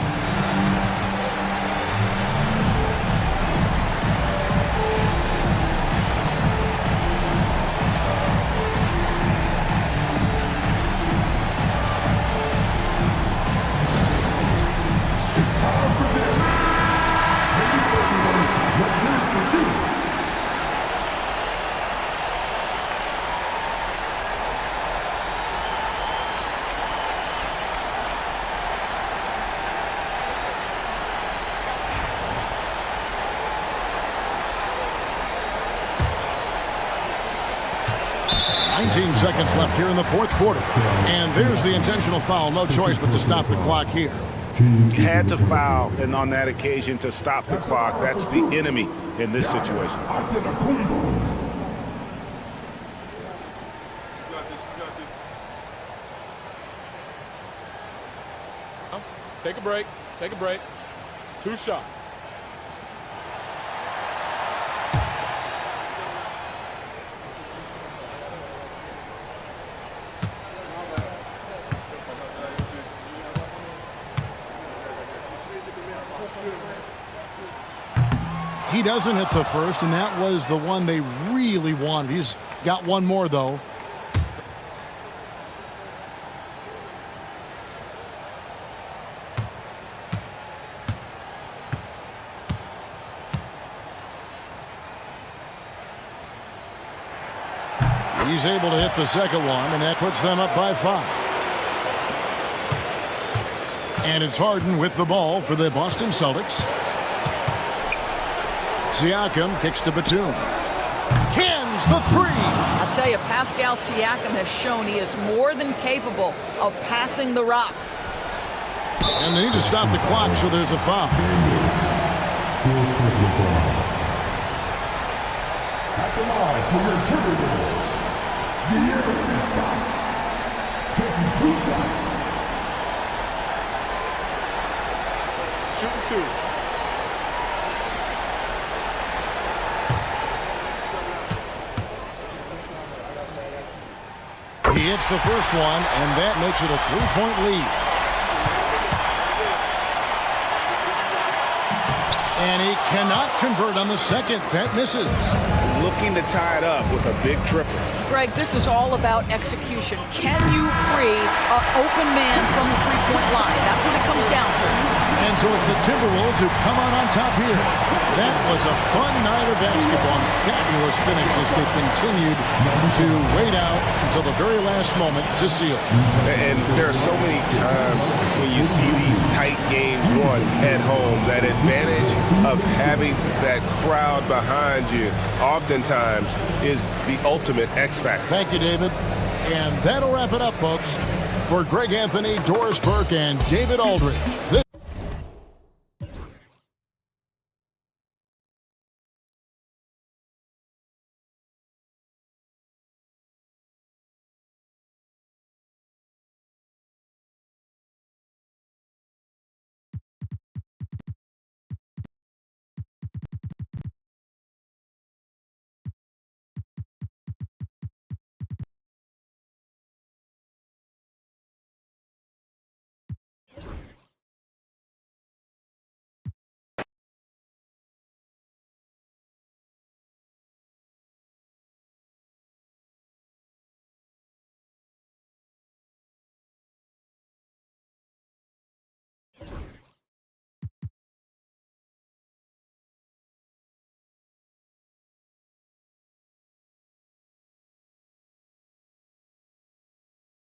Seconds left here in the 4th quarter. And there's the intentional foul. No choice but to stop the clock here. Had to foul, and on that occasion to stop the clock. That's the enemy in this situation. Take a break. Take a break. 2 shots. He doesn't hit the first, and that was the one they really wanted. He's got one more, though. He's able to hit the second one, and that puts them up by 5. And it's Harden with the ball for the Boston Celtics. Siakam kicks to Batum. Cans the three. I'll tell you, Pascal Siakam has shown he is more than capable of passing the rock. And they need to stop the clock, so there's a foul. At the line for your Timberwolves, De'Aaron Fox, taking 2 shots. Shooting 2. He hits the first one, and that makes it a 3-point lead. And he cannot convert on the second. That misses. Looking to tie it up with a big triple. Greg, this is all about execution. Can you free an open man from the three-point line? That's what it comes down to. And so it's the Timberwolves who come out on top here. That was a fun night of basketball. Fabulous finish as they continued to wait out until the very last moment to seal. And there are so many times when you see these tight games won at home, that advantage of having that crowd behind you oftentimes is the ultimate X factor. Thank you, David. And that'll wrap it up, folks. For Greg Anthony, Doris Burke, and David Aldridge.